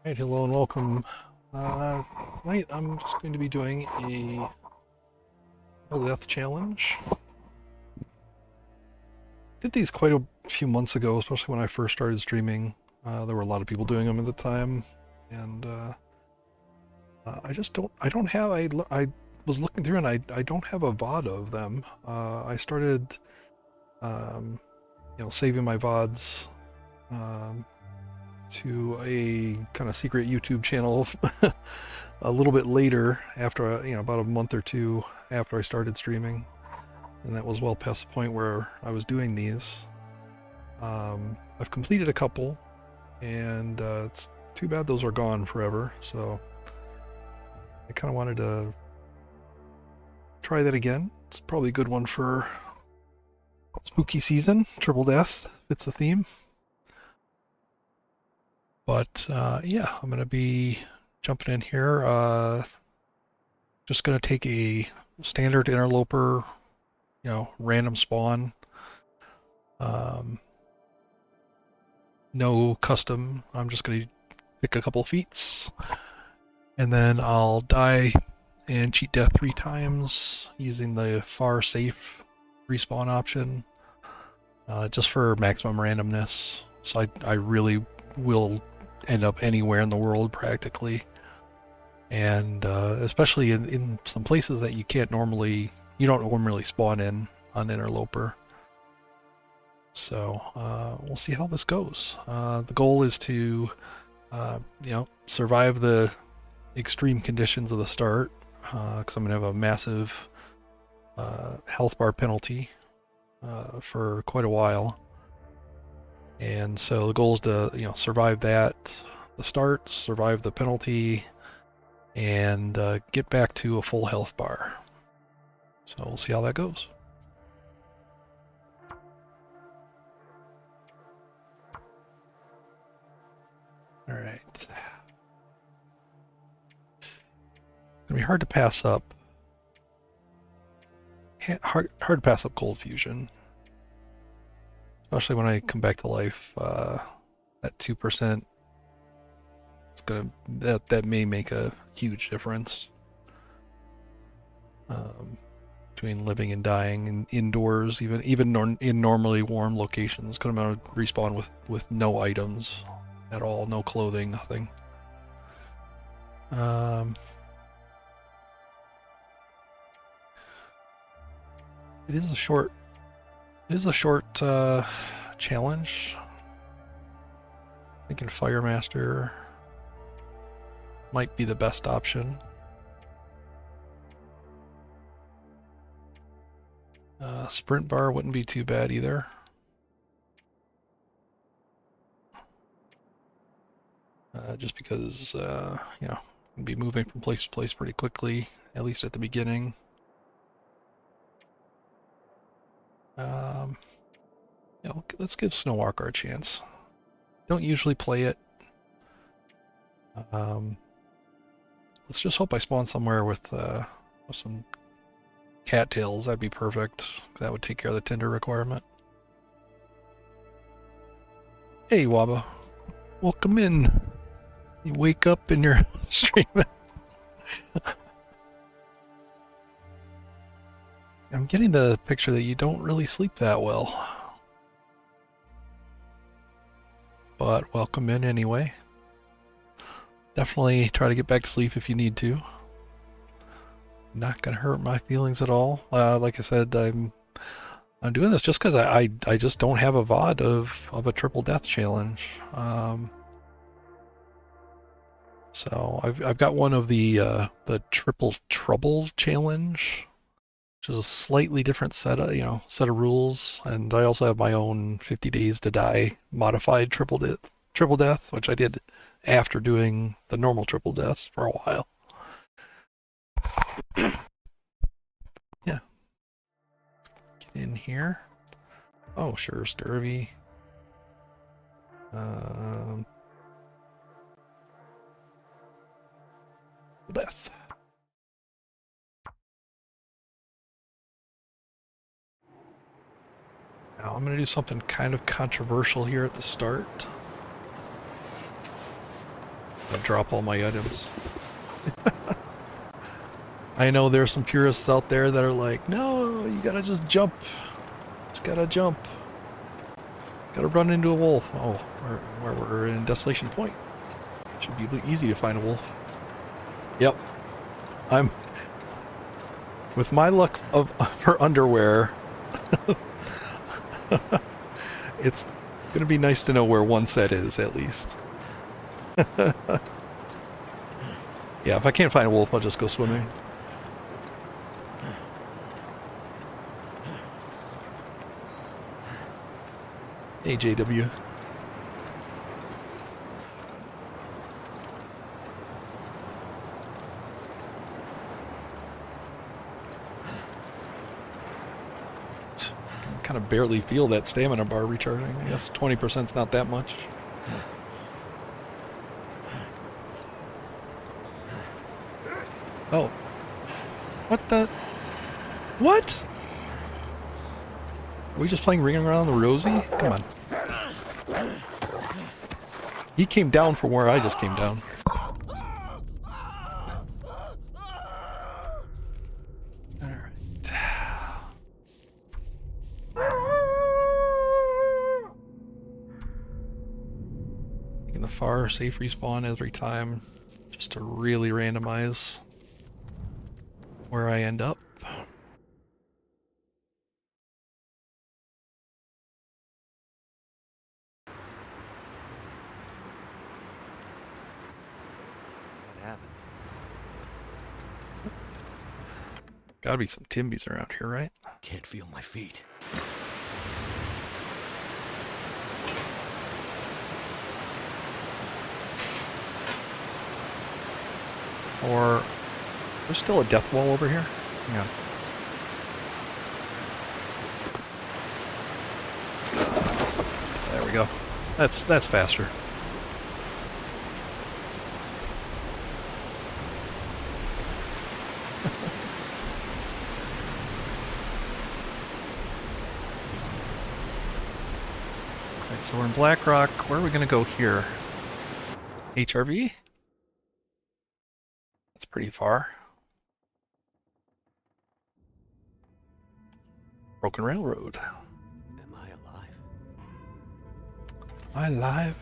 Right, hello and welcome. Tonight I'm just going to be doing a Death Challenge. Did these quite a few months ago, especially when I first started streaming. There were a lot of people doing them at the time, and I don't have, I was looking through and I don't have a VOD of them. I started, um, saving my VODs, um, to a kind of secret YouTube channel a little bit later after, about a month or two after I started streaming. And that was well past the point where I was doing these. I've completed a couple, and it's too bad those are gone forever. So I kind of wanted to try that again. It's probably a good one for spooky season. Triple Death fits the theme. But yeah, I'm going to be jumping in here. Just going to take a standard interloper, random spawn. No custom. I'm just going to pick a couple of feats. And then I'll die and cheat death 3 times using the far safe respawn option. Just for maximum randomness. So I really will end up anywhere in the world practically. And especially in some places that you don't normally spawn in on Interloper. So we'll see how this goes. The goal is to, survive the extreme conditions of the start, because I'm going to have a massive health bar penalty for quite a while. And so the goal is to, survive that, the start, survive the penalty, and get back to a full health bar. So we'll see how that goes. All right. It's gonna be hard to pass up. Hard to pass up cold fusion, especially when I come back to life. At 2%, that may make a huge difference. Between living and dying indoors, even in normally warm locations, because I'm gonna respawn with no items at all, no clothing, nothing. It is a short challenge. Thinking Firemaster might be the best option. Sprint bar wouldn't be too bad either. Just because, I'll be moving from place to place pretty quickly, at least at the beginning. Let's give Snowwalker a chance. Don't usually play it. Let's just hope I spawn somewhere with some cattails. That'd be perfect. That would take care of the tinder requirement. Hey, Waba. Welcome in. You wake up and you're streaming. I'm getting the picture that you don't really sleep that well. But welcome in anyway. Definitely try to get back to sleep if you need to. Not gonna hurt my feelings at all. Like I said, I'm doing this just because I just don't have a VOD of a triple death challenge. So I've got one of the triple trouble challenge, which is a slightly different set of rules, and I also have my own 50 days to die modified triple death, which I did after doing the normal triple deaths for a while. Yeah. Get in here. Oh, sure, scurvy. Death. Now I'm going to do something kind of controversial here at the start. I'll drop all my items. I know there's some purists out there that are like, no, you gotta just jump. Just gotta jump. Gotta run into a wolf. Oh, where we're in Desolation Point. Should be easy to find a wolf. Yep. I'm... With my luck for underwear, it's gonna be nice to know where one set is, at least. Yeah, if I can't find a wolf, I'll just go swimming. Hey, JW. Kind of barely feel that stamina bar recharging. I guess 20% is not that much. Oh. What the? What? Are we just playing Ring Around the Rosie? Come on. He came down from where I just came down. Alright. Taking the far safe respawn every time, just to really randomize where I end up. Gotta be some Timbies around here, right? Can't feel my feet. Or there's still a death wall over here. Hang on. There we go. That's faster. Alright, so we're in Blackrock. Where are we gonna go here? HRV? That's pretty far. Broken Railroad. Am I alive? Am I alive?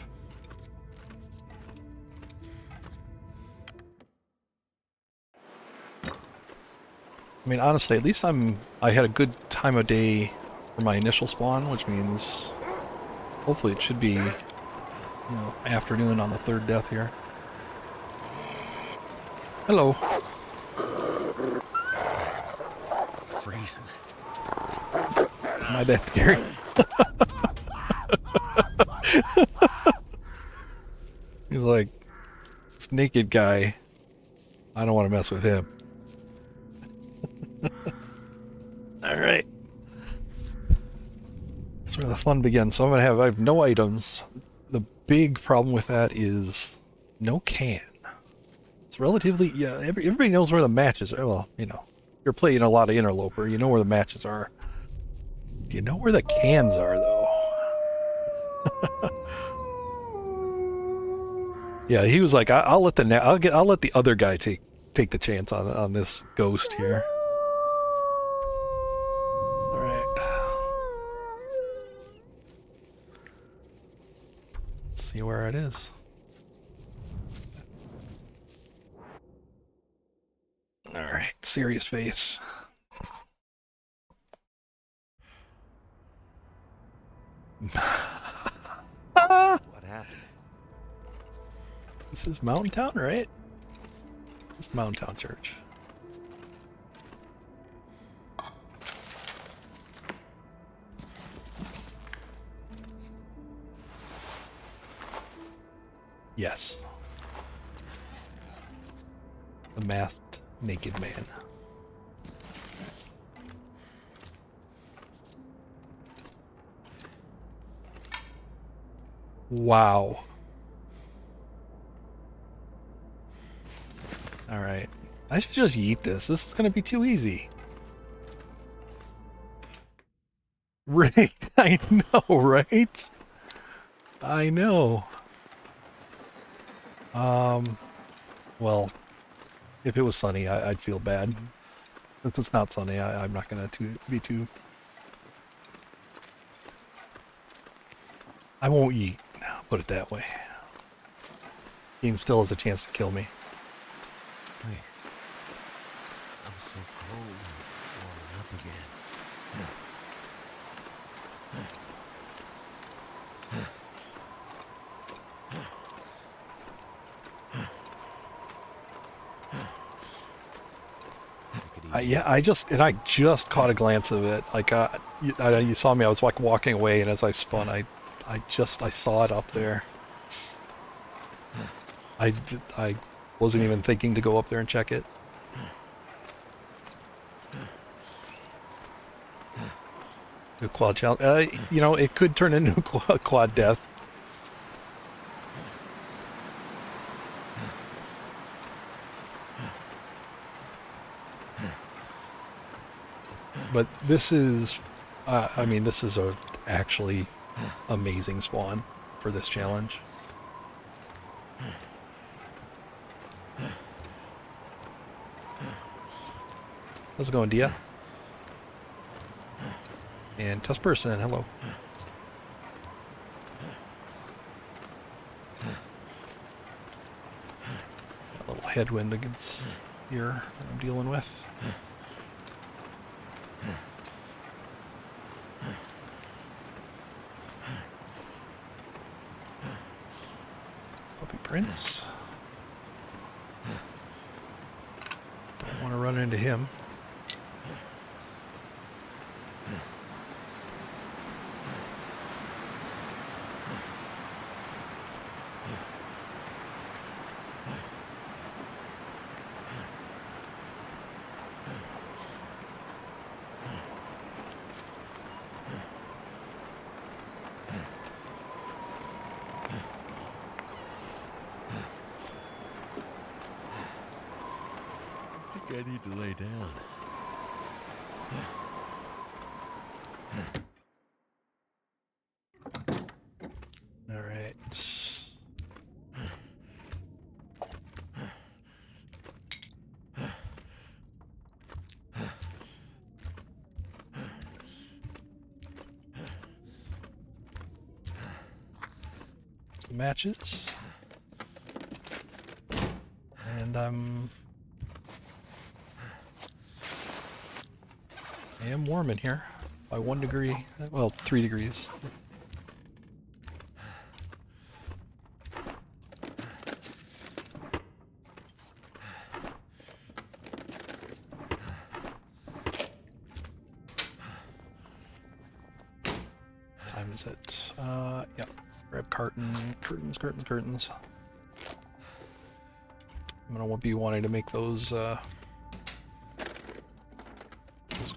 I mean, honestly, at least I had a good time of day for my initial spawn, which means hopefully it should be, you know, afternoon on the third death here. Hello. Freezing. Am I that scary? He's like, this naked guy, I don't want to mess with him. Alright. That's where the fun begins. So I have no items. The big problem with that is no can. It's relatively, yeah, everybody knows where the matches are. Well, you know, you're playing a lot of Interloper, you know where the matches are. Do you know where the cans are, though? Yeah, he was like, I'll let the other guy take the chance on this ghost here. All right. Let's see where it is. All right, serious face. What happened? This is Mountain Town, right? It's the Mountain Town Church. Yes. The masked naked man. Wow. Alright. I should just yeet this. This is gonna be too easy. Right. I know, right? I know. Well, if it was sunny, I'd feel bad. Since it's not sunny, I'm not gonna be too. I won't yeet. Put it that way. Game still has a chance to kill me. Wait. I'm so cold and warming up again. Yeah, I just caught a glance of it. Like, you saw me. I was like walking away, and as I spun, I saw it up there. I wasn't even thinking to go up there and check it. A quad challenge. You know, it could turn into a quad death. But this is, I mean, this is a actually amazing spawn for this challenge. How's it going, Dia? And Tuss Person, hello. Got a little headwind against here that I'm dealing with. Puppy Prince. Don't want to run into him. I need to lay down. All right. Some matches. And I am warm in here by 1 degree, well, 3 degrees. Time is it? Yeah. Grab curtains. I'm gonna be wanting to make those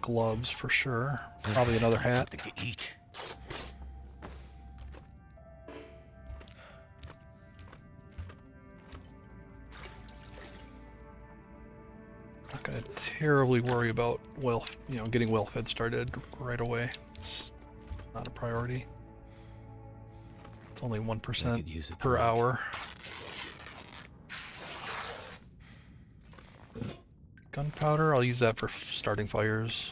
gloves for sure. Probably another hat. Something to eat. Not gonna terribly worry about getting well fed started right away. It's not a priority. It's only 1% per hour. Gunpowder, I'll use that for starting fires.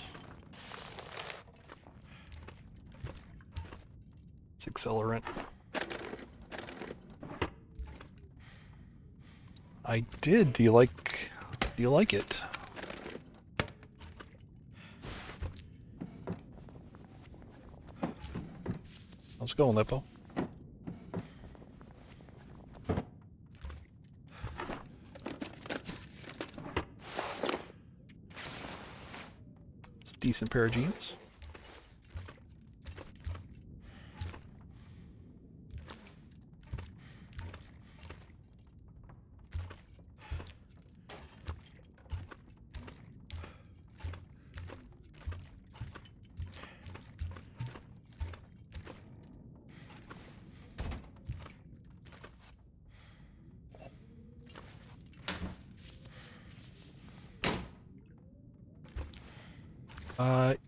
It's accelerant. I did. Do you like it? How's it going, Lippo? It's a decent pair of jeans.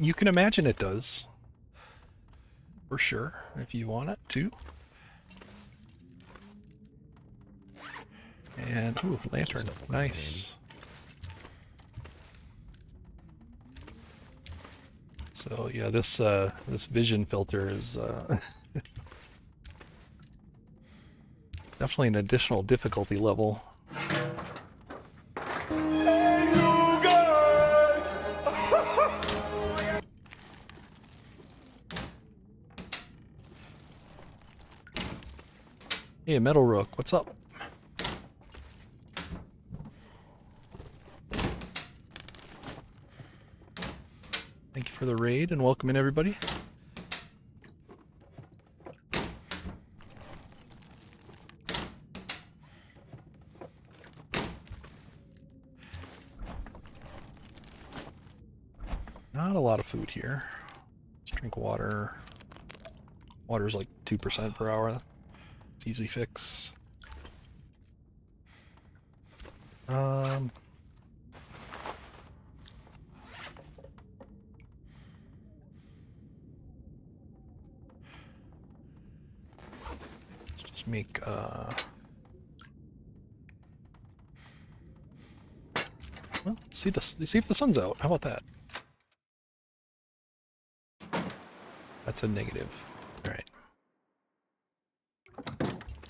You can imagine it does. For sure, if you want it to. And, ooh, lantern. Stuff will come in Nice. So yeah, this vision filter is definitely an additional difficulty level. Hey, Metal Rook, what's up? Thank you for the raid and welcome in everybody. Not a lot of food here. Let's drink water. Water's like 2% per hour. It's easy fix. Let's just make well, see if the sun's out. How about that? That's a negative. All right.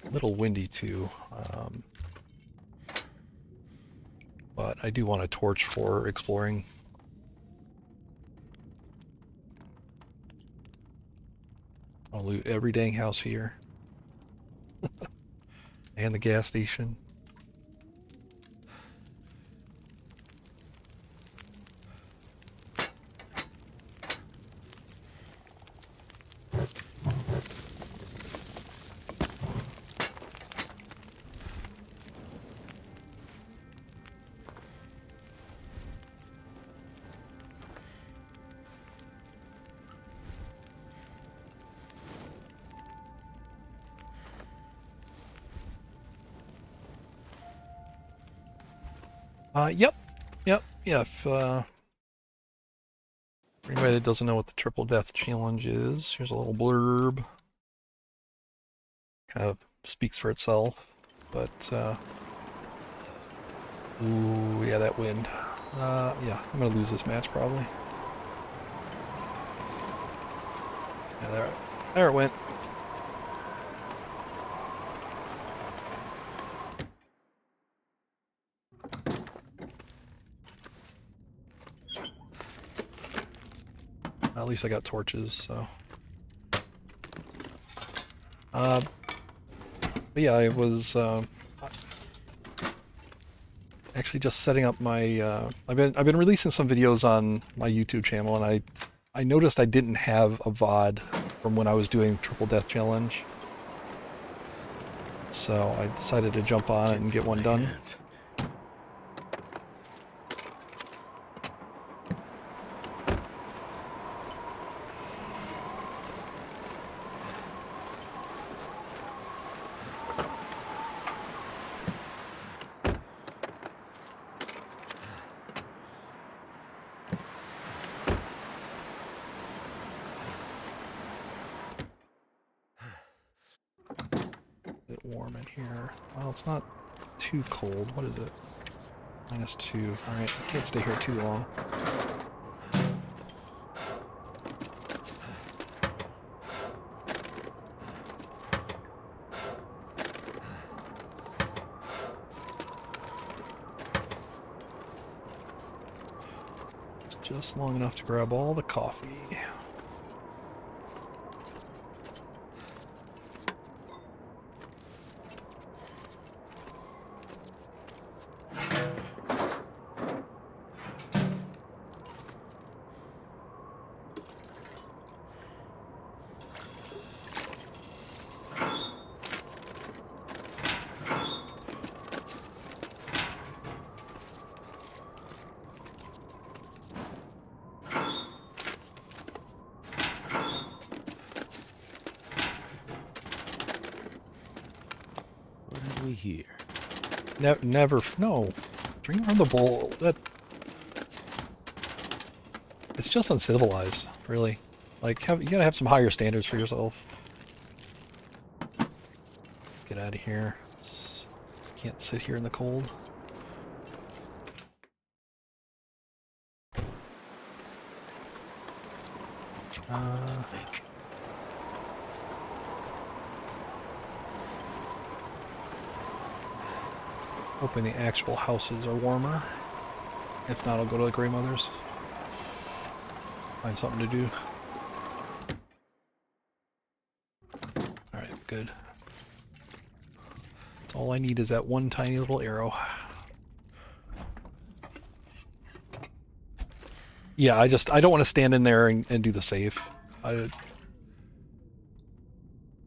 A little windy too. But I do want a torch for exploring. I'll loot every dang house here. And the gas station. Yep. Yeah, if for anybody that doesn't know what the Triple Death Challenge is, here's a little blurb. Kind of speaks for itself, but ooh, yeah, that wind. Yeah, I'm gonna lose this match probably. Yeah, there it went. At least I got torches, so. But yeah, I was actually just setting up my. I've been releasing some videos on my YouTube channel, and I noticed I didn't have a VOD from when I was doing Triple Death Challenge, so I decided to jump on it and get one done. Warm in here. Well, it's not too cold. What is it? -2. Alright, I can't stay here too long. It's just long enough to grab all the coffee. Here. Never, no. Drink from the bowl. It's just uncivilized, really. Like, you gotta have some higher standards for yourself. Get out of here. Can't sit here in the cold. Too cold to think. Hoping the actual houses are warmer. If not, I'll go to the Grey Mothers. Find something to do. Alright, good. That's all I need is that one tiny little arrow. Yeah, I don't want to stand in there and do the save.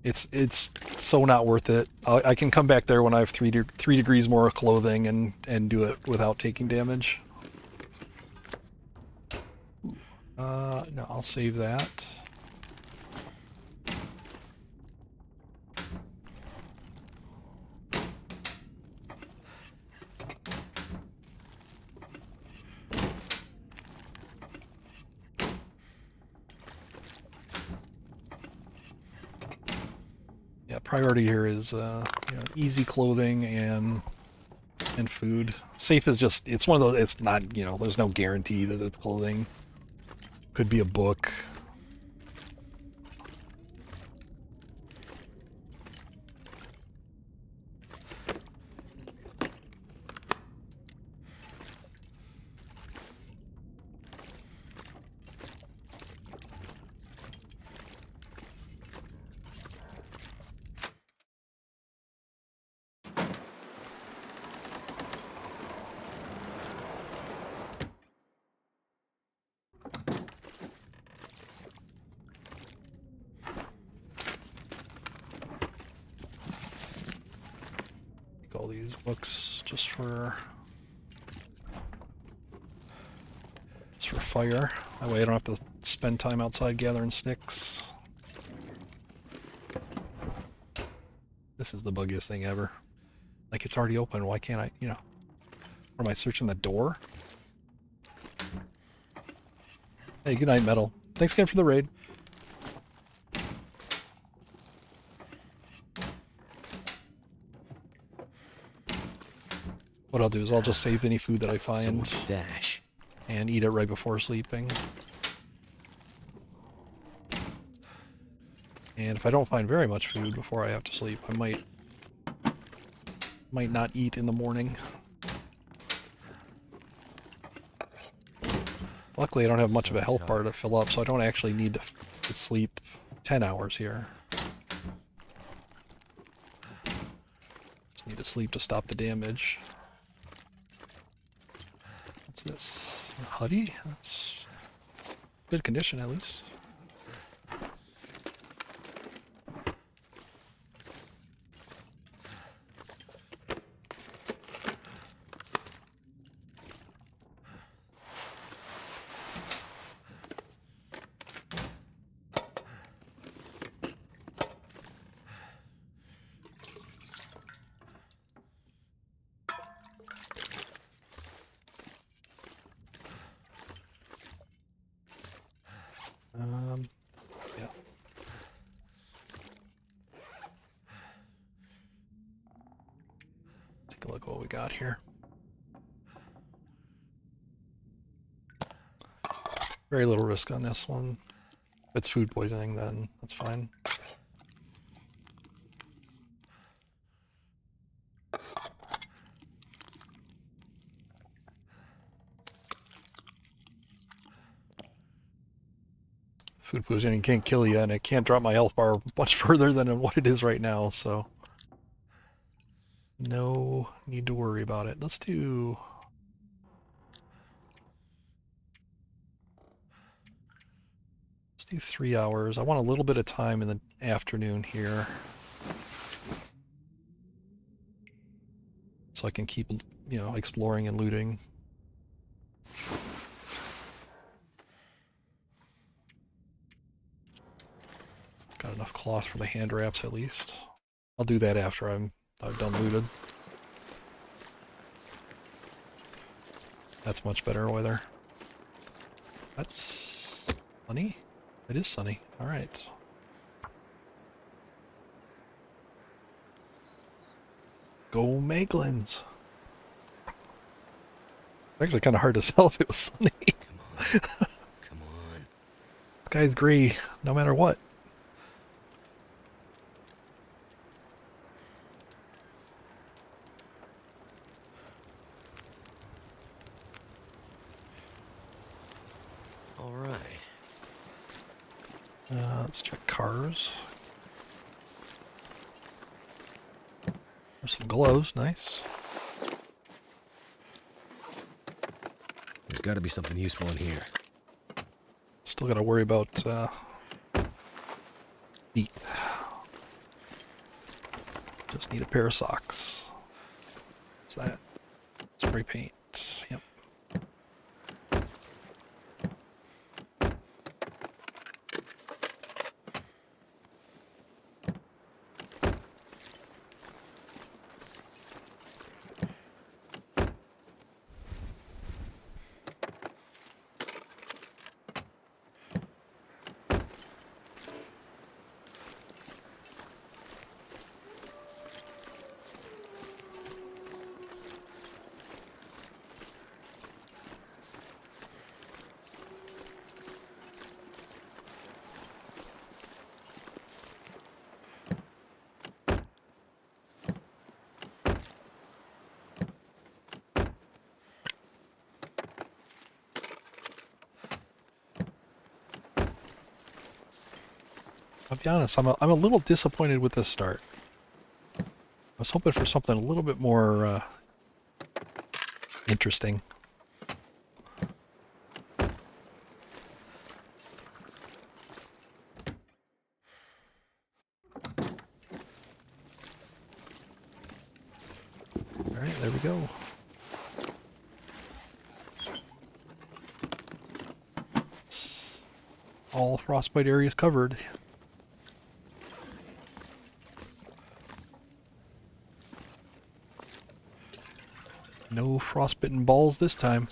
It's so not worth it. I can come back there when I have 3 degrees more clothing and do it without taking damage. No, I'll save that. Yeah, priority here is easy clothing and food. Safe is just, it's one of those, it's not, there's no guarantee that it's clothing. Could be a book. All these books just for fire. That way I don't have to spend time outside gathering sticks. This is the buggiest thing ever. Like, it's already open, why can't I, or am I searching the door? Hey, good night, Metal. Thanks again for the raid. What I'll do is I'll just save any food that I find. So much stash. And eat it right before sleeping. And if I don't find very much food before I have to sleep, I might not eat in the morning. Luckily, I don't have much of a health bar to fill up, so I don't actually need to sleep 10 hours here. Just need to sleep to stop the damage. What's this? A hoodie? That's good condition, at least. Yeah. Take a look at what we got here. Very little risk on this one. If it's food poisoning, then that's fine. Food poisoning can't kill you, and it can't drop my health bar much further than what it is right now, so no need to worry about it. Let's do... Let's do 3 hours. I want a little bit of time in the afternoon here. So I can keep, exploring and looting. Got enough cloth for the hand wraps at least. I'll do that after I've done looted. That's much better weather. That's sunny? It is sunny. Alright. Go Meglins. Actually kind of hard to sell if it was sunny. Come on. Come on. Sky's gray no matter what. All right. Let's check cars. There's some gloves, nice. There's got to be something useful in here. Still got to worry about feet. Just need a pair of socks. What's that? Spray paint. Yep. I'll be honest, I'm a little disappointed with this start. I was hoping for something a little bit more interesting. Alright, there we go. All frostbite areas covered. No frostbitten balls this time.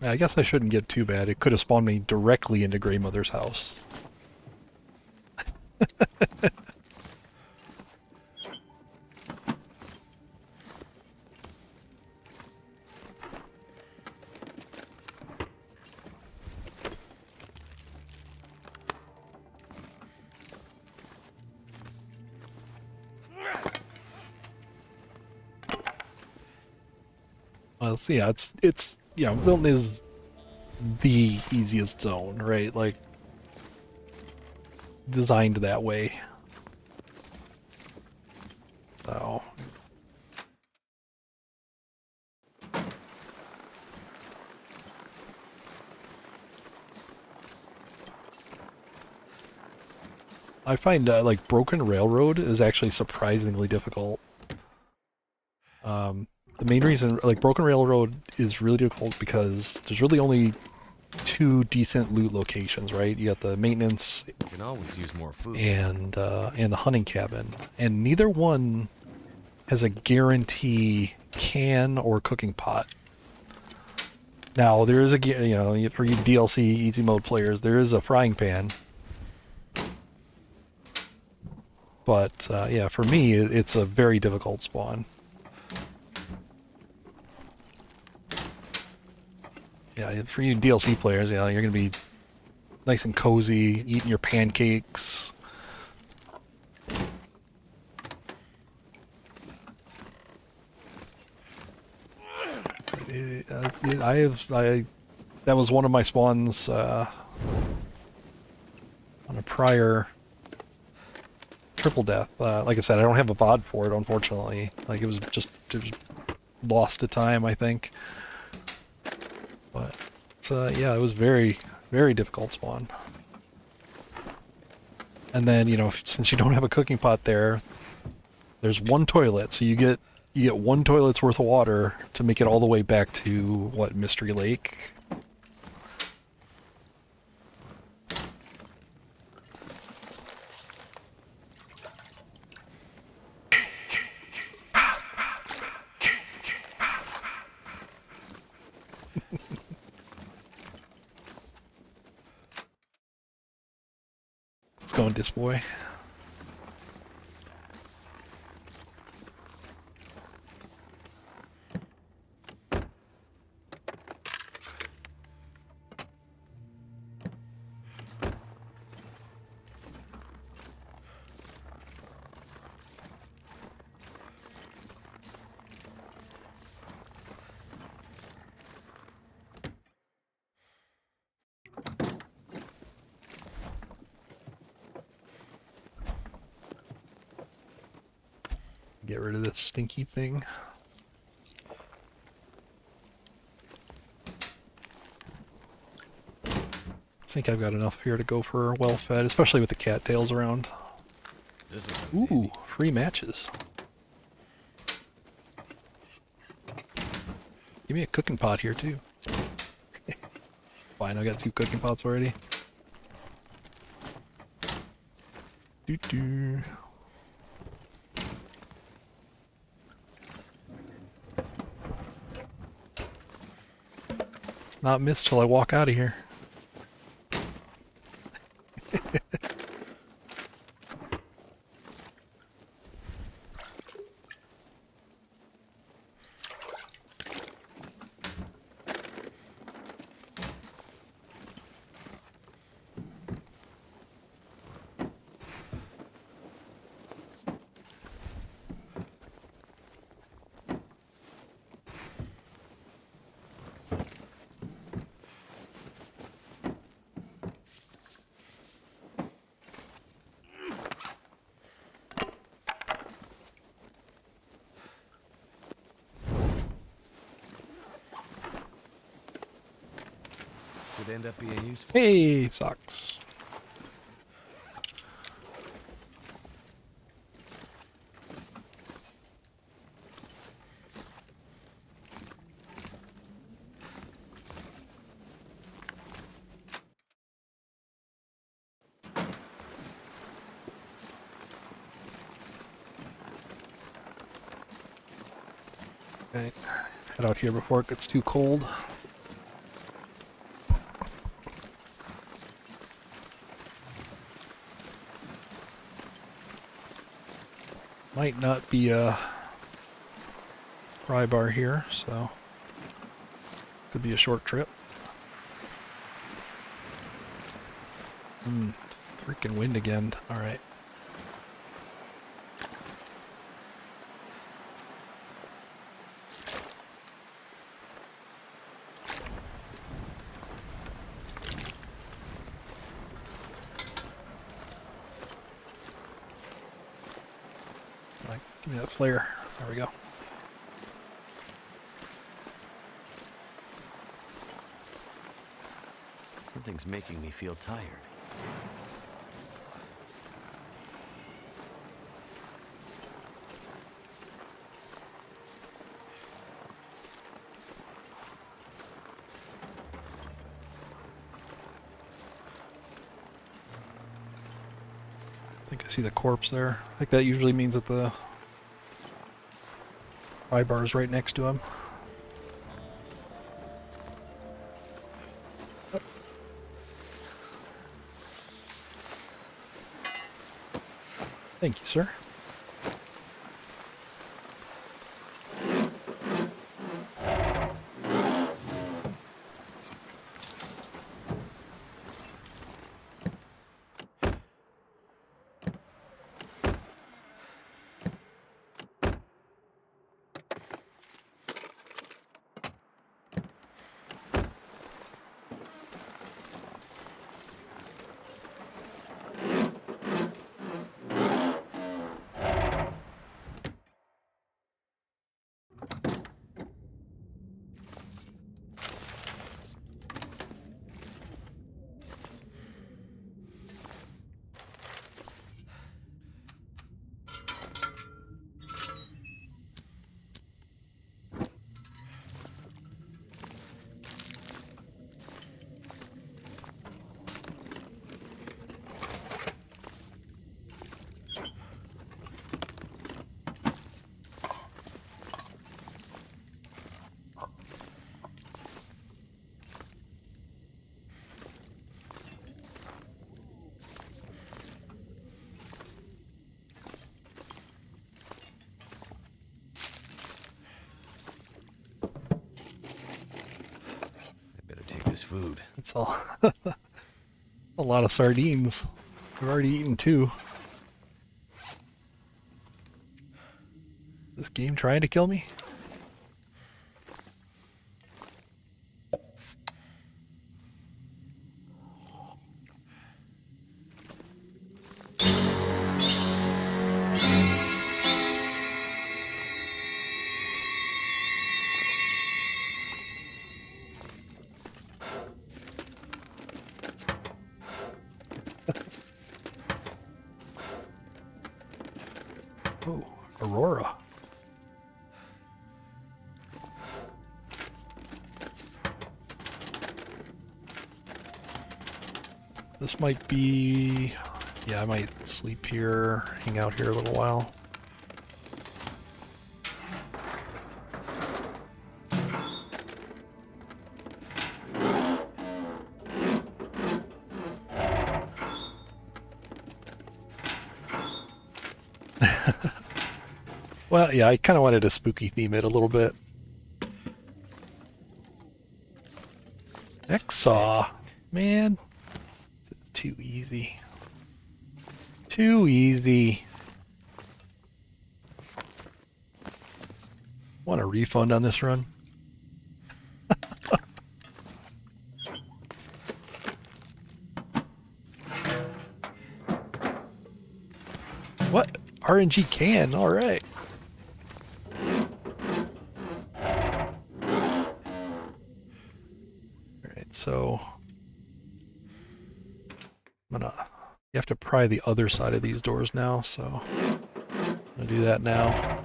I guess I shouldn't get too bad. It could have spawned me directly into Grey Mother's house. Well, so yeah, it's yeah, Wilton is the easiest zone, right? Like, designed that way. So. I find, like, Broken Railroad is actually surprisingly difficult. The main reason, like, Broken Railroad is really difficult because there's really only two decent loot locations, right? You got the maintenance You can always use more food. and the hunting cabin, and neither one has a guarantee can or cooking pot. Now there is a, you know, for you DLC easy mode players, there is a frying pan, but yeah, for me it's a very difficult spawn. Yeah, for you DLC players, you know, you're gonna be nice and cozy, eating your pancakes. That was one of my spawns on a prior triple death. Like I said, I don't have a VOD for it, unfortunately. Like, it was lost to time, I think. But yeah, it was very, very difficult spawn. And then, you know, since you don't have a cooking pot there, there's one toilet, so you get you get one toilet's worth of water to make it all the way back to, what, Mystery Lake? Let's go on this boy. Get rid of this stinky thing. I think I've got enough here to go for well-fed, especially with the cattails around. Ooh, free matches. Give me a cooking pot here, too. Fine, I got 2 cooking pots already. Doo-doo. It's not missed till I walk out of here. Could end up being useful. Hey, socks. Okay, head out here before it gets too cold. Might not be a pry bar here, so could be a short trip. Freaking wind again. All right. Give me that flare. There we go. Something's making me feel tired. I think I see the corpse there. I think that usually means that the pry bar is right next to him. Thank you, sir. food. It's all a lot of sardines. I've already eaten 2. This game trying to kill me? Oh, Aurora. This might be... Yeah, I might sleep here, hang out here a little while. Well, yeah, I kind of wanted to spooky theme it a little bit. Exaw. Man. It's too easy. Too easy. Want a refund on this run? What? RNG can? Alright. Alright, so... You have to pry the other side of these doors now, so... I'm gonna do that now.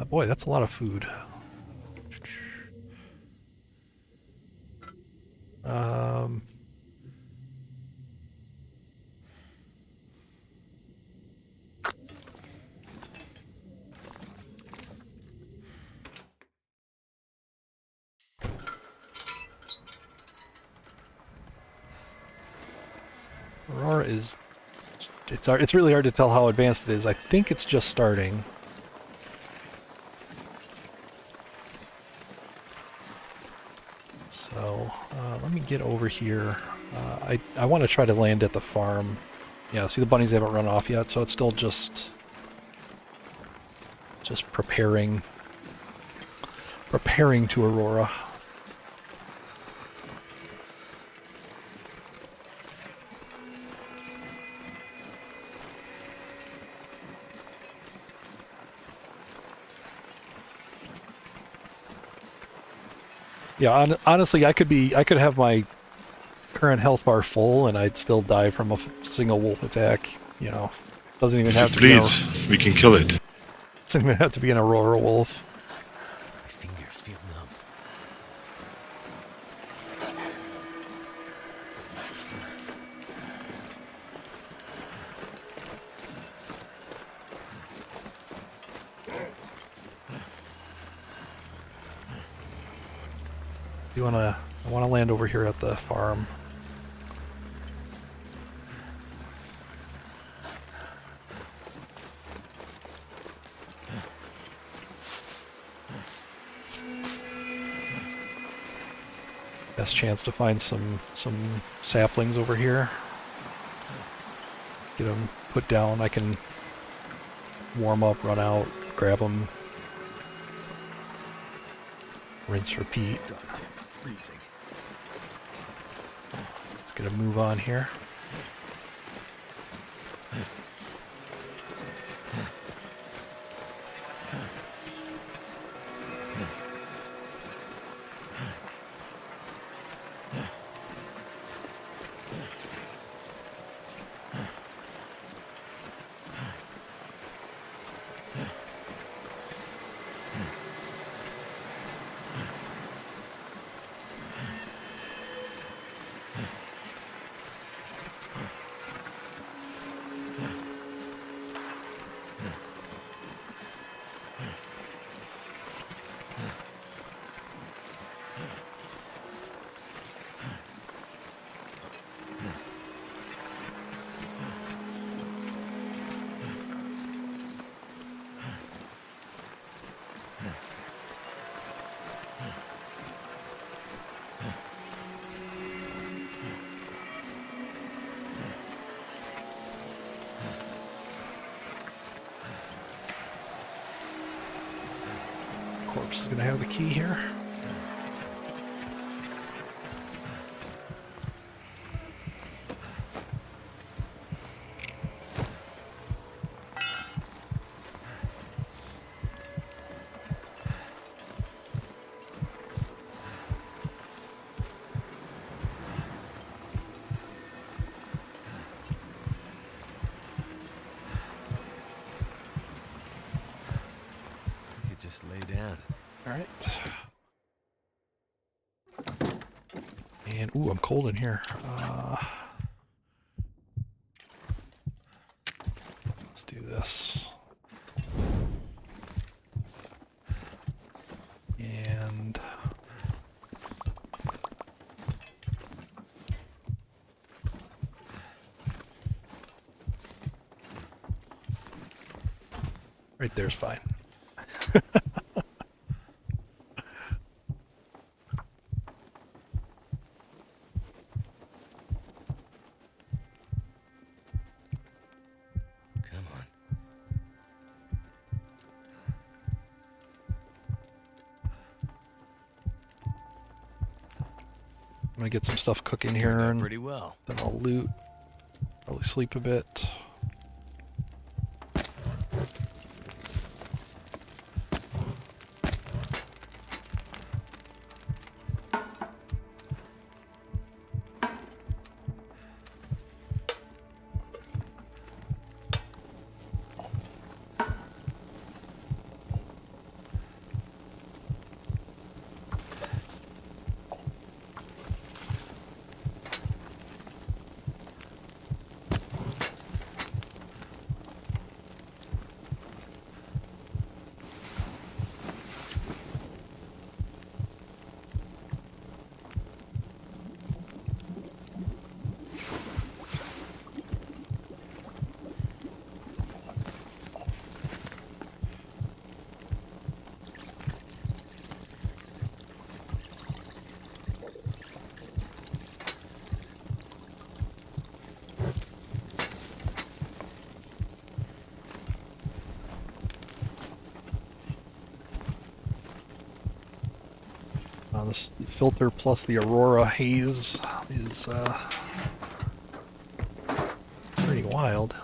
Boy, that's a lot of food. Aurora is... It's really hard to tell how advanced it is. I think it's just starting. So, let me get over here. I want to try to land at the farm. Yeah, see the bunnies haven't run off yet, so it's still just preparing to Aurora. Yeah, honestly, I could have my current health bar full, and I'd still die from a single wolf attack. You know, doesn't even have to be. We can kill it. Doesn't even have to be an Aurora wolf. My fingers feel numb. I wanna land over here at the farm. Best chance to find some saplings over here. Get them put down. I can warm up, run out, grab them, rinse, repeat. Goddamn freezing. Let's get a move on here. corpse is going to have the key here. Just lay down. All right. And, ooh, I'm cold in here. Let's do this. And... right there's fine. Come on. I'm gonna get some stuff cooking here, Turned out and pretty well. then I'll loot. Probably sleep a bit. This filter plus the Aurora haze is pretty wild.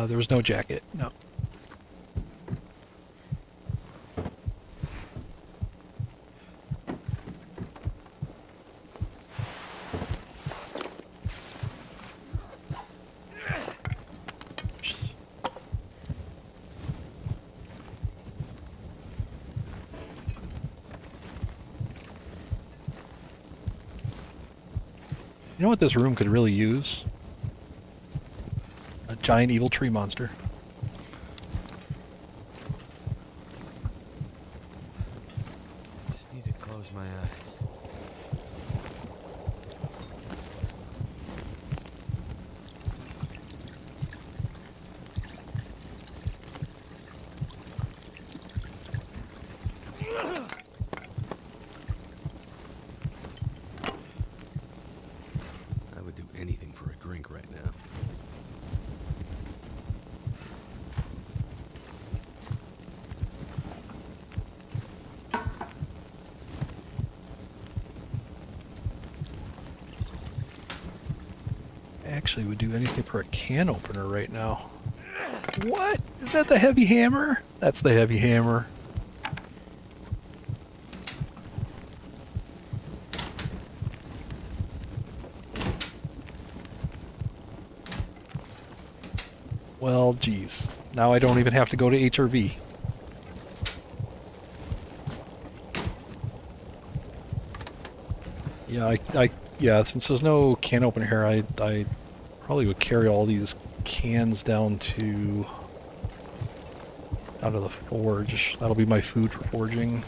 There was no jacket, no. You know what this room could really use? A giant evil tree monster. Just need to close my eyes. I would do anything for a drink right now. Actually would do anything for a can opener right now. What? Is that the heavy hammer? That's the heavy hammer. Well, geez. Now I don't even have to go to HRV. Yeah, since there's no can opener here, I probably would carry all these cans down to the forge. That'll be my food for forging.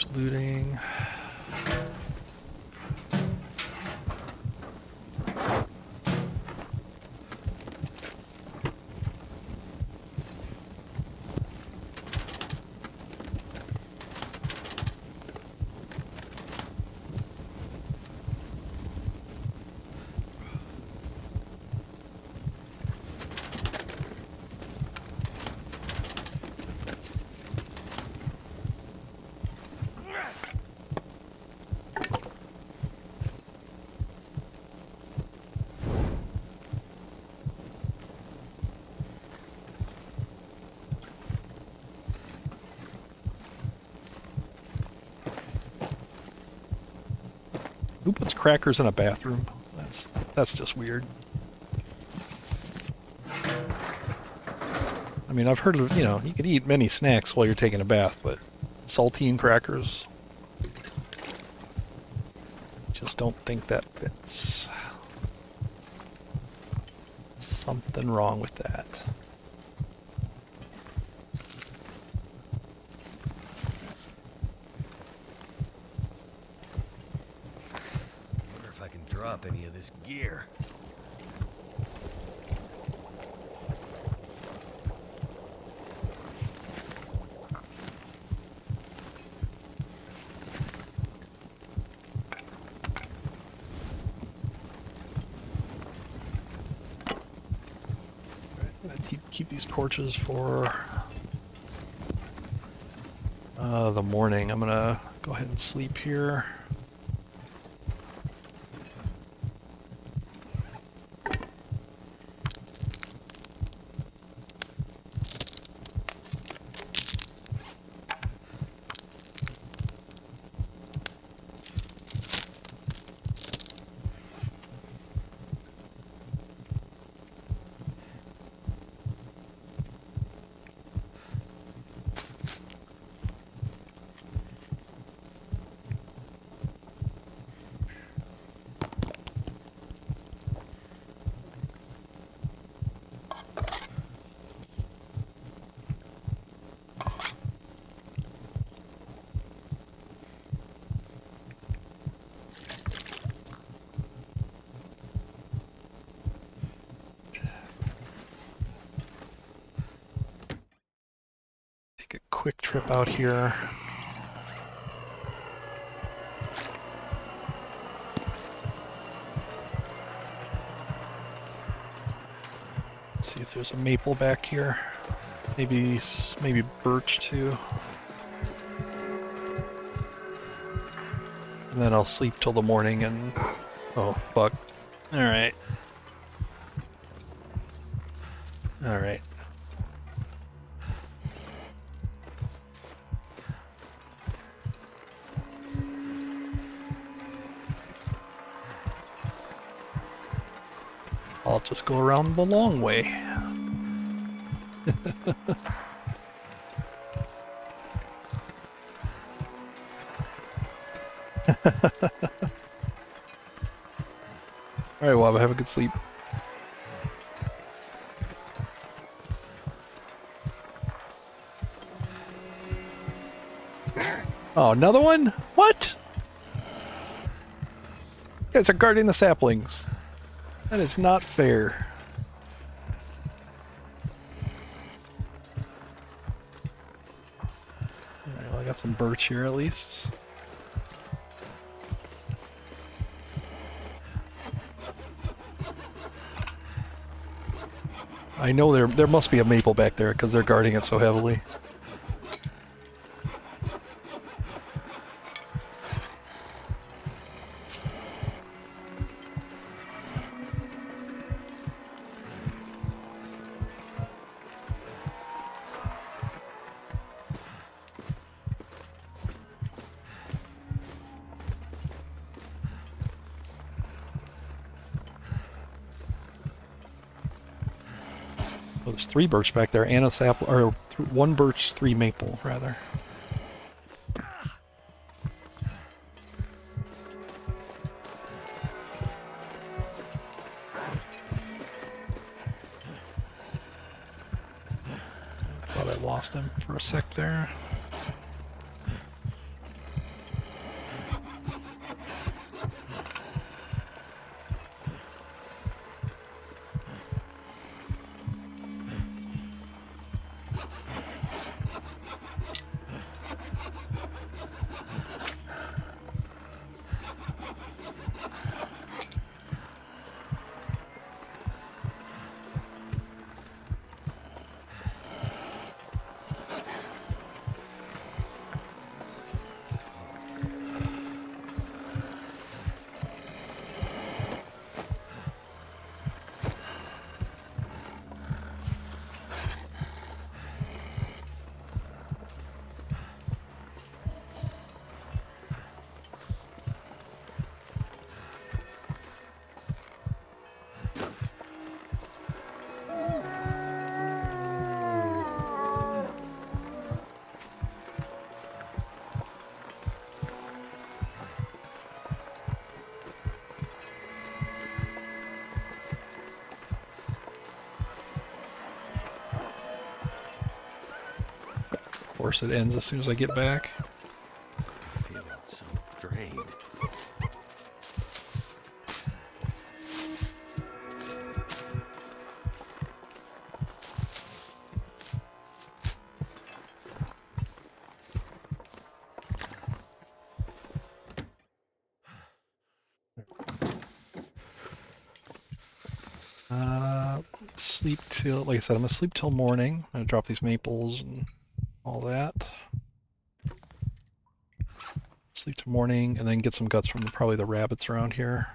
Finish looting. Who puts crackers in a bathroom? That's just weird. I mean, I've heard of, you know, you can eat many snacks while you're taking a bath, but saltine crackers, just don't think that fits. Something wrong with that. Wonder if I can drop any of this gear. Keep these torches for the morning. I'm gonna go ahead and sleep here. Take a quick trip out here. See if there's a maple back here. Maybe birch too. And then I'll sleep till the morning and... oh, fuck. Alright. Alright. I'll just go around the long way. Alright, Waba, have a good sleep. Oh, another one? What? You guys are guarding the saplings. That is not fair. Alright, well, I got some birch here at least. I know there must be a maple back there because they're guarding it so heavily. Oh, there's 3 birch back there and a sapling, or 1 birch, 3 maple, rather. Thought I lost him for a sec there. course, it ends as soon as I get back. Feeling so drained. Sleep till, like I said, I'm gonna sleep till morning. I'm gonna drop these maples and all that. Sleep till morning, and then get some guts from probably the rabbits around here.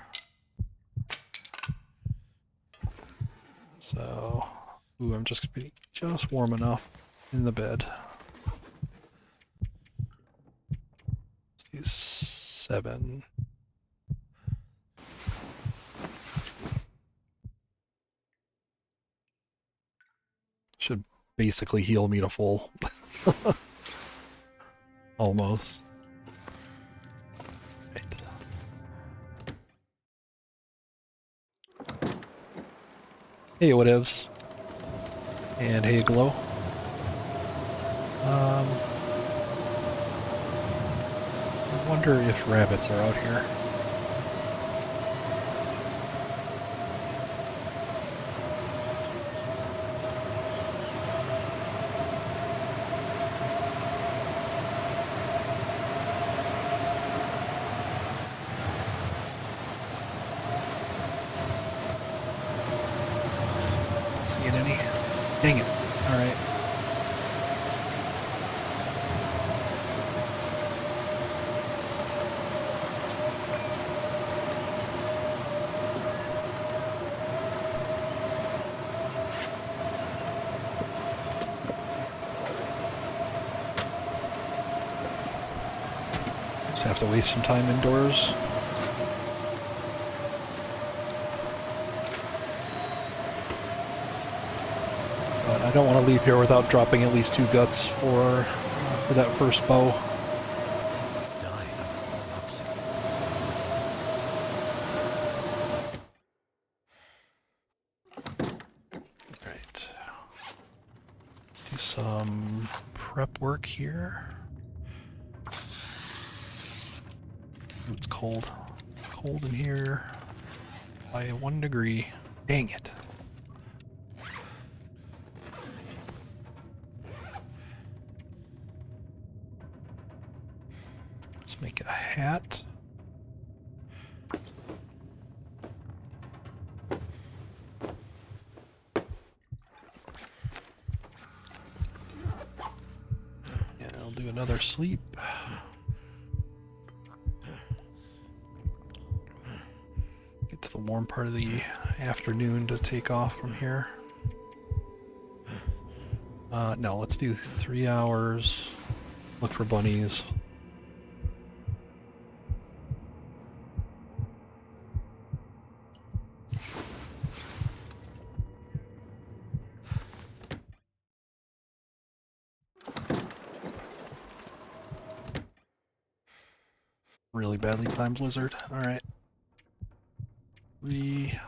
So, ooh, I'm just gonna be just warm enough in the bed. Let's do 7. Should basically heal me to full. Almost. Right. Hey, whatevs. And hey, Glow. I wonder if rabbits are out here. Seeing any? Dang it. Alright. Just have to waste some time indoors. But I don't want to leave here without dropping at least 2 guts for that first bow. Right. Let's do some prep work here. It's cold. Cold in here by 1 degree. Dang it. Let's make a hat. And I'll do another sleep. Get to the warm part of the afternoon to take off from here. No, let's do 3 hours. Look for bunnies. Really badly timed blizzard. Alright. 3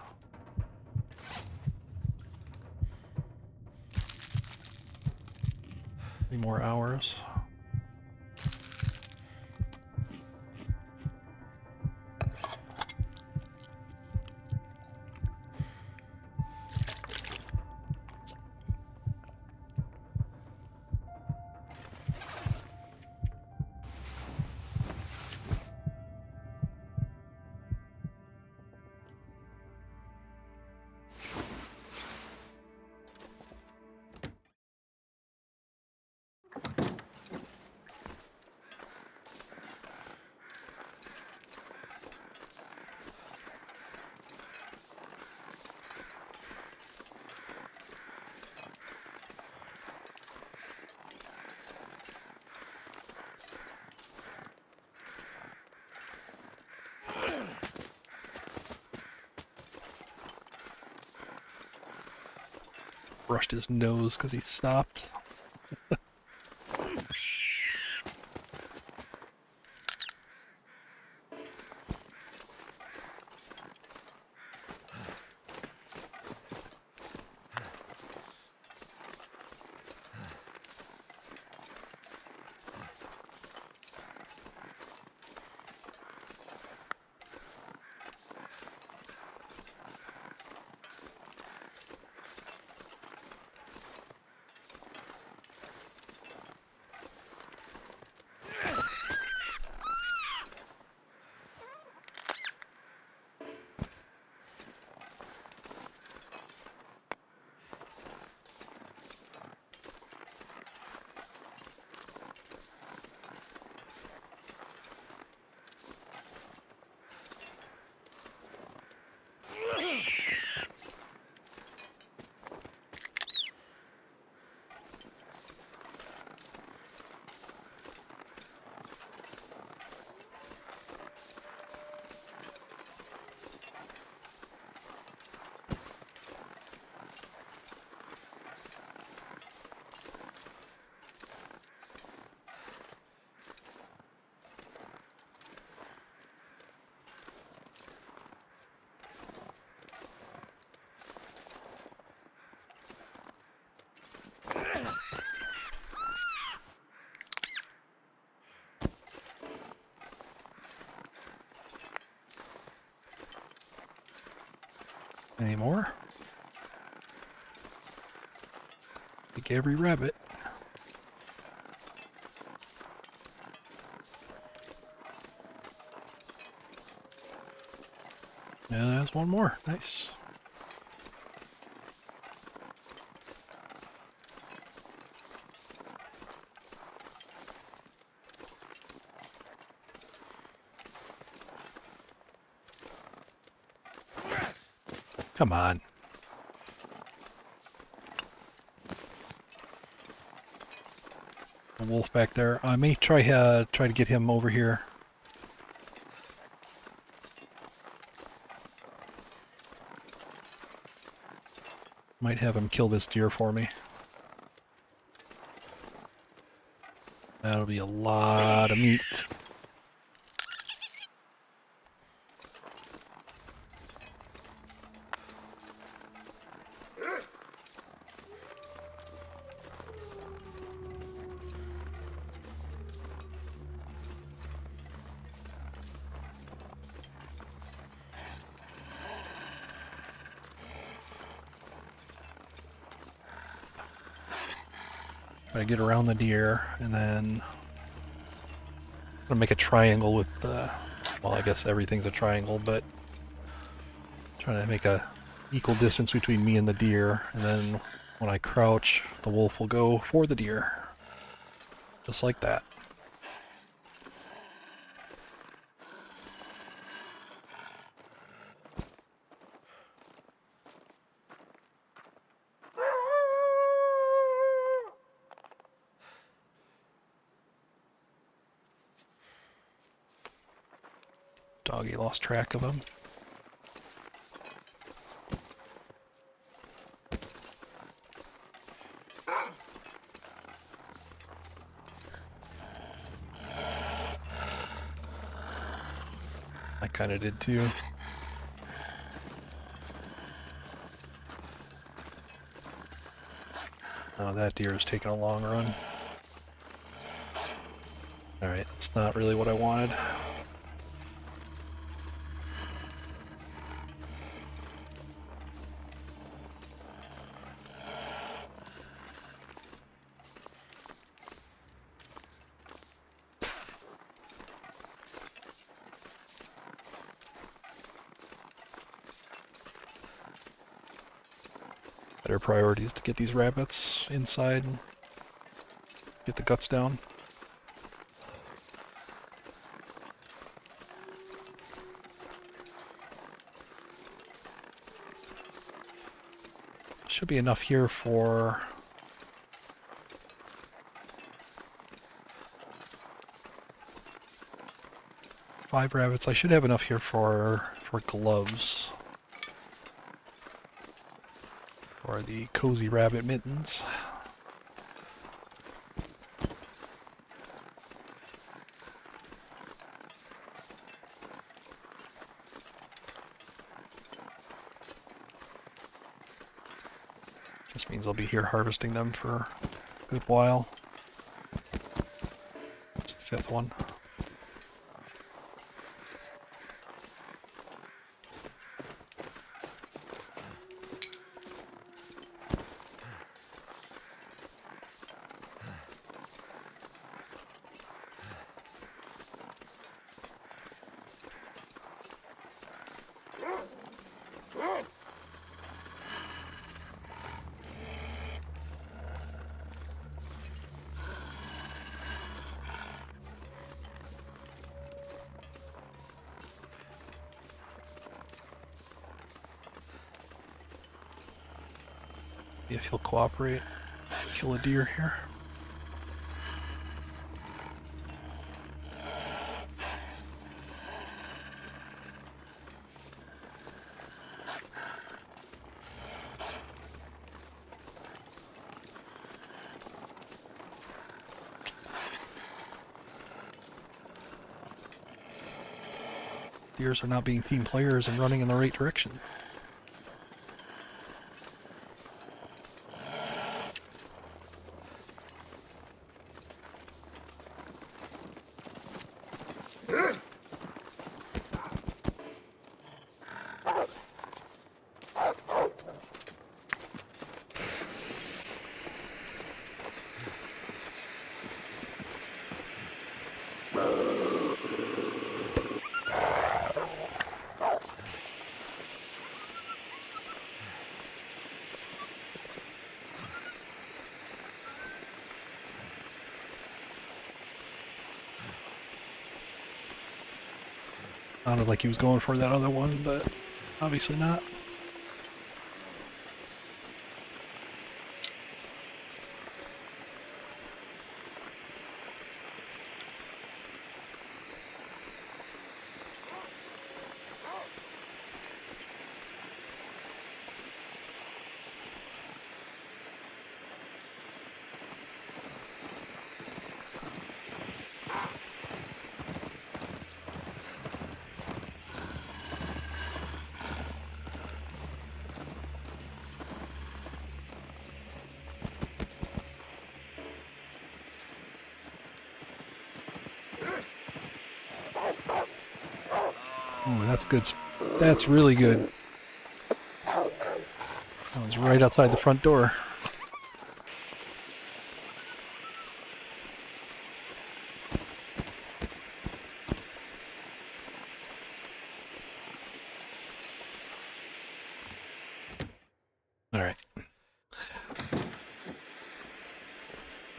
more hours. Brushed his nose because he stopped. Any more? Like every rabbit. And there's one more. Nice. Come on. A wolf back there. I may try to get him over here. Might have him kill this deer for me. That'll be a lot of meat. Try to get around the deer, and then I'm gonna make a triangle with the. Well, I guess everything's a triangle, but trying to make a equal distance between me and the deer, and then when I crouch, the wolf will go for the deer, just like that. Doggy lost track of him. I kind of did too. Oh, that deer is taking a long run. Alright, that's not really what I wanted. Better priority is to get these rabbits inside and get the guts down. Should be enough here for five rabbits. I should have enough here for gloves. Or the cozy rabbit mittens. Just means I'll be here harvesting them for a good while. It's the fifth one. If he'll cooperate, kill a deer here. Deers are not being team players and running in the right direction. Sounded like he was going for that other one, but obviously not. Oh, that's good. That's really good. That was right outside the front door. All right.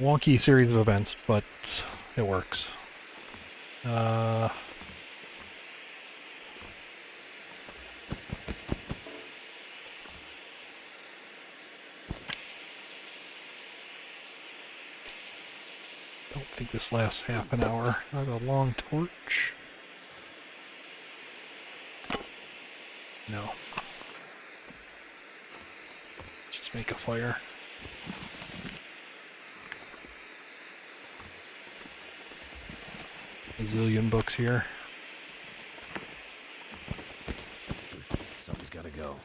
Wonky series of events, but it works. Don't think this lasts half an hour. I have a long torch. No. Just make a fire. A zillion books here. Something's gotta go.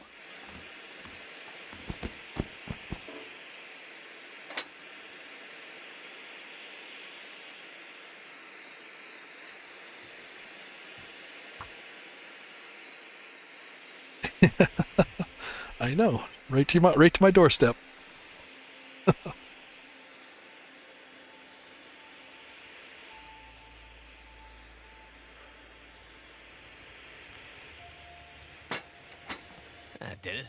I know. Right to my doorstep. That did it.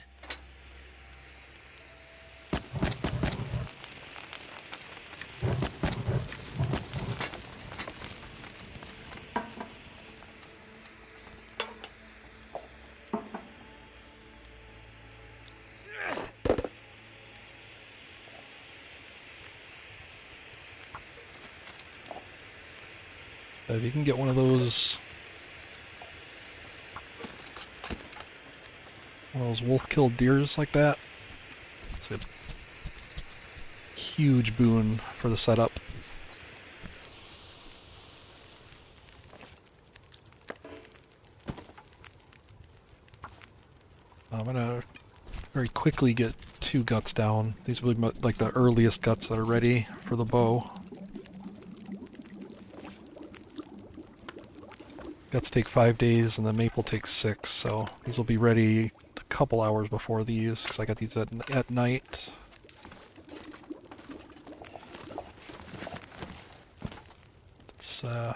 If you can get one of those wolf-killed deers like that, it's a huge boon for the setup. I'm gonna very quickly get 2 guts down. These will be like the earliest guts that are ready for the bow. Guts take 5 days, and the maple takes 6, so these will be ready a couple hours before these, because I got these at night. It's, I'm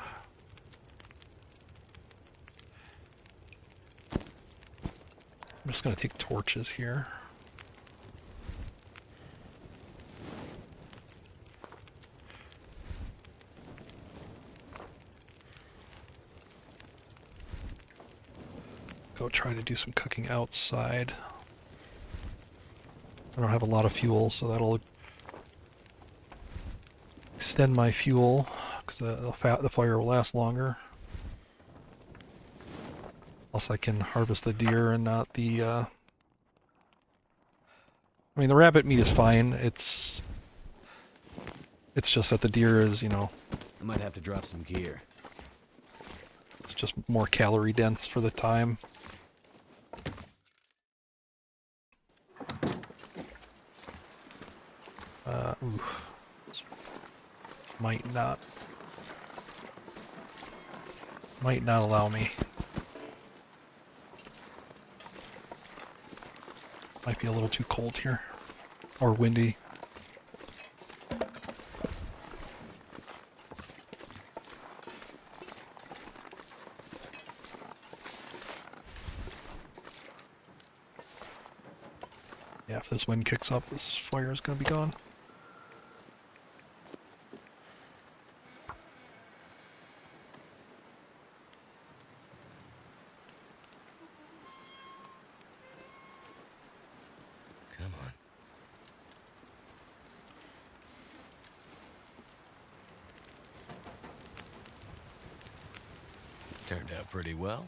just going to take torches here. Go try to do some cooking outside. I don't have a lot of fuel, so that'll extend my fuel, because the fire will last longer. Plus I can harvest the deer and not the... I mean, the rabbit meat is fine. It's just that the deer is, you know... I might have to drop some gear. It's just more calorie dense for the time. Ooh. Might not allow me. Might be a little too cold here. Or windy. Yeah, if this wind kicks up, this fire is going to be gone. Turned out pretty well.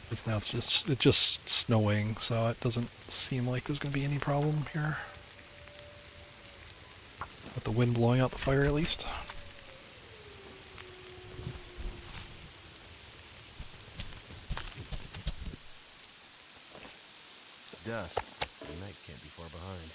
At least now it's just snowing, so it doesn't seem like there's going to be any problem here. With the wind blowing out the fire, at least. It's dusk. The night can't be far behind.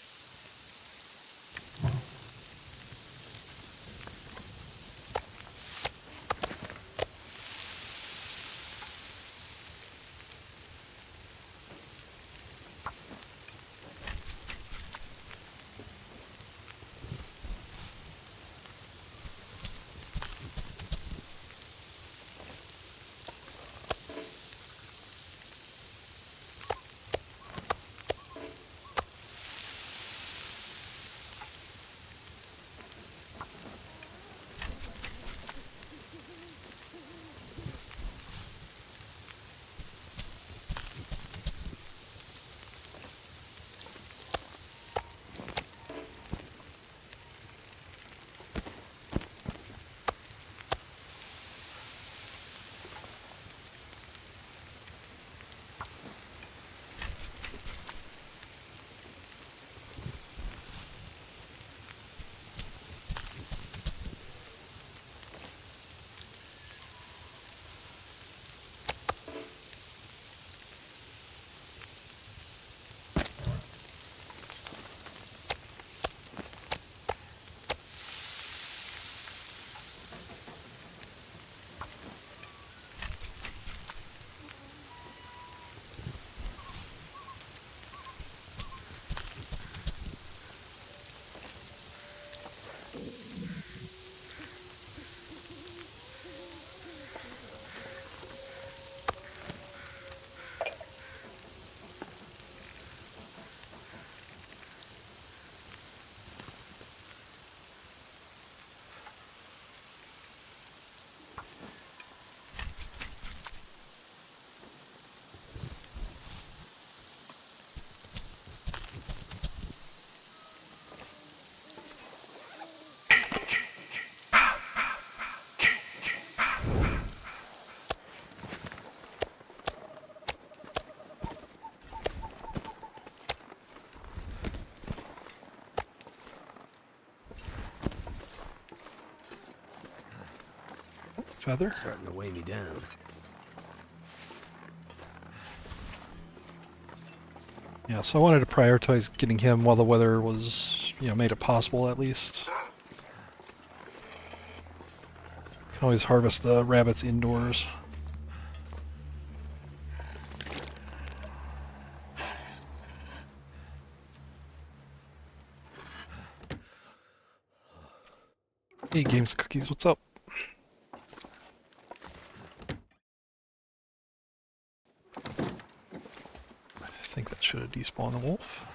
Feather? It's starting to weigh me down. Yeah, so I wanted to prioritize getting him while the weather was, made it possible at least. Can always harvest the rabbits indoors. Hey, Games Cookies, what's up? I think that should have despawned the wolf.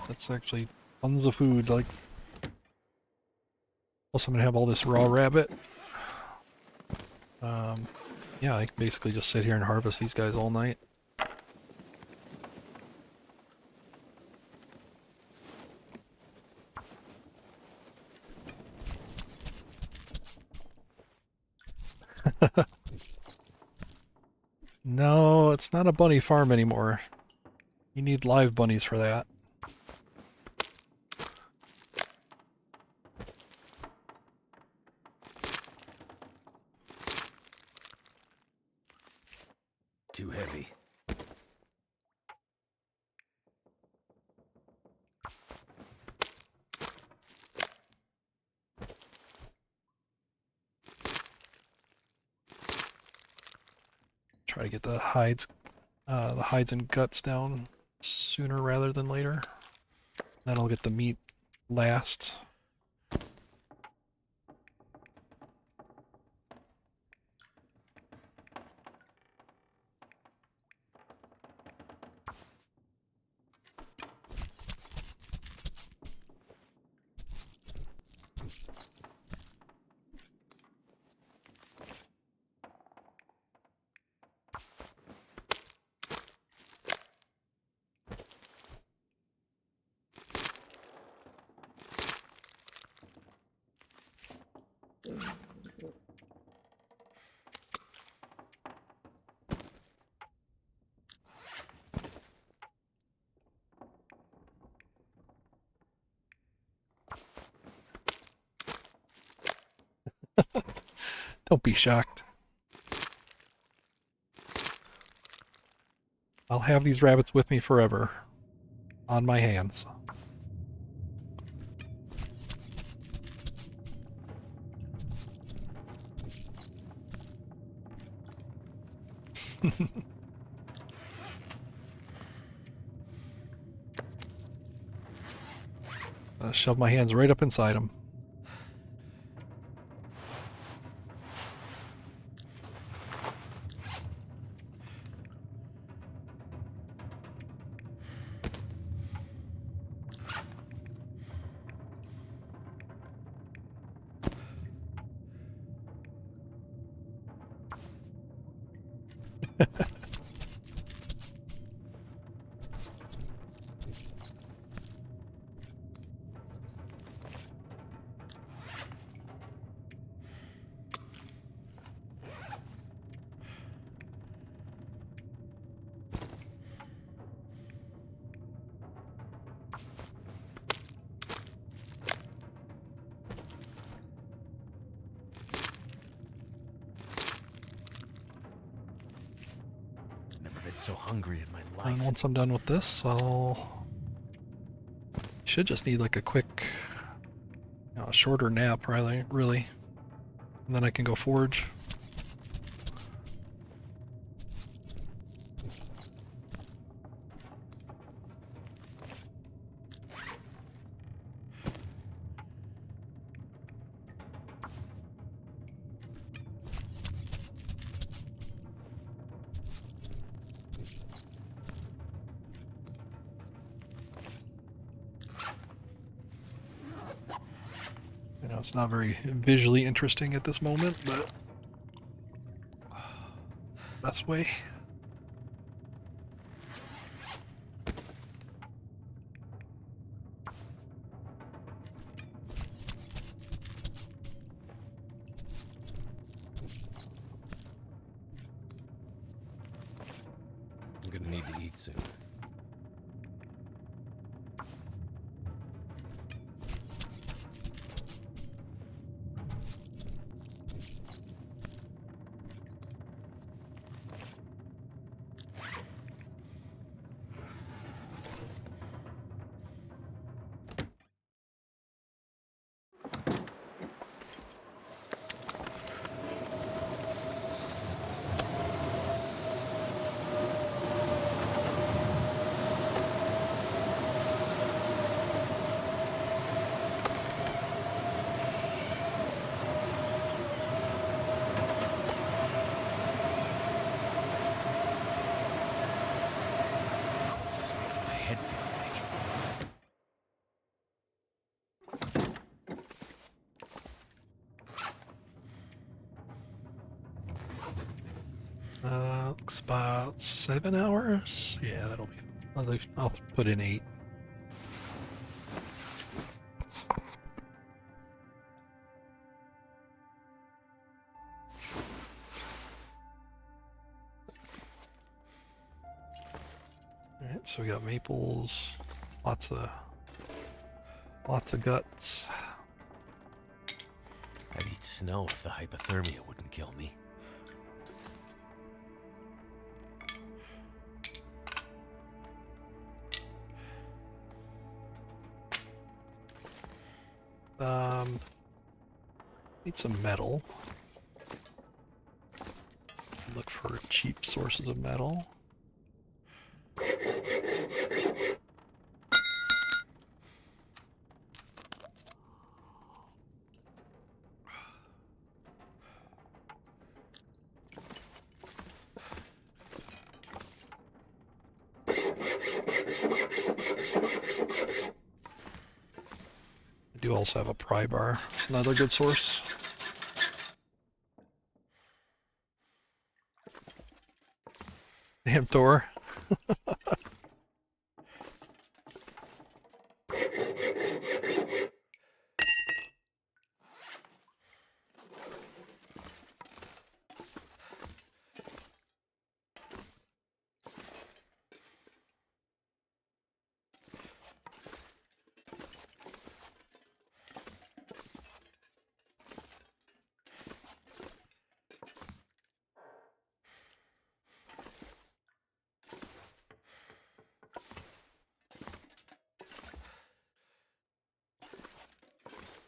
That's actually tons of food. Like, plus I'm gonna have all this raw rabbit. Yeah, I can basically just sit here and harvest these guys all night. No, it's not a bunny farm anymore. You need live bunnies for that. Too heavy. Try to get the hides and guts down sooner rather than later. Then I'll get the meat last. Don't be shocked. I'll have these rabbits with me forever. On my hands. Shove my hands right up inside them. So hungry in my life. And once I'm done with this, should just need like a quick, shorter nap, really. And then I can go forage. It's not very visually interesting at this moment, but best way. I'm gonna need to eat soon. Looks about 7 hours. Yeah, that'll be. I'll put in 8. All right, so we got maples, lots of guts. I'd eat snow if the hypothermia wouldn't kill me. Need some metal. Look for cheap sources of metal. I do also have a pry bar. It's another good source. Damn door.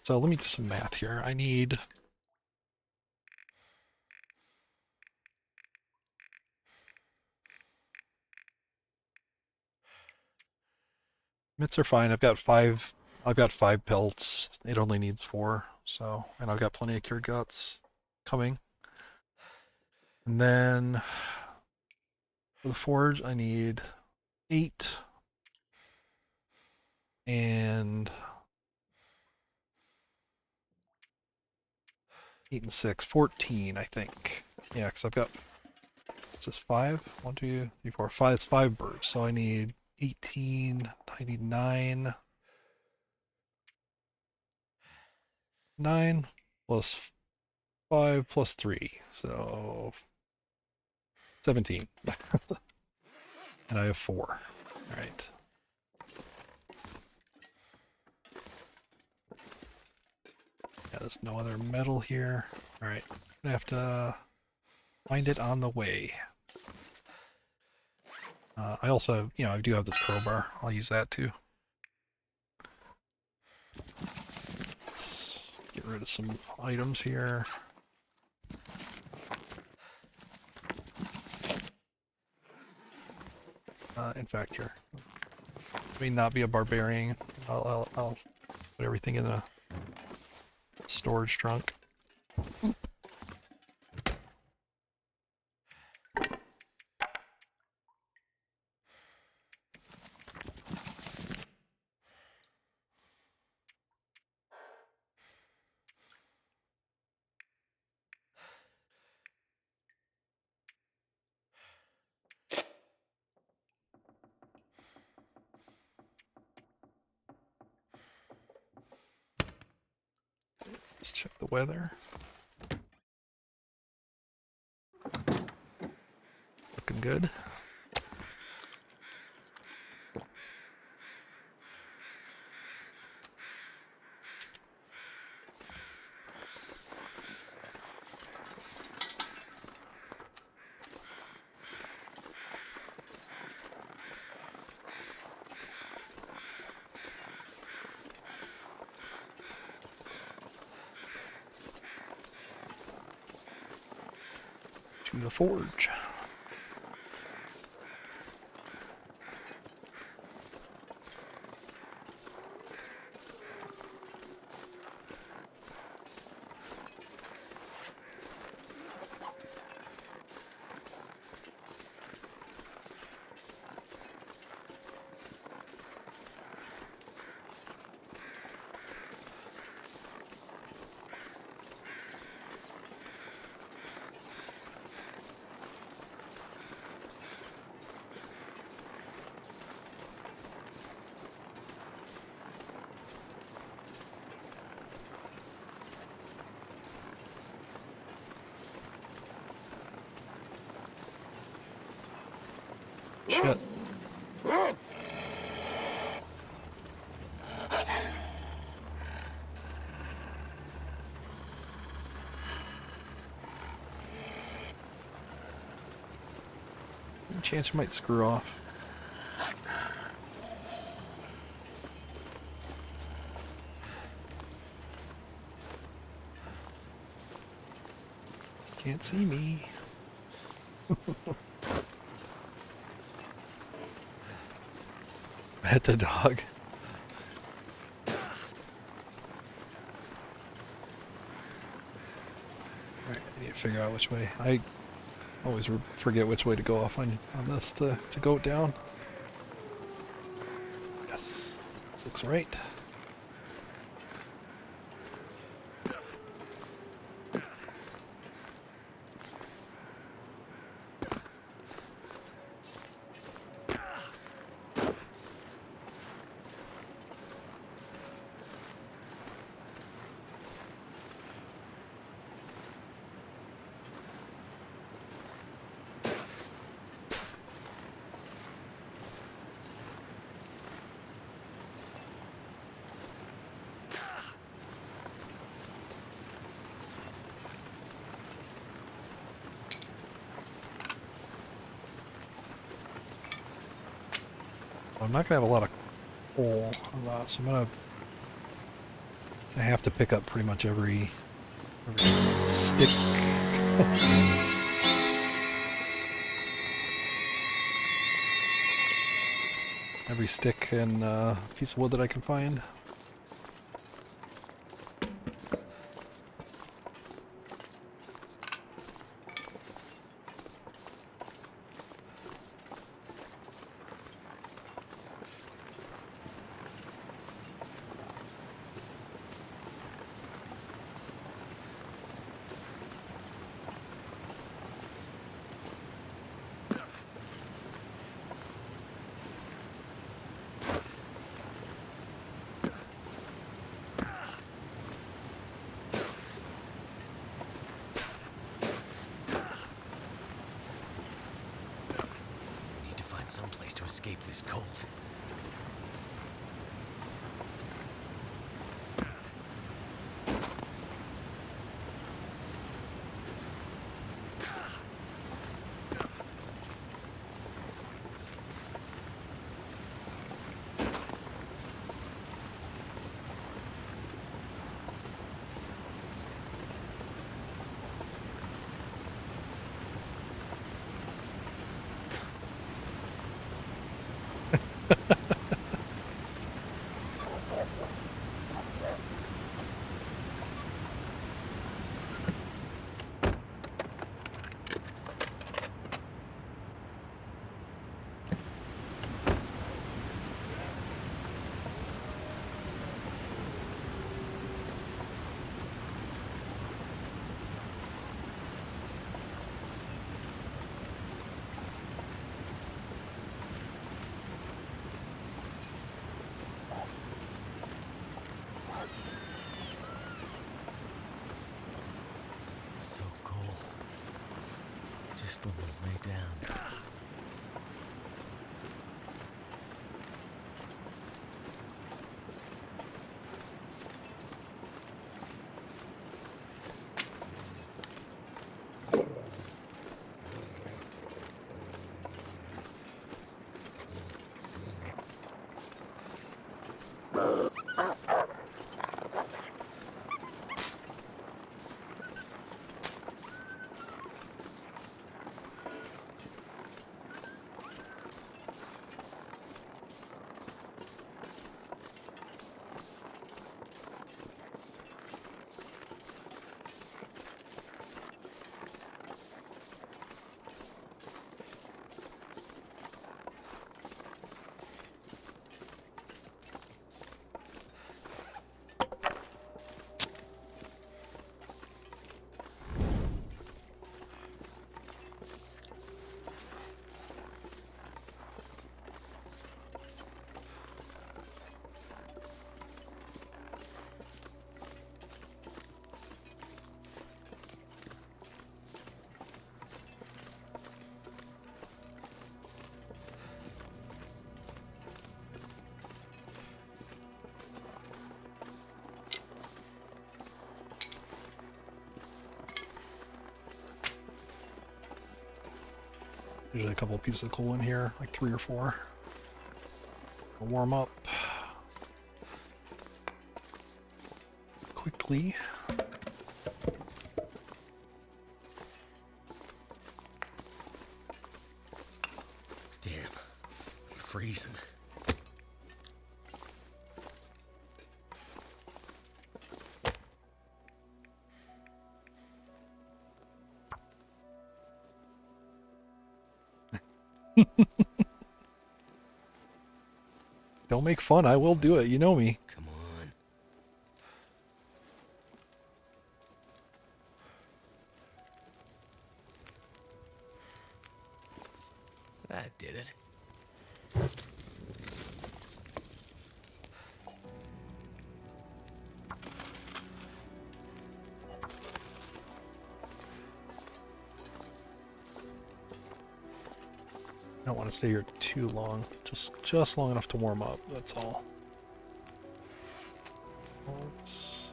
So let me do some math here. I need mitts are fine. I've got 5 pelts. It only needs 4, so and I've got plenty of cured guts coming. And then for the forge I need 8 and 8 and 6, 14, I think. Yeah, because I've got, is this 5? 1, 2, 3, 4, 5. It's 5 birds, so I need 18, I need 9. 9 plus 5 plus 3, so 17. And I have 4. All right. Yeah, there's no other metal here. All right, I'm gonna have to find it on the way. I also, I do have this crowbar. I'll use that too. Let's get rid of some items here. In fact, here, let me not be a barbarian. I'll put everything in a storage trunk. Let's check the weather. Looking good. To the forge. chance you might screw off? Can't see me. Pet the dog. Alright, I need to figure out which way. I always forget which way to go off on this to go down. Yes, this looks right. I'm not gonna have a lot of coal, so I have to pick up pretty much every stick. Every stick and piece of wood that I can find. Someplace to escape this cold. When we lay down. Usually a couple of pieces of coal in here, like 3 or 4. I'll warm up quickly. Damn, I'm freezing. Don't make fun, I will do it, you know me. Come on. That did it. I don't want to stay here too long, just long enough to warm up, that's all. Let's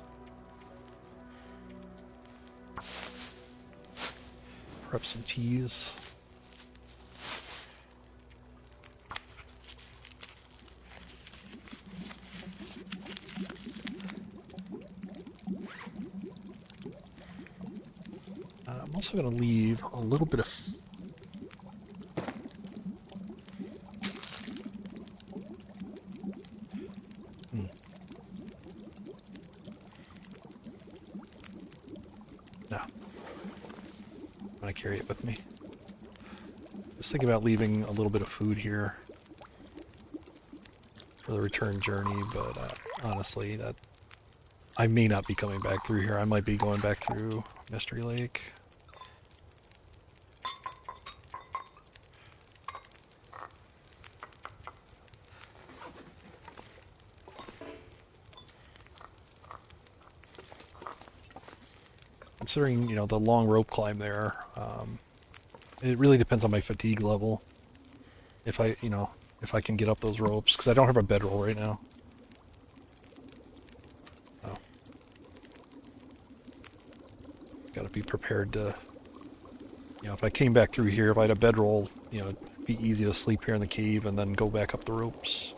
prep some teas. I'm also going to leave a little bit of No. I'm gonna carry it with me. Just thinking about leaving a little bit of food here for the return journey, but honestly, that I may not be coming back through here. I might be going back through Mystery Lake. Considering, you know, the long rope climb there, it really depends on my fatigue level. If I, you know, if I can get up those ropes, because I don't have a bedroll right now. So, gotta be prepared to, you know, if I came back through here, if I had a bedroll, you know, it'd be easy to sleep here in the cave and then go back up the ropes.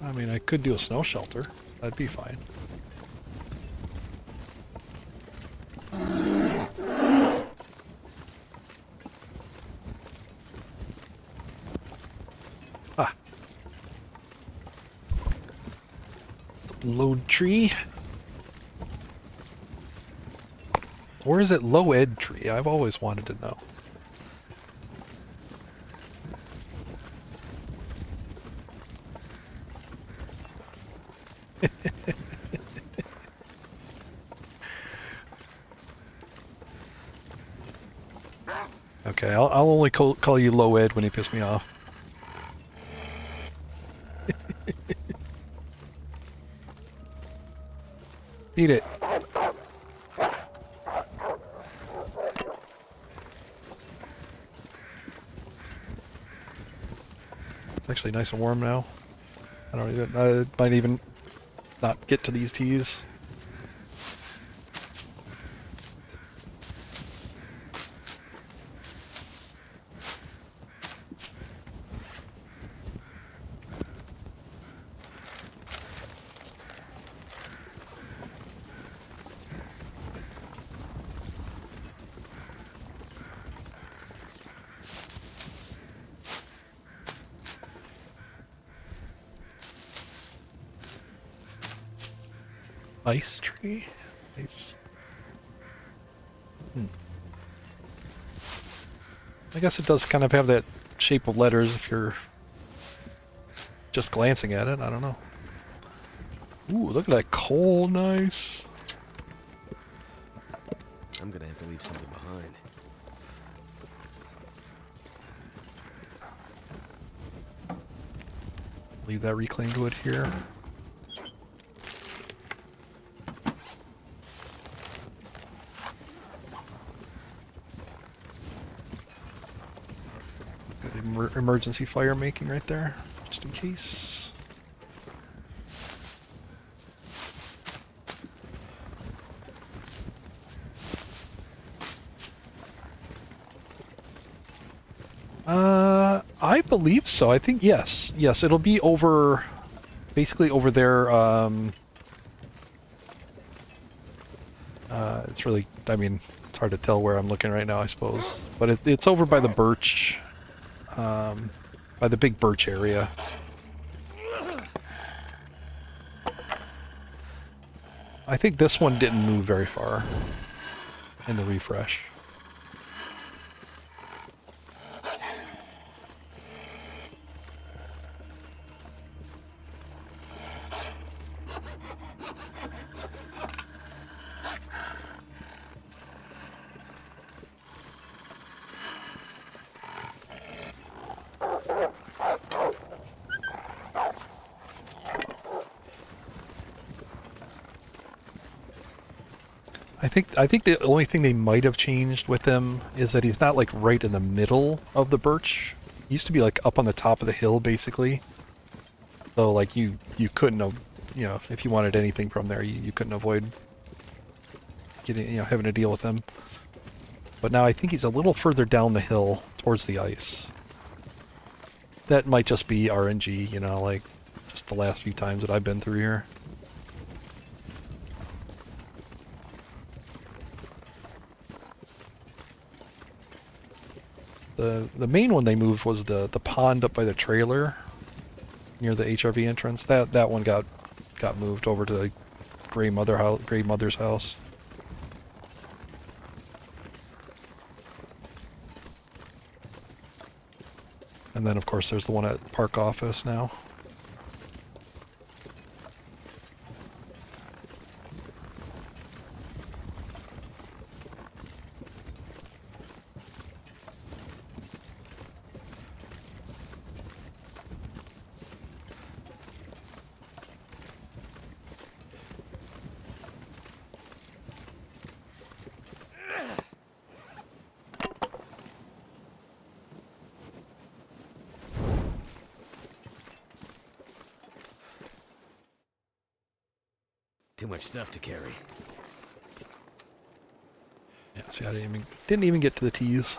I mean, I could do a snow shelter. That'd be fine. Ah. Load tree. Or is it low ed tree? I've always wanted to know. Okay, I'll only call you low ed when you piss me off. Eat it. It's actually nice and warm now. I might even not get to these teas. Ice tree? Ice. I guess it does kind of have that shape of letters if you're just glancing at it. I don't know. Ooh, look at that coal, nice. I'm gonna have to leave something behind. Leave that reclaimed wood here. Good emergency fire making right there, just in case. I believe so. I think yes. Yes, it'll be over, basically over there. It's really, I mean, it's hard to tell where I'm looking right now, I suppose. But it's over by the birch, by the big birch area. I think this one didn't move very far in the refresh. I think the only thing they might have changed with him is that he's not like right in the middle of the birch. He used to be like up on the top of the hill basically. So like you couldn't have, you know, if you wanted anything from there, you couldn't avoid getting, you know, having to deal with him. But now I think he's a little further down the hill towards the ice. That might just be RNG, you know, like just the last few times that I've been through here. The main one they moved was the pond up by the trailer near the HRV entrance. That one got moved over to the Grey Mother's house. And then of course there's the one at Park Office now. Too much stuff to carry. Yeah, see, I didn't even get to the T's.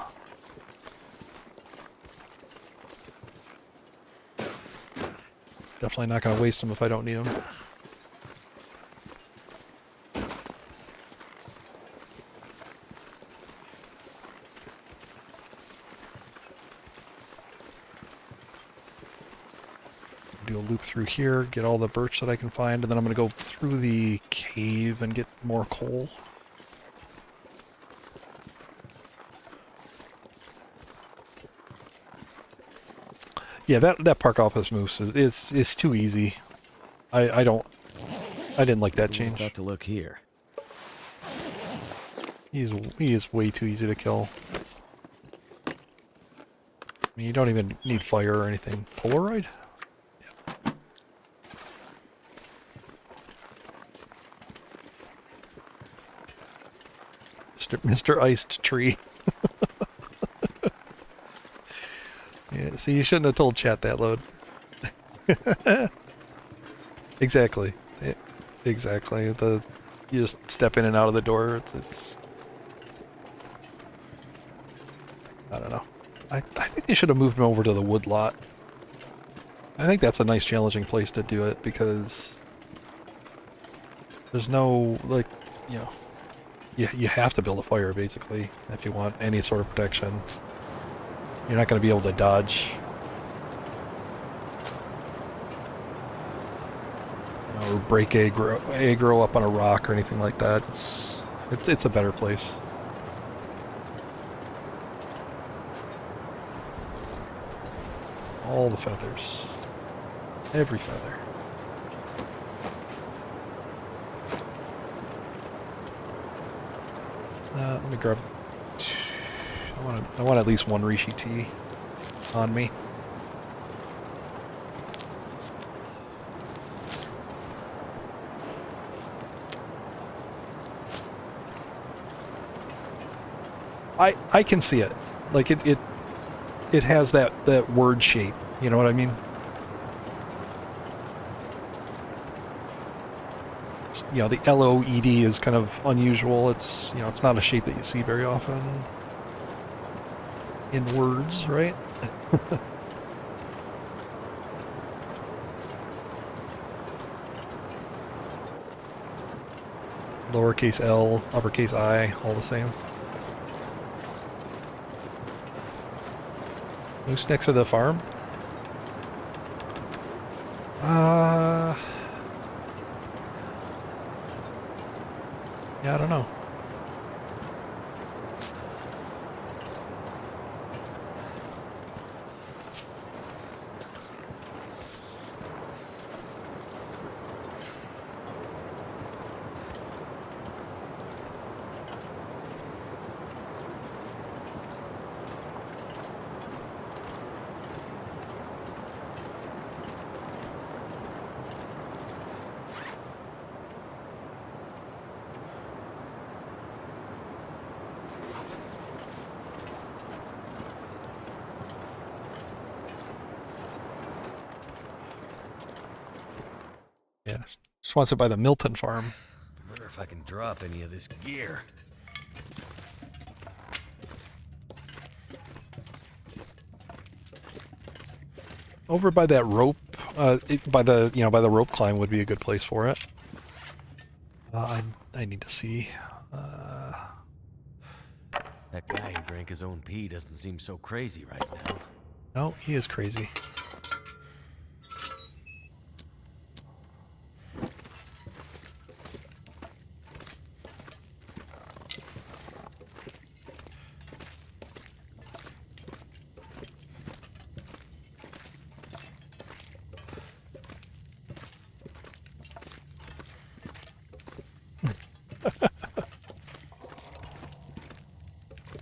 Definitely not going to waste them if I don't need them. Do a loop through here, get all the birch that I can find, and then I'm going to go through the cave and get more coal. Yeah, that Park Office moose is too easy. I didn't like that change. Thought to look here. He is way too easy to kill. I mean, you don't even need fire or anything. Polaroid? Yeah. Mr. Iced Tree. Yeah, see, you shouldn't have told chat that load. Exactly. Exactly. You just step in and out of the door. It's I don't know. I think they should have moved him over to the wood lot. I think that's a nice challenging place to do it because there's no, like, you know, you have to build a fire basically if you want any sort of protection. You're not going to be able to dodge, you know, or break aggro up on a rock or anything like that. It's a better place. All the feathers. Every feather. Let me grab... I want at least one Rishi tea on me. I can see it. Like it has that word shape. You know what I mean? You know, the LOED is kind of unusual. It's, you know, it's not a shape that you see very often in words, right? Lowercase L, uppercase I, all the same. Moose next to the farm? Yeah, I don't know. Yeah, sponsored by the Milton Farm. I wonder if I can drop any of this gear. Over by that rope, by the rope climb would be a good place for it. I need to see. That guy who drank his own pee doesn't seem so crazy right now. No, he is crazy.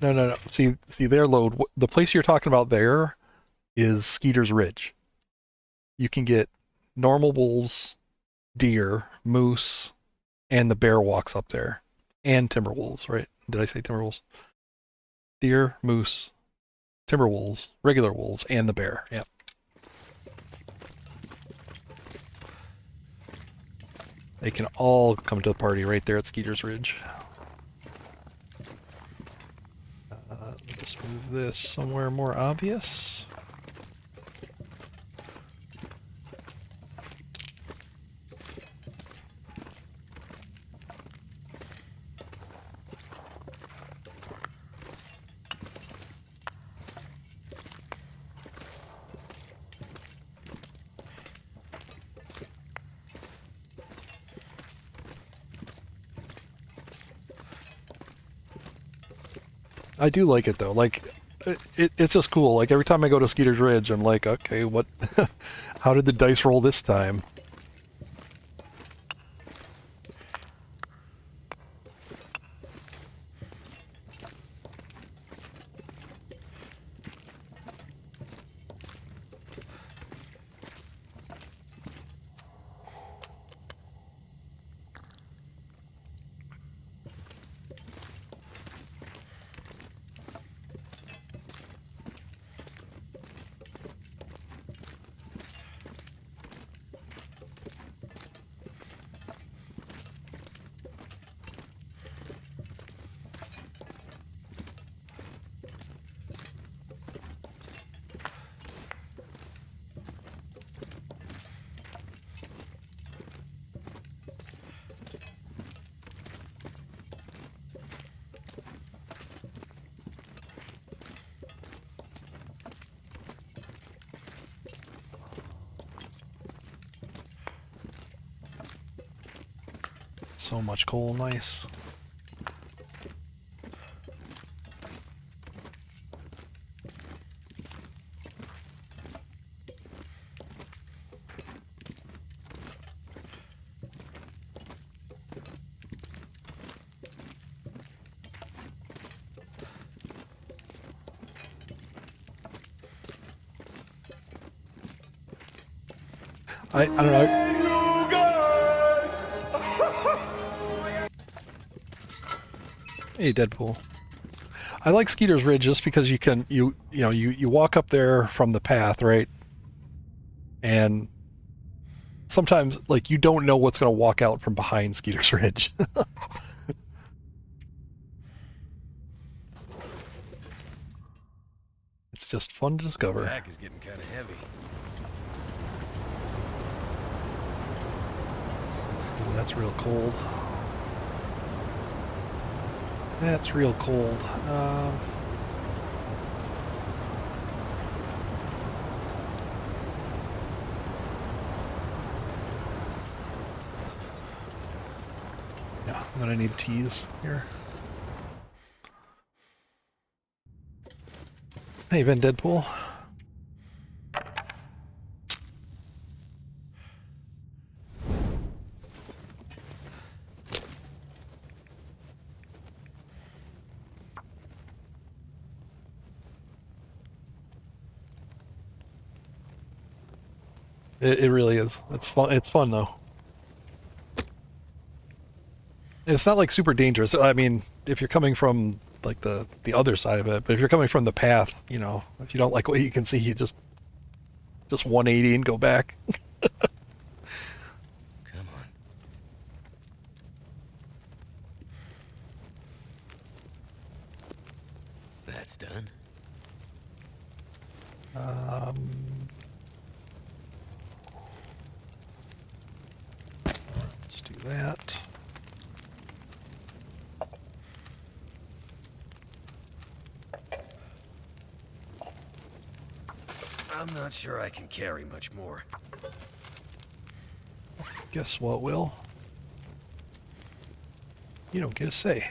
No. See their load. The place you're talking about there is Skeeter's Ridge. You can get normal wolves, deer, moose, and the bear walks up there, and timber wolves. Right? Did I say timber wolves? Deer, moose, timber wolves, regular wolves, and the bear. Yeah. They can all come to the party right there at Skeeter's Ridge. Let's move this somewhere more obvious. I do like it though. Like, it's just cool. Like every time I go to Skeeter's Ridge, I'm like, okay, what? How did the dice roll this time? So much coal, nice. I don't know. Hey, Deadpool. I like Skeeter's Ridge just because you walk up there from the path, right? And sometimes like you don't know what's going to walk out from behind Skeeter's Ridge. It's just fun to discover. This back is getting kind of heavy. Ooh, that's real cold. That's real cold. Yeah, I'm gonna need teas here. Hey, Ben Deadpool. It really is. It's fun. It's fun though. It's not like super dangerous. I mean, if you're coming from like the other side of it, but if you're coming from the path, you know, if you don't like what you can see, you just 180 and go back. Come on. That's done. Let's do that. I'm not sure I can carry much more. Guess what, Will? You don't get a say.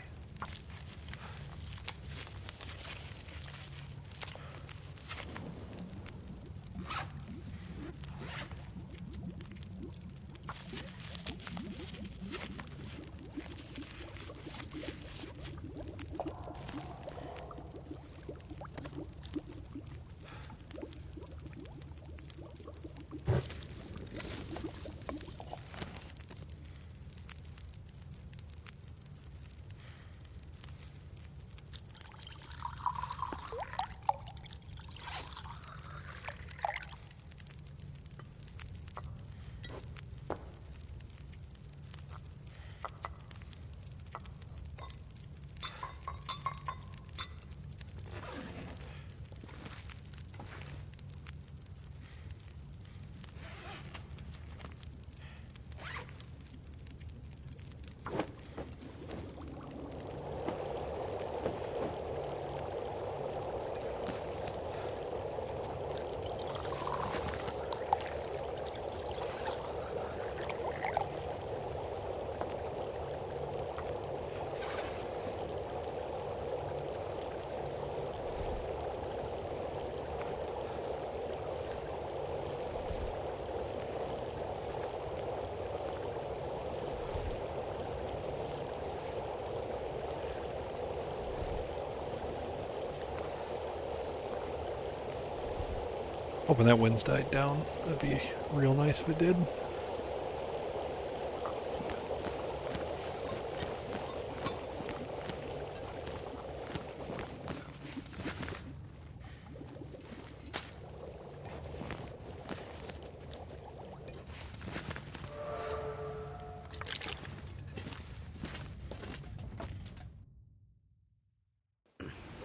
Hoping that wind's died down. That'd be real nice if it did.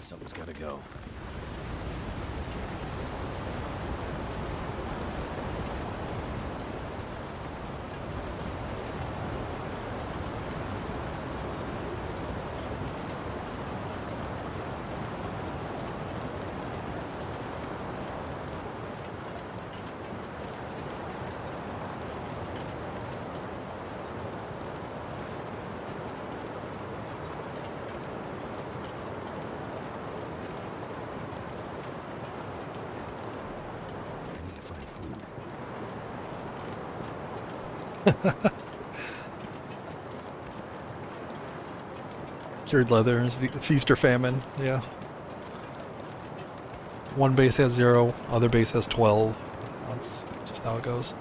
Something's gotta go. Cured leather is feast or famine, yeah. One base has 0, other base has 12. That's just how it goes.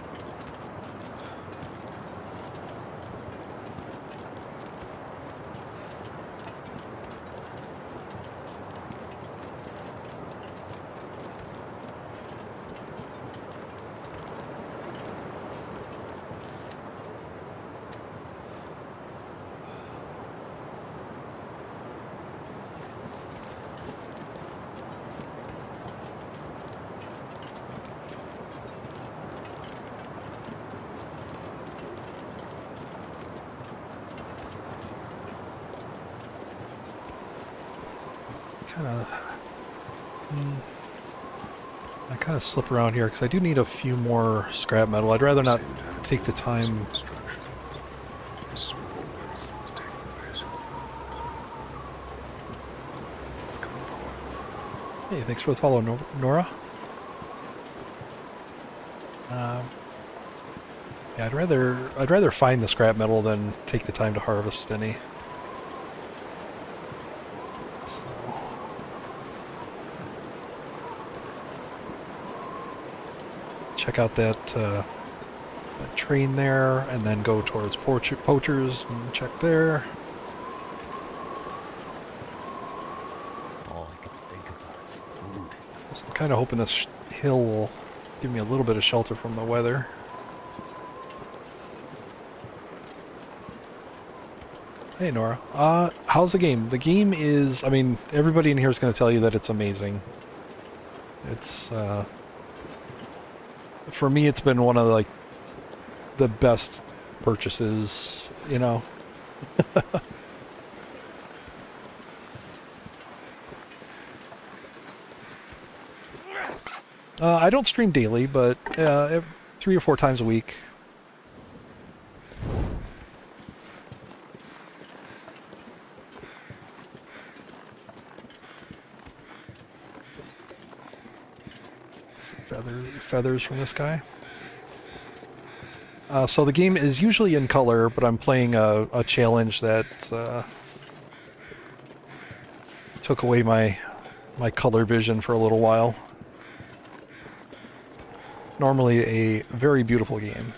I kind of slip around here because I do need a few more scrap metal. I'd rather not take the time. Hey, thanks for the follow, Nora. Yeah, I'd rather find the scrap metal than take the time to harvest any. So, check out that train there, and then go towards poachers and check there. All I can think about is food. So I'm kind of hoping this hill will give me a little bit of shelter from the weather. Hey Nora, how's the game? The game is, I mean, everybody in here is going to tell you that it's amazing. It's, for me, it's been one of like the best purchases, you know. I don't stream daily, but 3 or 4 times a week. Some feathers from this guy. So the game is usually in color, but I'm playing a challenge that took away my color vision for a little while. Normally a very beautiful game.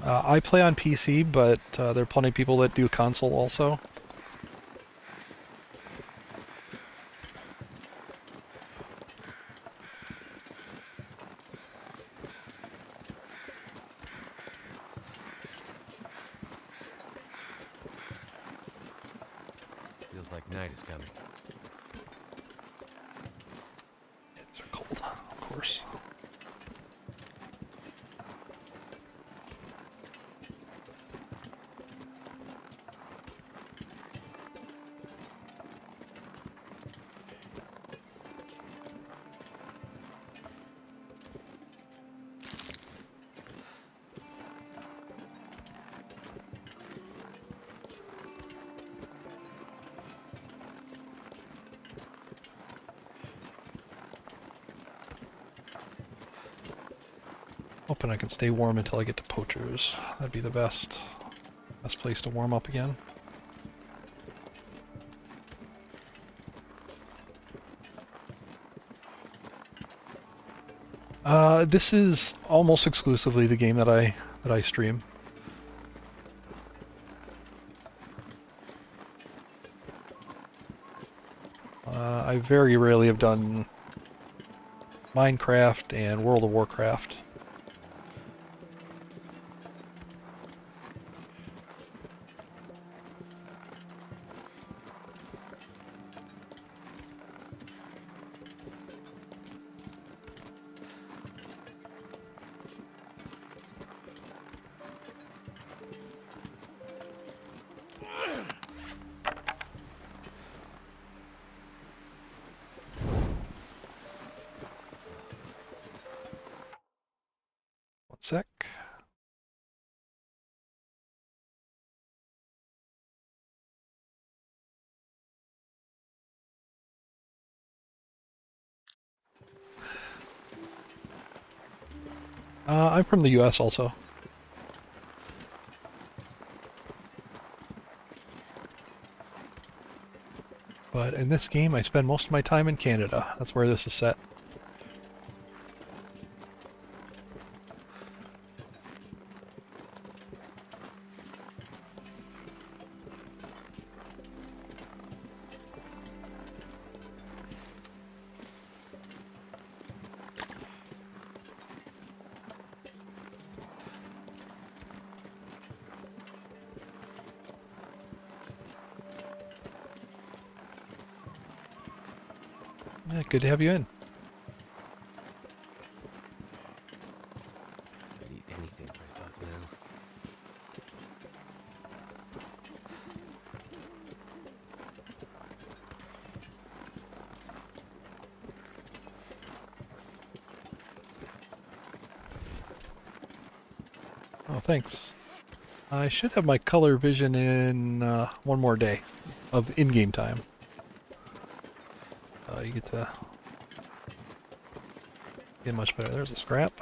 I play on PC, but there are plenty of people that do console also. Feels like night is coming. It's cold, of course. Hoping I can stay warm until I get to poachers. That'd be the best place to warm up again. This is almost exclusively the game that I stream. I very rarely have done Minecraft and World of Warcraft. One sec. I'm from the US also. But in this game, I spend most of my time in Canada. That's where this is set. Yeah, good to have you in. I'd eat anything right about now. Oh, thanks. I should have my color vision in one more day of in-game time. You get to get much better. There's a scrap.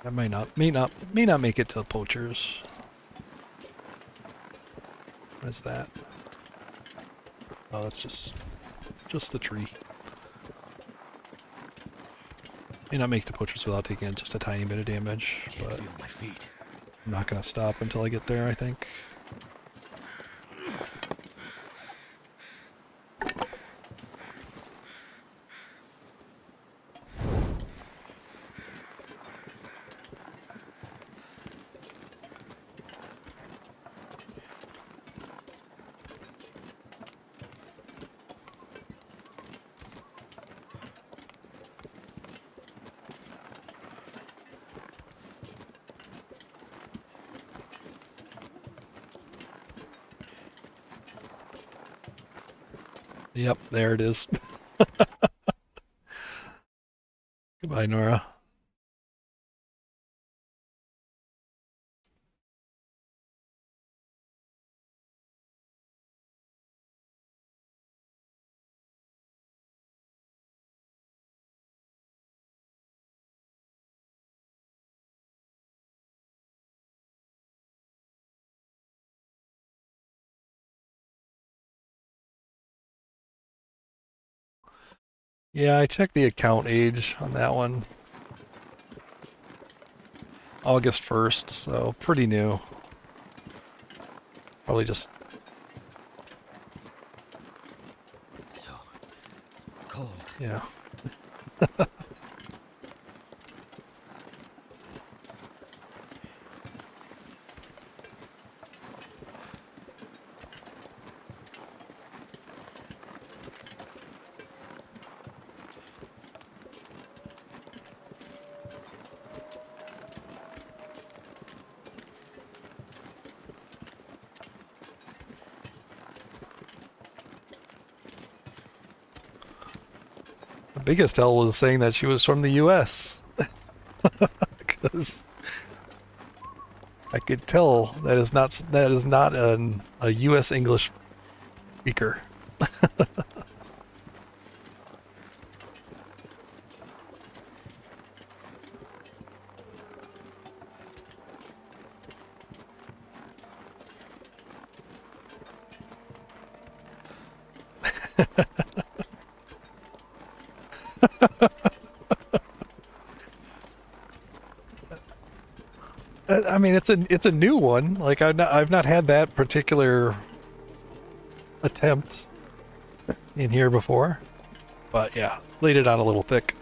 I may not make it to poachers. What is that? Oh, that's just the tree. May not make the poachers without taking just a tiny bit of damage, Can't but feel my feet. I'm not gonna stop until I get there, I think. Yep, there it is. Goodbye, Nora. Yeah, I checked the account age on that one. August 1st, so pretty new. Probably just... So cold. yeah. The biggest tell was saying that she was from the US. Because I could tell that is not a US English speaker. I mean, it's a new one. Like I've not had that particular attempt in here before, but yeah, laid it on a little thick.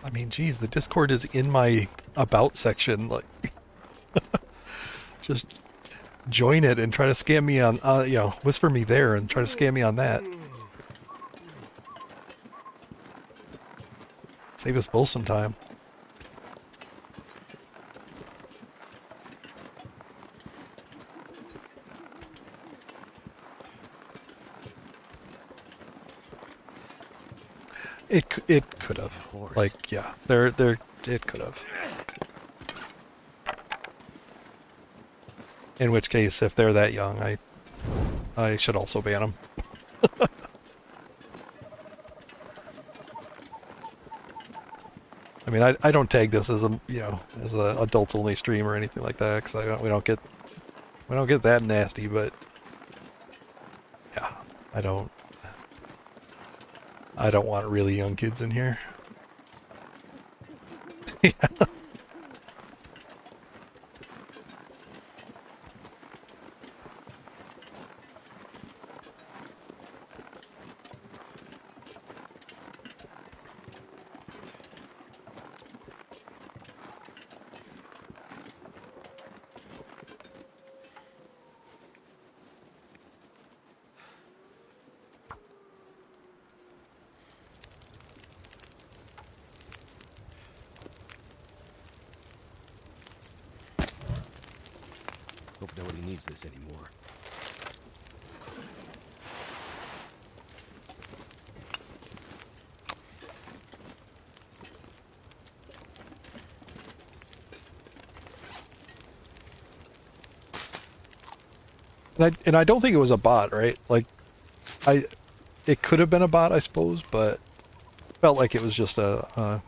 I mean, geez, the Discord is in my about section. Like, just join it and try to scam me on, whisper me there and try to scam me on that. Save us both some time. It could have. Of course. Like, yeah, it could have. In which case, if they're that young, I should also ban them. I mean, I don't tag this as a as a adults only stream or anything like that, because we don't get that nasty. But yeah, I don't want really young kids in here. Yeah. Hope nobody needs this anymore. And I don't think it was a bot, right? Like, it could have been a bot, I suppose, but felt like it was just a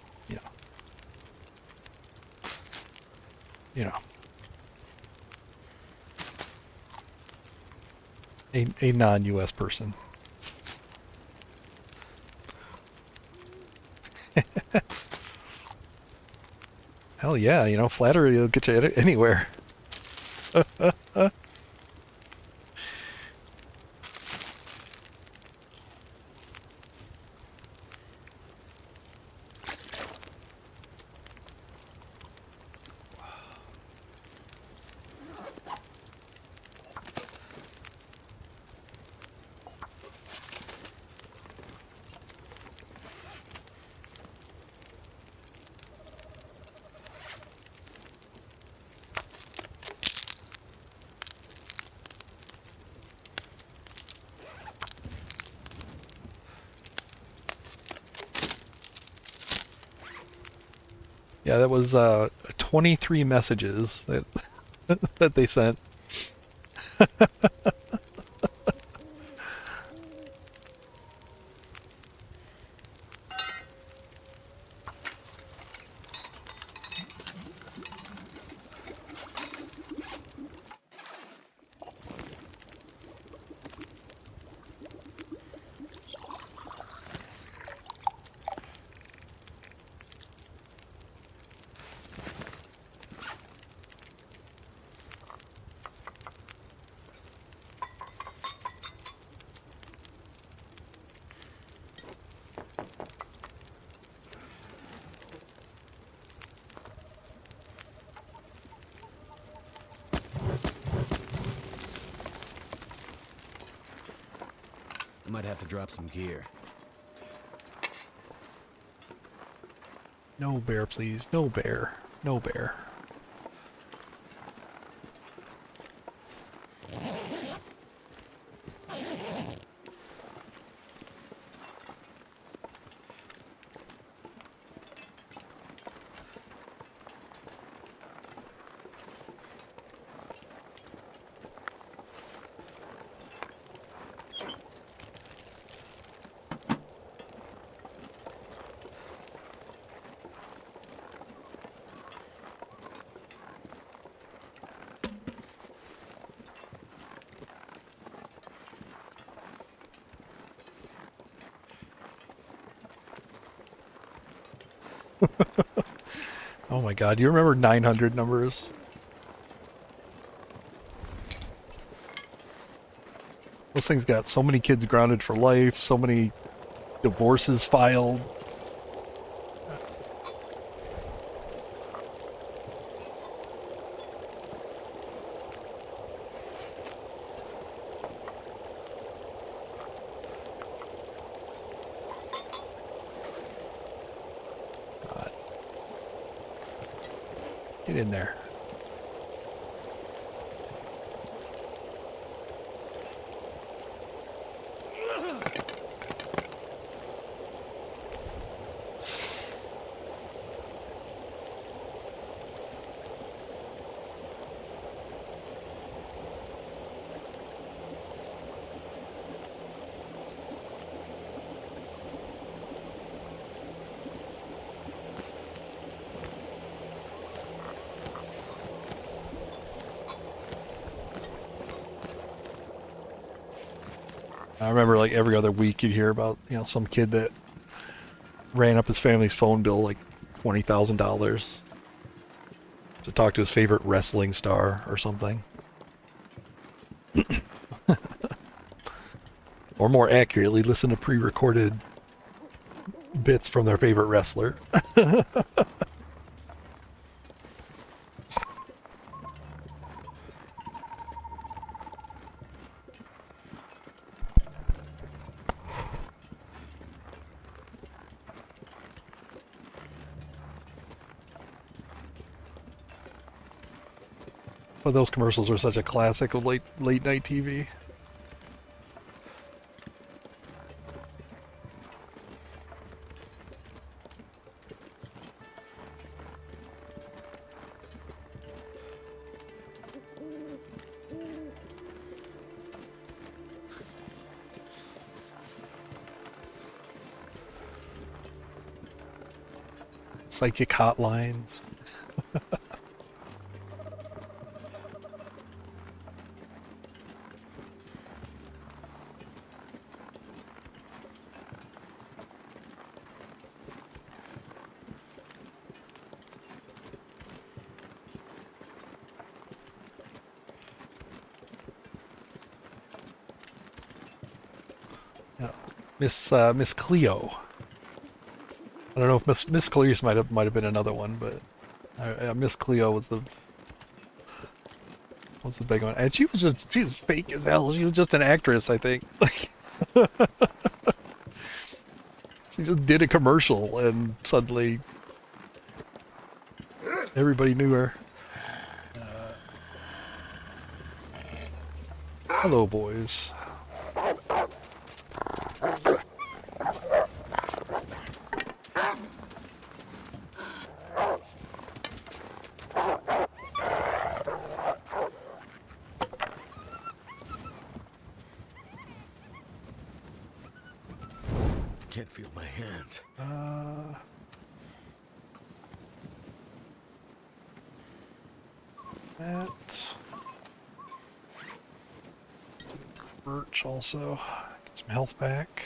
you know, a non-US person. Hell yeah, flattery will get you anywhere. Yeah, that was 23 messages that that they sent. I might have to drop some gear. No bear, please. No bear. No bear. Oh my god, you remember 900 numbers? Those things got so many kids grounded for life, so many divorces filed. God. Get in there. I remember like every other week you'd hear about, some kid that ran up his family's phone bill like $20,000 to talk to his favorite wrestling star or something. Or more accurately, listen to pre-recorded bits from their favorite wrestler. But those commercials are such a classic of late night TV. Psychic hotlines. Yeah. Miss Cleo. I don't know if Miss Clears might have been another one, but Miss Cleo was the big one, and she was fake as hell. She was just an actress, I think. She just did a commercial, and suddenly everybody knew her. Hello, boys. Can't feel my hands. That birch also. Get some health back.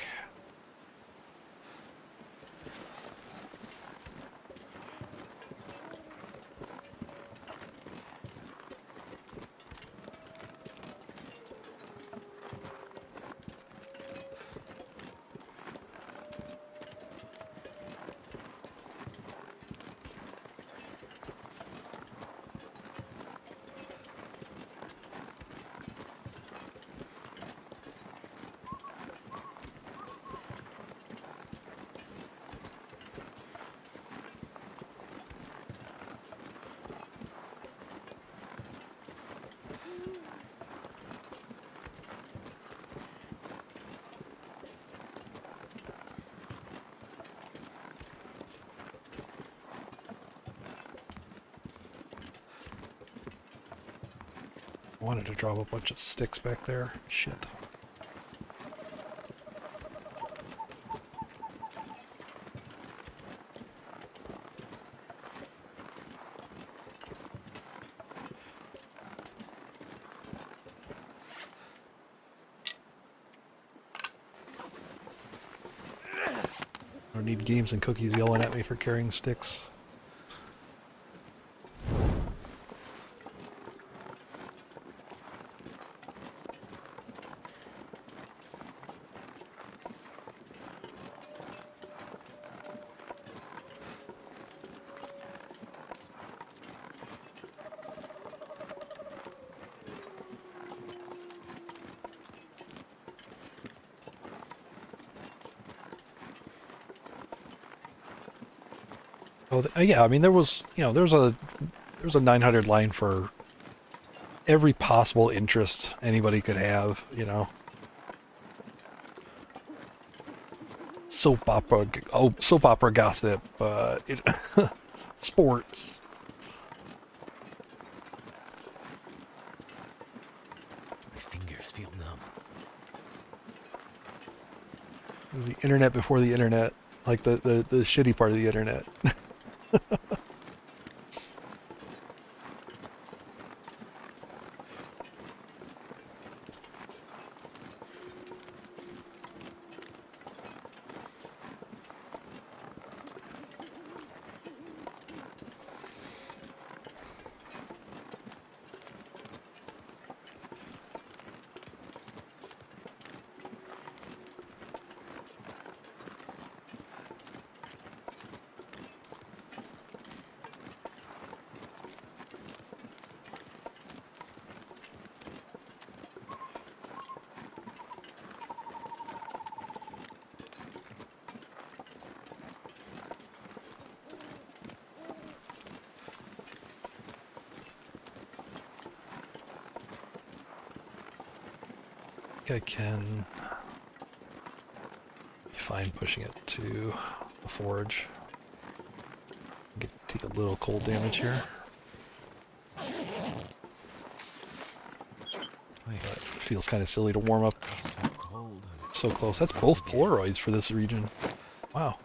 I wanted to drop a bunch of sticks back there. Shit. I don't need games and cookies yelling at me for carrying sticks. Oh, yeah. I mean, there was a 900 line for every possible interest anybody could have. Soap opera gossip, sports. My fingers feel numb. It was the internet before the internet, like the shitty part of the internet. think I can be fine pushing it to the forge. Take a little cold damage here. But it feels kind of silly to warm up so close. That's both Polaroids for this region. Wow.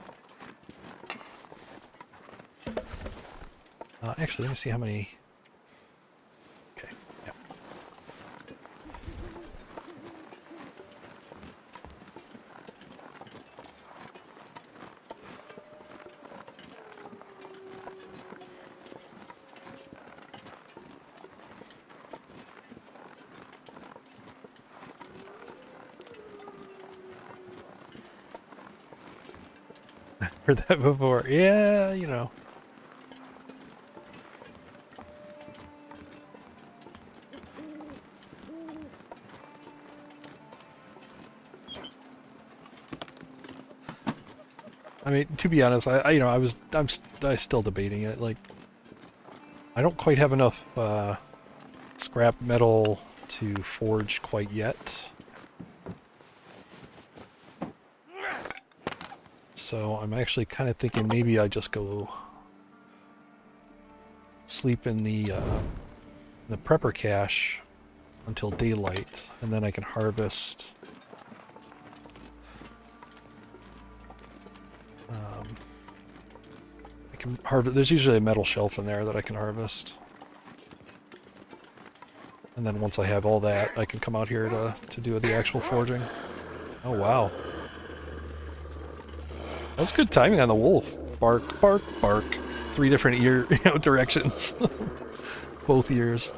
Actually, let me see how many... Okay, yeah. Heard that before. Yeah, you know. I mean, to be honest, I'm still debating it. Like, I don't quite have enough scrap metal to forge quite yet. So I'm actually kind of thinking maybe I just go sleep in the prepper cache until daylight, and then I can harvest. I can harvest. There's usually a metal shelf in there that I can harvest, and then once I have all that, I can come out here to do the actual forging. Oh wow. That was good timing on the wolf. Bark, bark, bark. 3 different ear, directions. Both ears.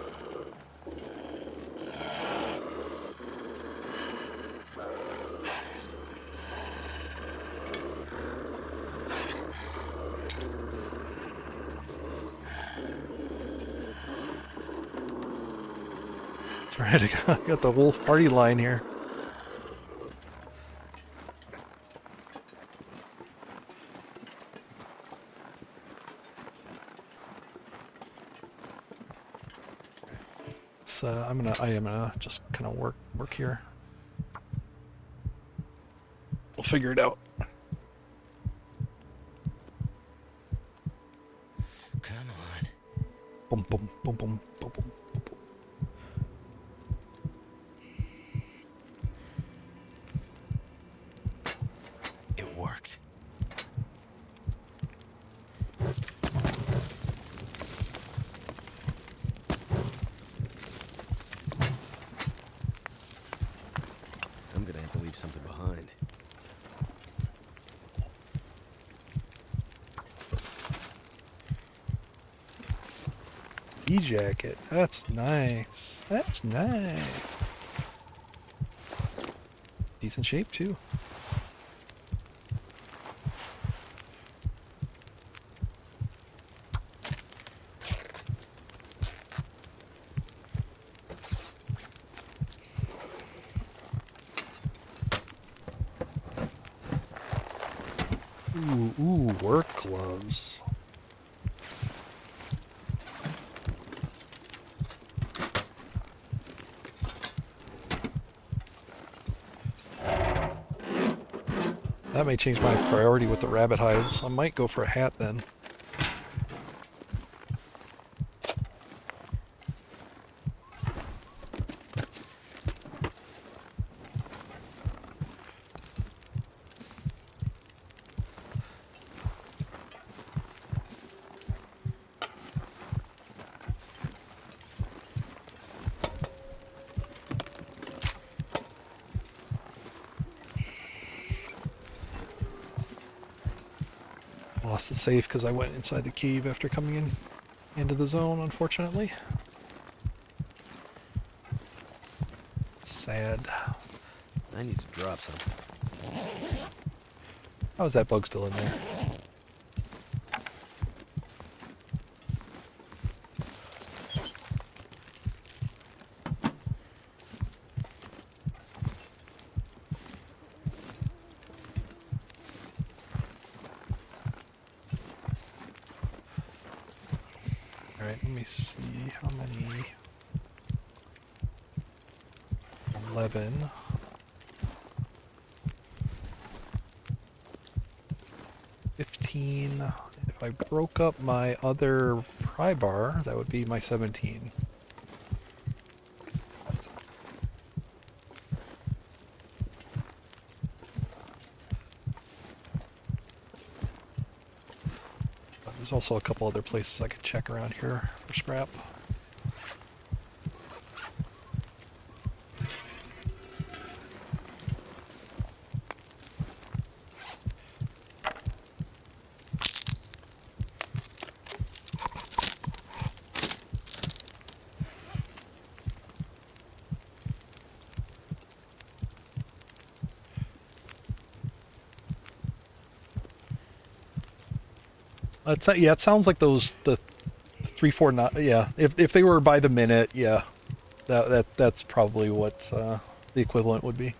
That's right, I got the wolf party line here. I am gonna just kind of work here. We'll figure it out. Come on. Boom, boom, boom, boom, boom, boom, boom, boom. It worked. I'm gonna have to leave something behind. E-jacket. That's nice. That's nice. Decent shape too. Ooh, work gloves. That may change my priority with the rabbit hides. I might go for a hat then. Lost the safe because I went inside the cave after coming into the zone, unfortunately. Sad. I need to drop something. How is that bug still in there? Alright, let me see how many. 11. 18. If I broke up my other pry bar, that would be my 17. There's also a couple other places I could check around here for scrap. Yeah, it sounds like the 349. Yeah, if they were by the minute, yeah, that's probably what the equivalent would be.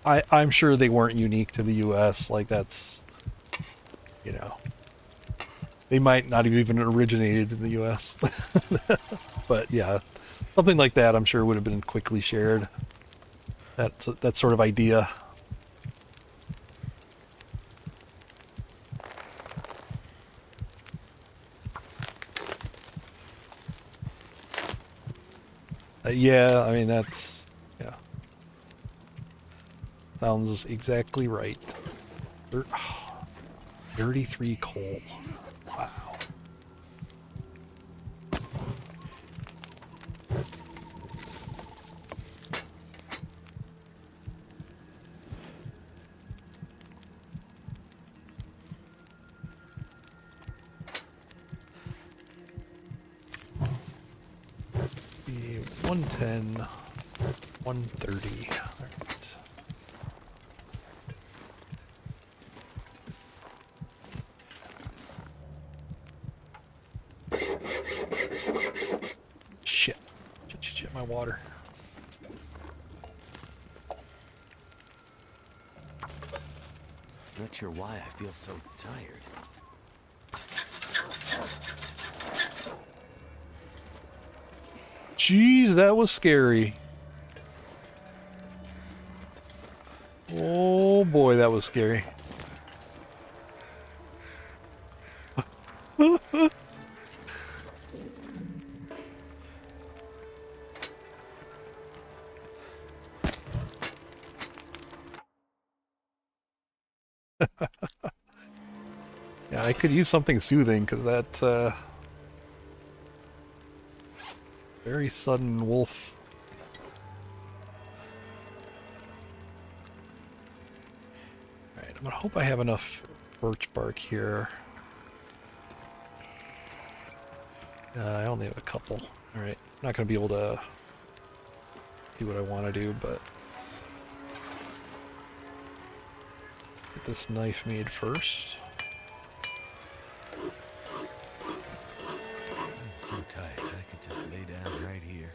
I'm sure they weren't unique to the U.S. Like that's, you know, they might not have even originated in the U.S. But yeah, something like that I'm sure would have been quickly shared. That sort of idea. Yeah, I mean that's, yeah, sounds exactly right. 33 coal. Wow. The 110, 130. All right. Shit. Shit, my water. Not sure why I feel so tired. Jeez, that was scary. Oh boy, that was scary. Yeah, I could use something soothing because that very sudden wolf. Alright, I'm gonna hope I have enough birch bark here. I only have a couple. Alright, I'm not gonna be able to do what I want to do, but get this knife made first. I'm so tired, I could just lay down right here.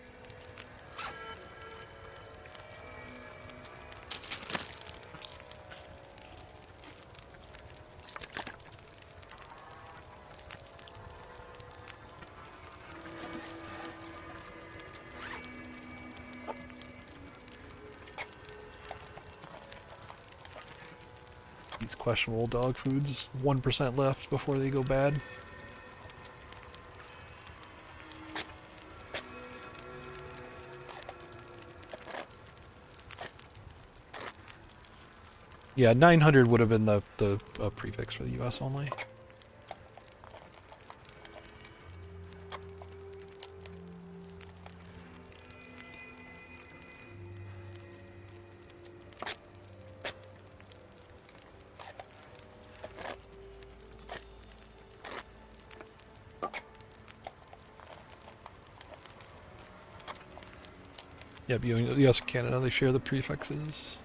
These questionable dog foods, 1% left before they go bad. Yeah, 900 would have been the prefix for the US only. Yep, US and Canada, they share the prefixes.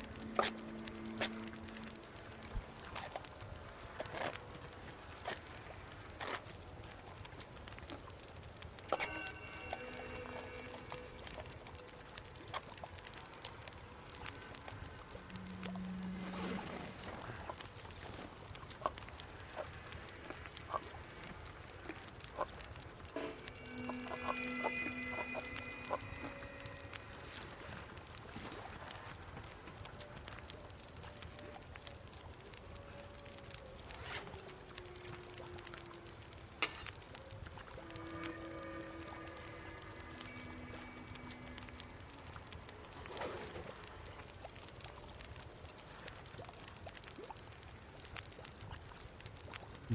I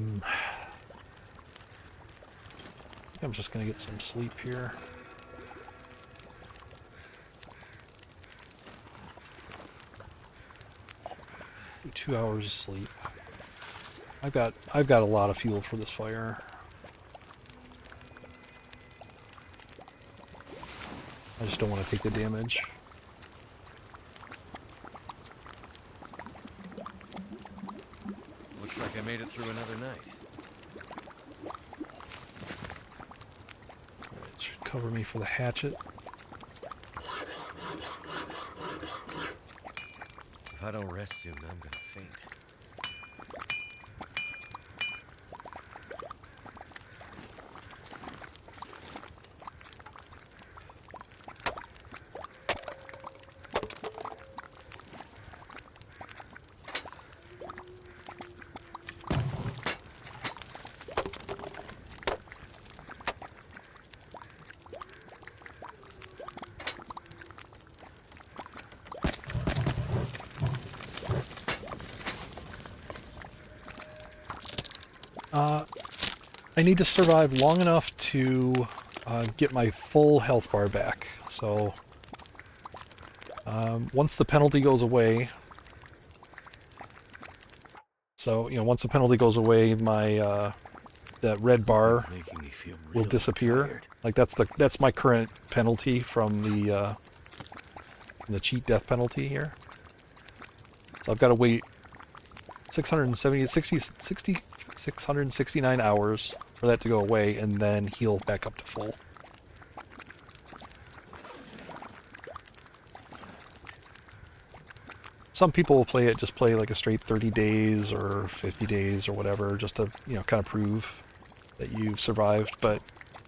think I'm just gonna get some sleep here. Do 2 hours of sleep. I've got a lot of fuel for this fire. I just don't want to take the damage. Looks like I made it through another night. Alright, should cover me for the hatchet. If I don't rest soon, I'm gonna faint. I need to survive long enough to get my full health bar back. So once the penalty goes away, once the penalty goes away, my that red bar Making me feel will really disappear. tired. Like that's my current penalty from the cheat death penalty here. So I've got to wait 669 hours for that to go away and then heal back up to full. Some people will just play like a straight 30 days or 50 days or whatever, just to, kind of prove that you've survived. But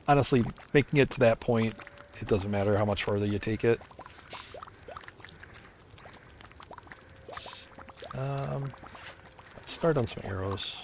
honestly, making it to that point, it doesn't matter how much further you take it. Let's start on some arrows.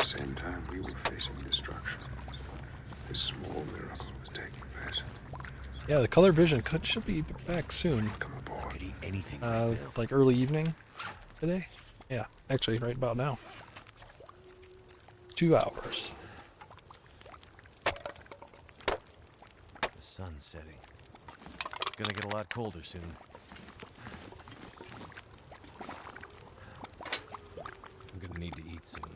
Same time we were facing destruction, this small miracle was taking place. Yeah, the color vision should be back soon. Come I aboard. could eat anything right now. Like early evening today. Yeah, actually, right about now. 2 hours. The sun's setting. It's gonna get a lot colder soon. I'm gonna need to eat soon.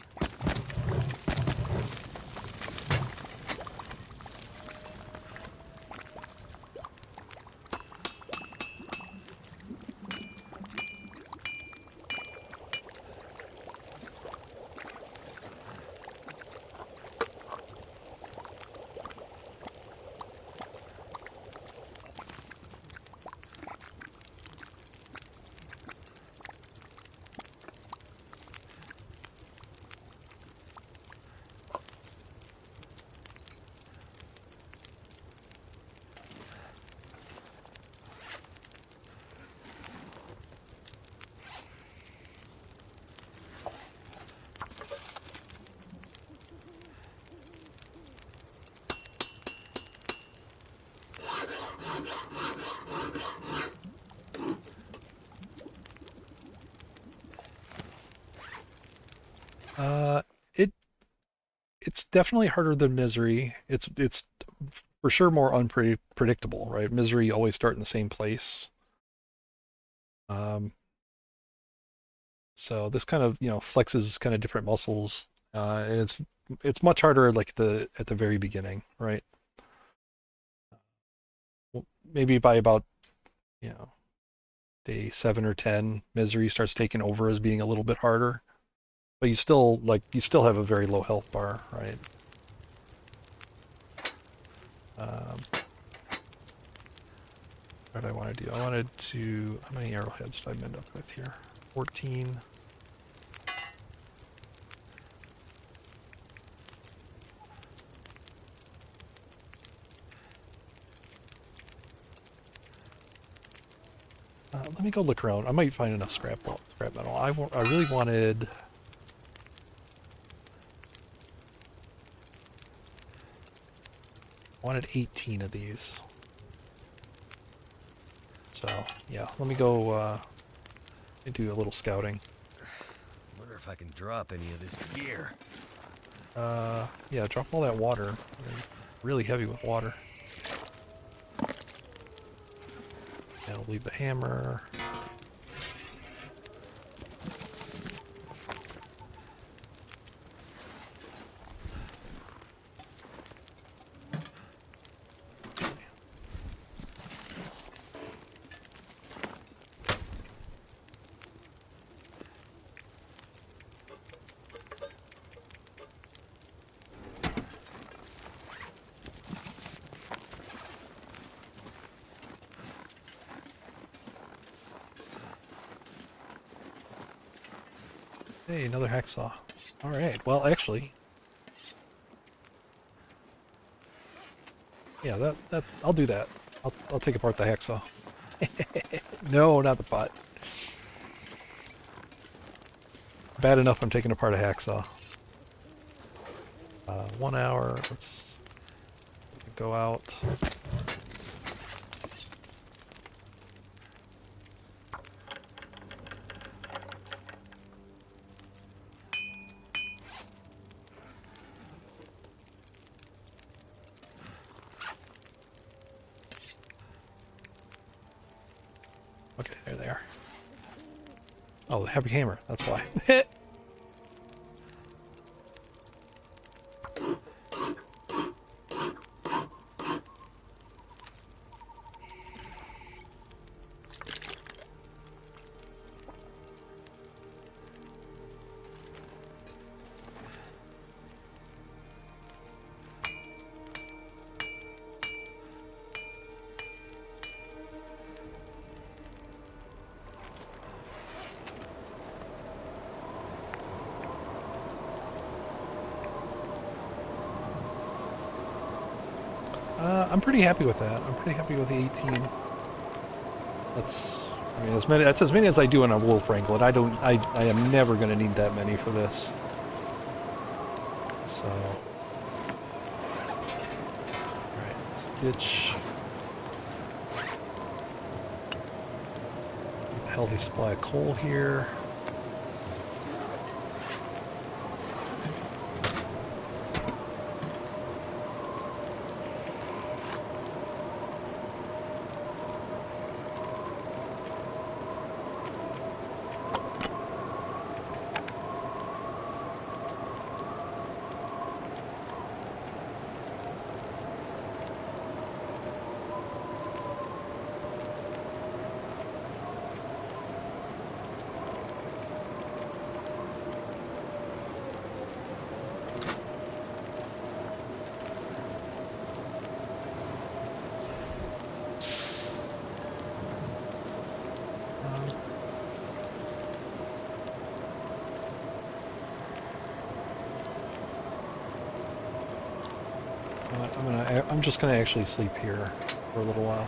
Uh, it's definitely harder than Misery. It's for sure more unpredictable, right? Misery, you always start in the same place. Um, so this kind of flexes kind of different muscles, and it's much harder like at the very beginning, right? Well, maybe by about you know day 7 or 10, Misery starts taking over as being a little bit harder. But you still have a very low health bar, right? What did I want to do? I wanted to... How many arrowheads did I end up with here? 14. Let me go look around. I might find enough scrap metal. I really wanted... I wanted 18 of these. So, yeah, let me go and do a little scouting. Wonder if I can drop any of this gear. Yeah, drop all that water. They're really heavy with water. And I'll leave the hammer. Hey, another hacksaw. Alright, well, actually... Yeah, that I'll do that. I'll take apart the hacksaw. No, not the pot. Bad enough I'm taking apart a hacksaw. 1 hour, let's go out. Okay, there they are. Oh, the heavy hammer, that's why. I'm pretty happy with that. I'm pretty happy with the 18. That's as many as I do in a wolf wrangler. I am never going to need that many for this. So, alright, let's ditch a healthy supply of coal here. I'm just gonna actually sleep here for a little while.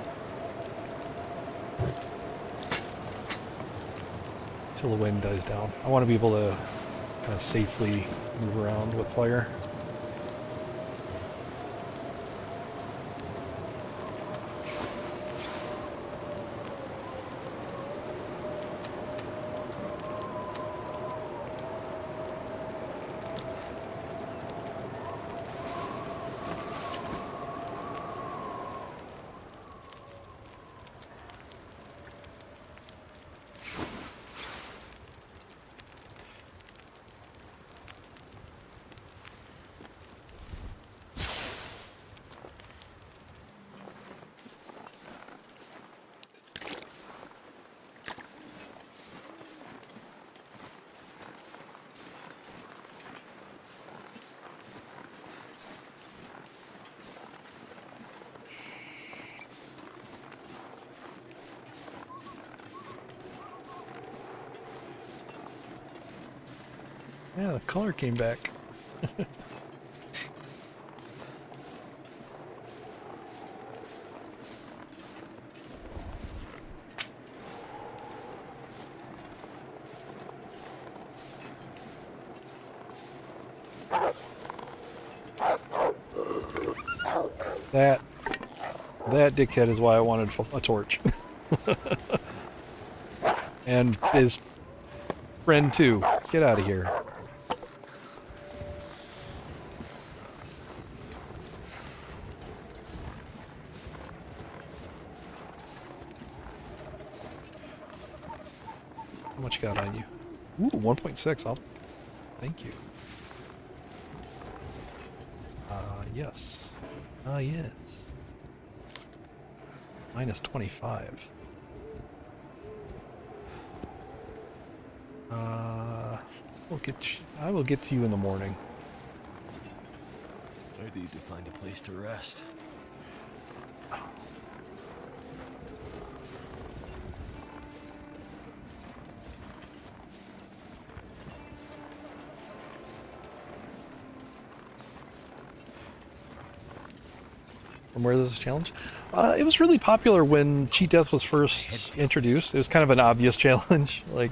Till the wind dies down. I want to be able to kind of safely move around with fire. Yeah, the color came back. That dickhead is why I wanted a torch. And his friend too. Get out of here. How much you got on you? Ooh, 1.6. I'll... Thank you. Yes. Yes. Minus 25. I will get to you in the morning. I need to find a place to rest. From where this challenge? It was really popular when Cheat Death was first introduced. It was kind of an obvious challenge. Like,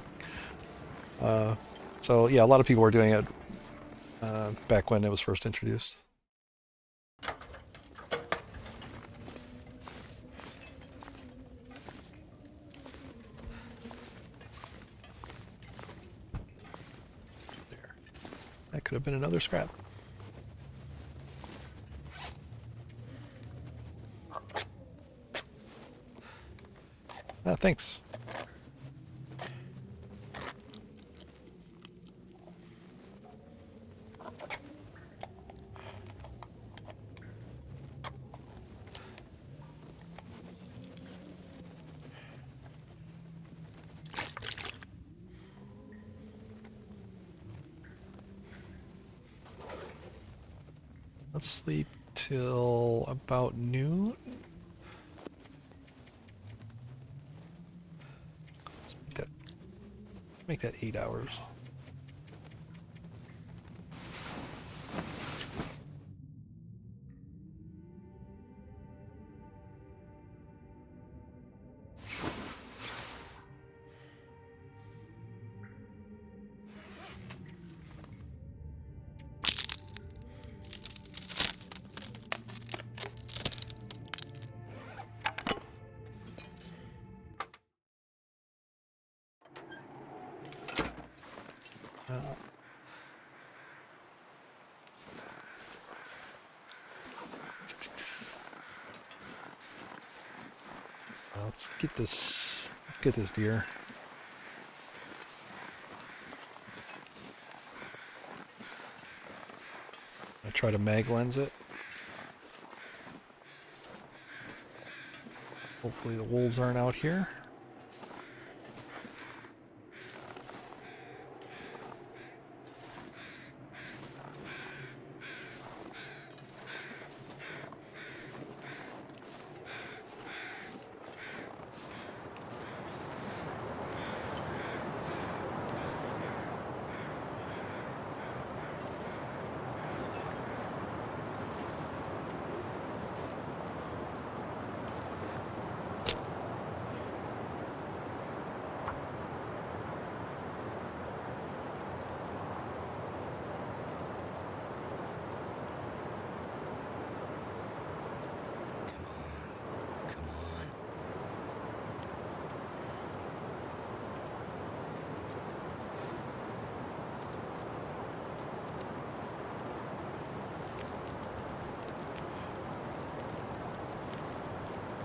so yeah, a lot of people were doing it back when it was first introduced. There. That could have been another scrap. Thanks. Let's sleep till about noon. Make that 8 hours. Let's get this deer. I try to mag lens it. Hopefully the wolves aren't out here.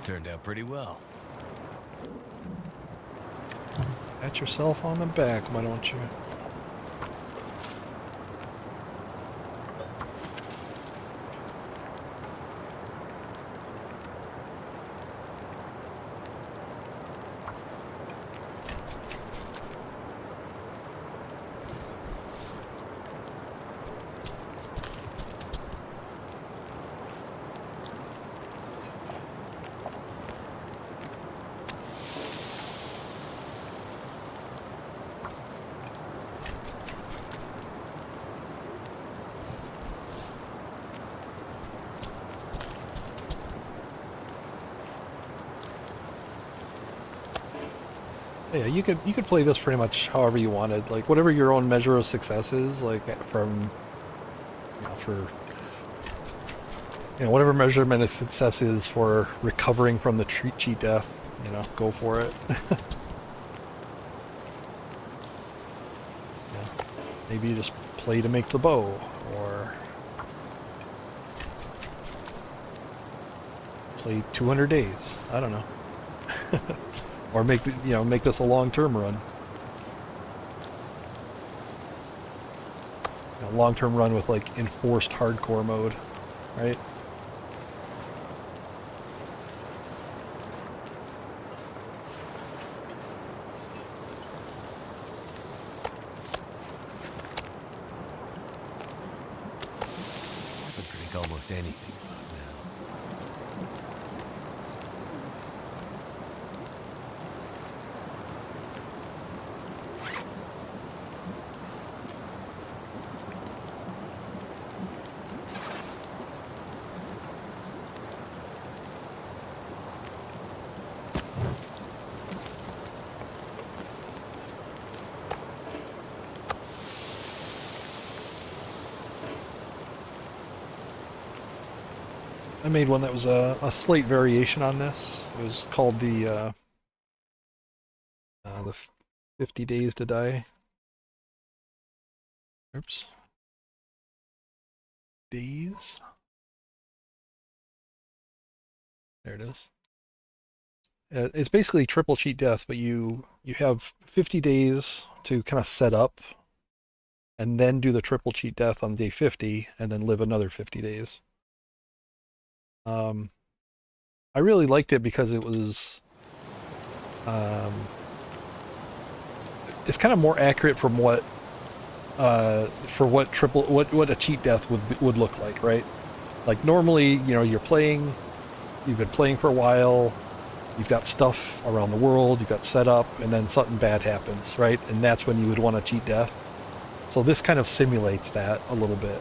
Turned out pretty well. Pat yourself on the back, why don't you? Yeah, you could play this pretty much however you wanted, like whatever your own measure of success is, like from for whatever measurement of success is for recovering from the cheat death, go for it. Yeah. Maybe you just play to make the bow, or play 200 days. I don't know. Or make make this a long-term run. Long-term run with like enforced hardcore mode, right? I could drink almost anything now. I made one that was a slight variation on this. It was called the 50 Days to Die. Oops. Days. There it is. It's basically triple cheat death, but you have 50 days to kind of set up, and then do the triple cheat death on day 50, and then live another 50 days. I really liked it because it was, it's kind of more accurate from what, for what a cheat death would look like, right? Like normally, you've been playing for a while, you've got stuff around the world, you've got set up, and then something bad happens, right? And that's when you would want to cheat death. So this kind of simulates that a little bit.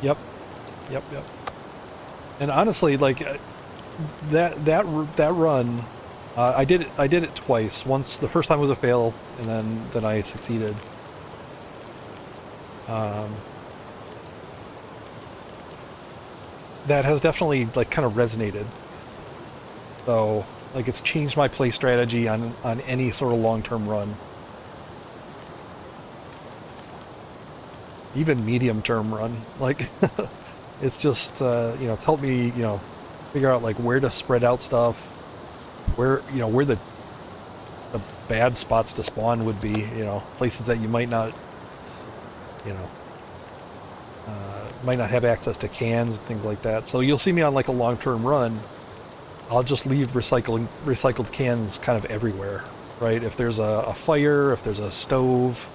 Yep. And honestly, like that run, I did it twice. Once, the first time was a fail, and then I succeeded. That has definitely like kind of resonated. So like it's changed my play strategy on any sort of long-term run. Even medium-term run, like it's just it's helped me figure out like where to spread out stuff, where the bad spots to spawn would be, places that you might not have access to cans and things like that. So you'll see me on like a long-term run, I'll just leave recycled cans kind of everywhere, right? If there's a fire, if there's a stove,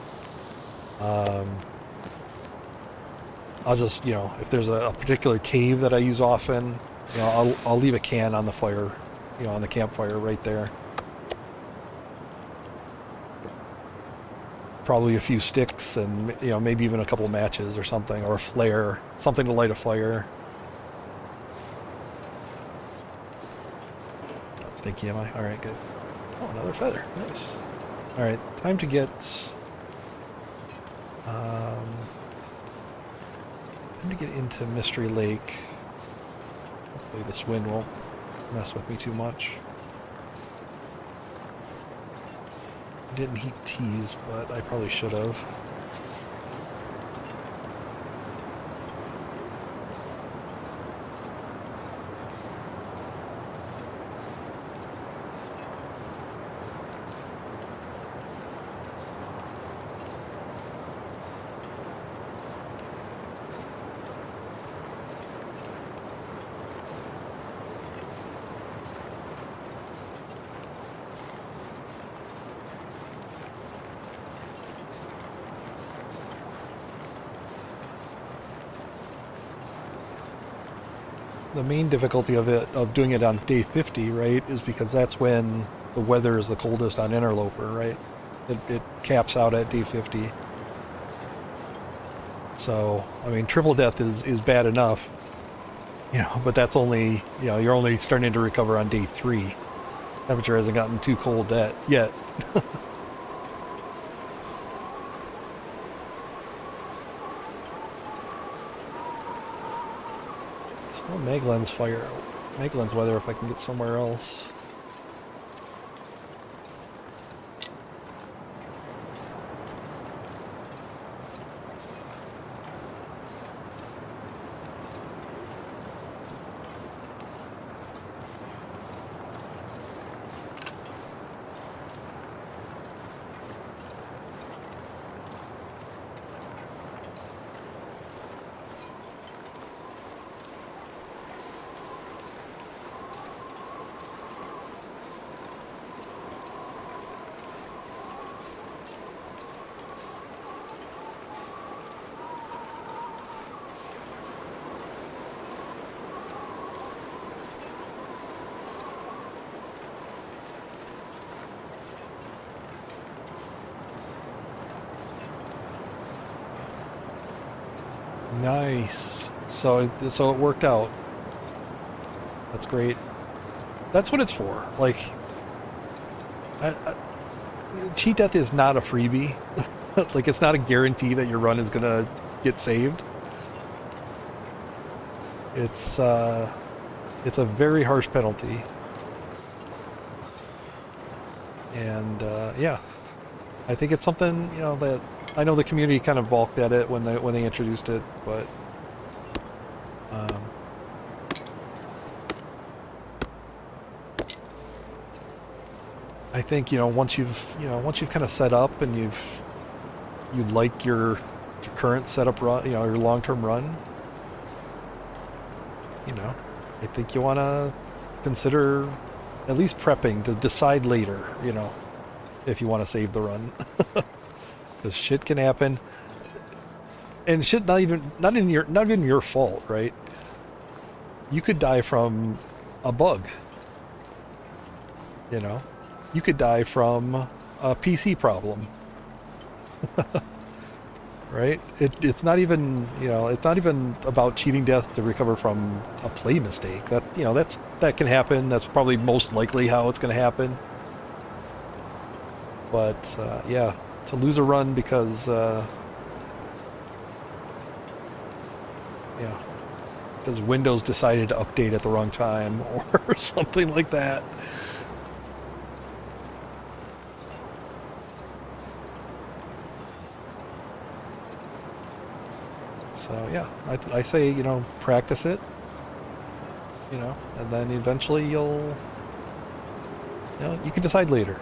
I'll just, if there's a particular cave that I use often, I'll leave a can on the fire, on the campfire right there. Probably a few sticks and, maybe even a couple of matches or something, or a flare, something to light a fire. Not stinky, am I? All right, good. Oh, another feather. Nice. All right, time to get... into Mystery Lake. Hopefully this wind won't mess with me too much. I didn't heat teas, but I probably should have. the main difficulty of doing it on day 50, right, is because that's when the weather is the coldest on Interloper, right? It caps out at day 50. So, I mean, triple death is bad enough, but that's only, you're only starting to recover on day 3. Temperature hasn't gotten too cold yet. Still Maglen's weather if I can get somewhere else. Nice. So it worked out. That's great. That's what it's for. Like, cheat death is not a freebie. Like, it's not a guarantee that your run is gonna get saved. It's a very harsh penalty. And yeah, I think it's something that I know the community kind of balked at it when they introduced it, but I think once you've kind of set up and you like your current setup run, your long-term run, I think you want to consider at least prepping to decide later, if you want to save the run. Because shit can happen, and shit not even your fault, right? You could die from a bug. You could die from a PC problem. Right? It's not even about cheating death to recover from a play mistake. That can happen. That's probably most likely how it's going to happen. But yeah. To lose a run because Windows decided to update at the wrong time or something like that. So yeah, I say practice it, and then eventually you can decide later.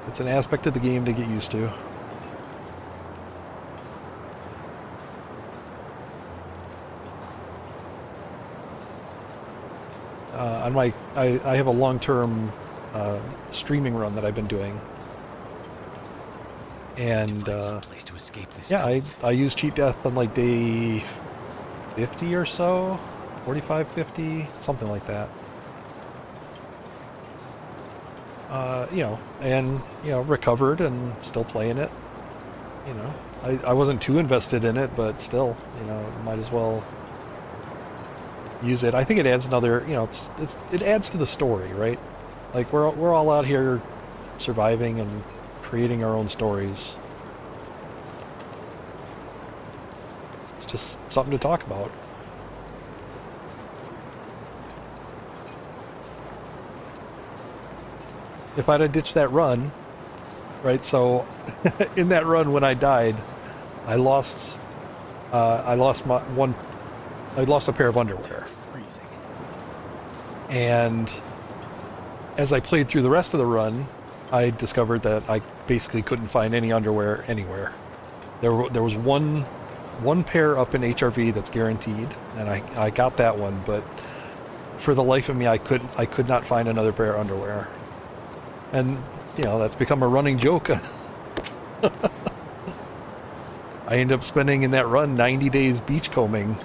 It's an aspect of the game to get used to. I have a long-term streaming run that I've been doing, and someplace to escape this. Yeah, I use cheat death on like day 50 or so, 45, 50, something like that. And recovered and still playing it. I wasn't too invested in it, but still, might as well use it. I think it adds another, it adds to the story, right? Like we're all out here surviving and creating our own stories. It's just something to talk about. If I'd have ditched that run, right? So, in that run when I died, I lost a pair of underwear. Freezing. And as I played through the rest of the run, I discovered that I basically couldn't find any underwear anywhere. There was one pair up in HRV that's guaranteed, and I got that one, but for the life of me, I could not find another pair of underwear. And, that's become a running joke. I ended up spending in that run 90 days beachcombing.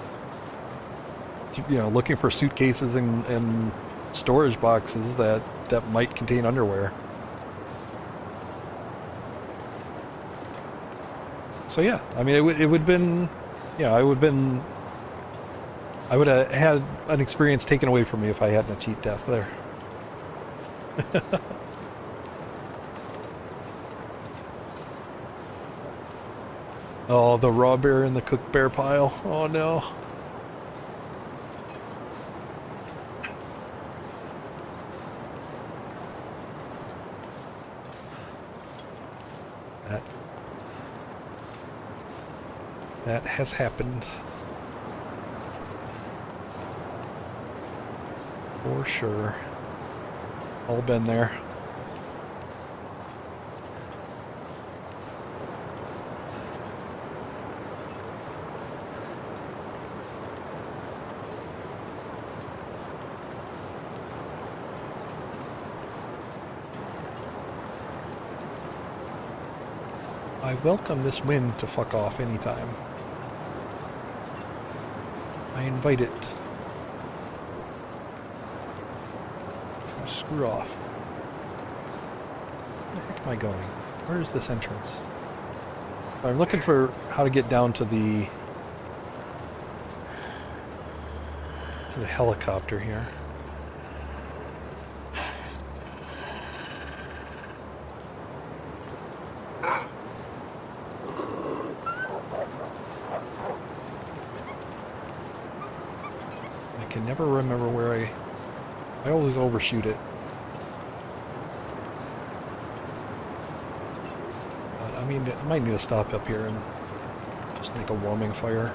looking for suitcases and storage boxes that might contain underwear. So yeah, I mean, it would have been, I would have had an experience taken away from me if I hadn't cheat death there. Oh, the raw bear in the cooked bear pile. Oh no. That has happened. For sure. All been there. I welcome this wind to fuck off anytime. I invite it. Screw off. Where the heck am I going? Where is this entrance? I'm looking for how to get down to the helicopter here. I can never remember where I always overshoot it. But I mean, I might need to stop up here and just make a warming fire.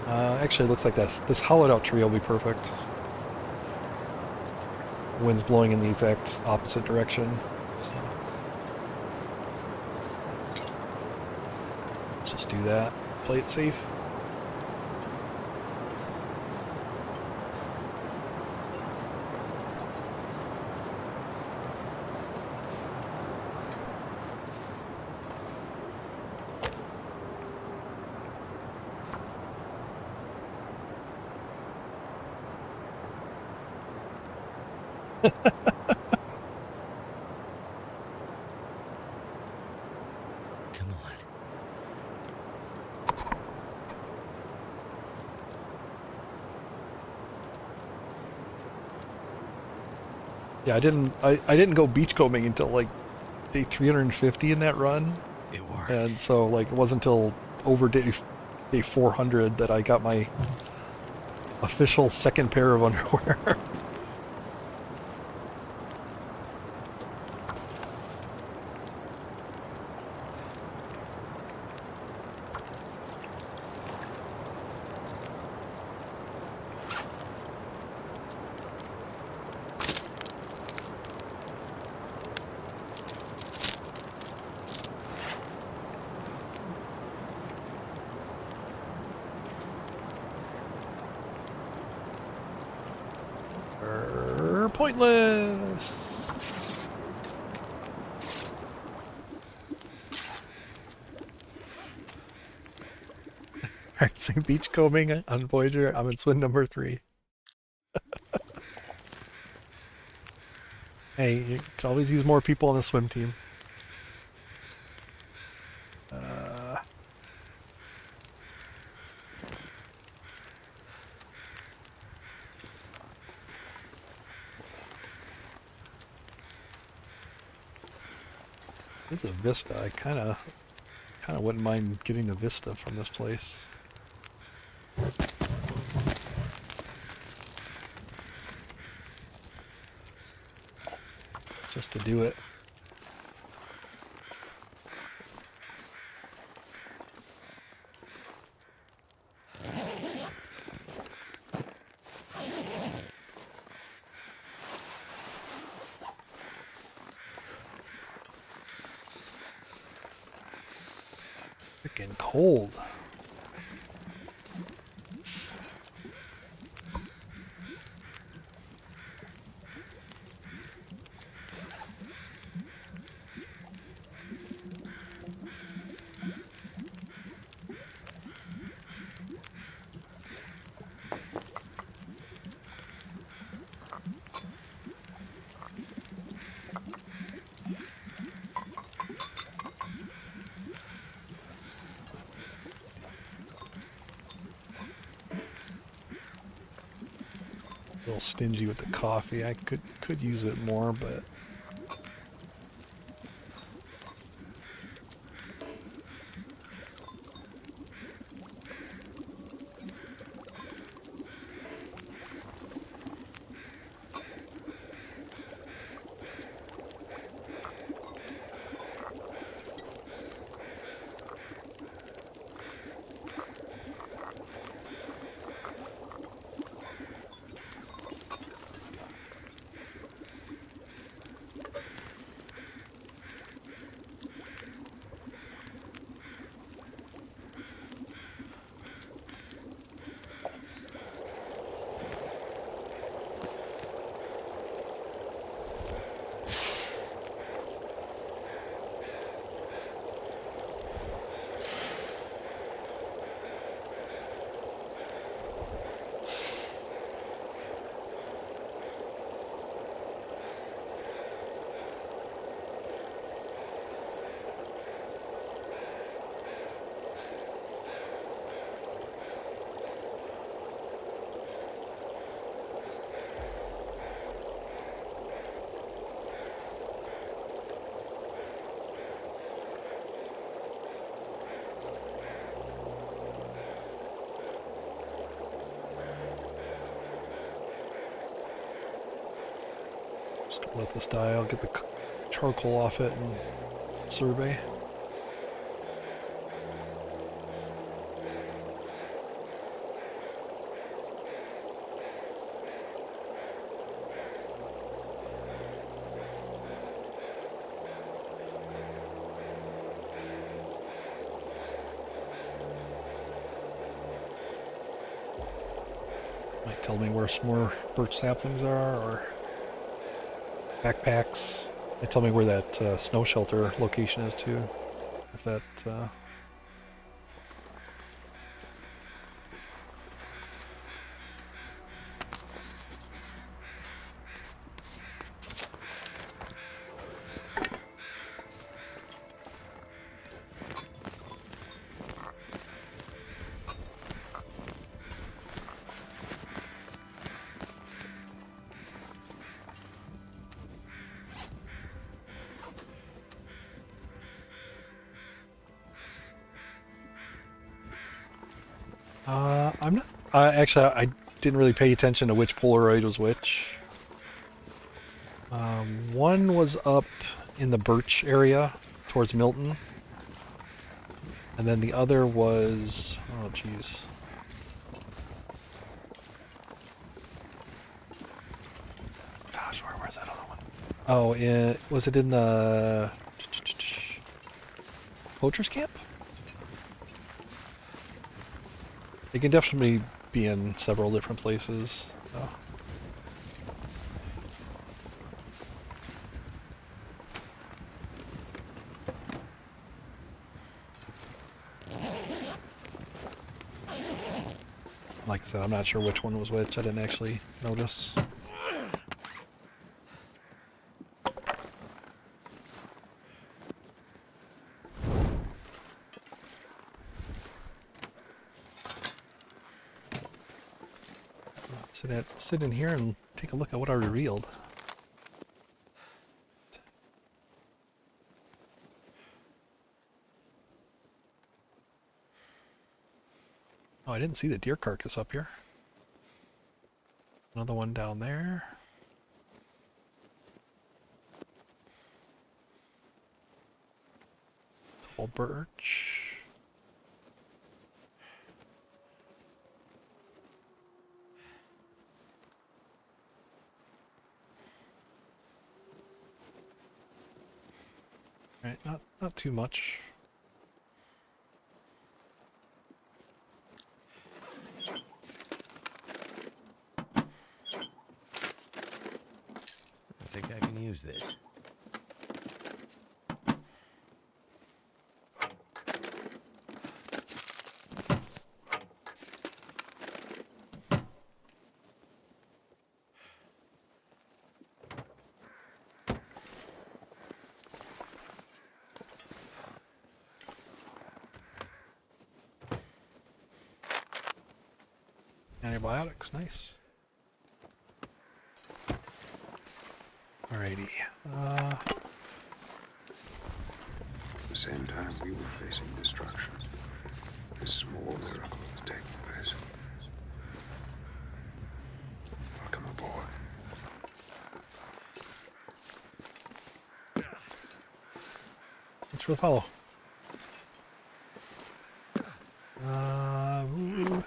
Actually, it looks like this hollowed out tree will be perfect. The wind's blowing in the exact opposite direction. So. Let's just do that. Play it safe. Come on. Yeah, I didn't go beachcombing until like day 350 in that run. It worked. And so like it wasn't until over day 400 that I got my official second pair of underwear. Pointless. Practicing beachcombing on Voyager. I'm in swim number 3. Hey, you can always use more people on the swim team. This is a vista. I kind of wouldn't mind getting the vista from this place. Just to do it. Freaking cold. little stingy with the coffee. I could use it more, but just let this die. I'll get the charcoal off it and survey. Might tell me where some more birch saplings are, or backpacks. Might tell me where that snow shelter location is too. If that I'm not. Actually, I didn't really pay attention to which Polaroid was which. One was up in the Birch area towards Milton, and then the other was. Oh, jeez. Gosh, where was that other one? Oh, was it in the Poacher's Camp? It can definitely be in several different places. So. Like I said, I'm not sure which one was which. I didn't actually notice. Sit in here and take a look at what I revealed. Oh, I didn't see the deer carcass up here. Another one down there. Tall birch. Right, not too much. I think I can use this. Antibiotics, nice. Alrighty. At the same time we were facing destruction, this small miracle was taking place. Welcome aboard. Thanks for the follow. Ooh.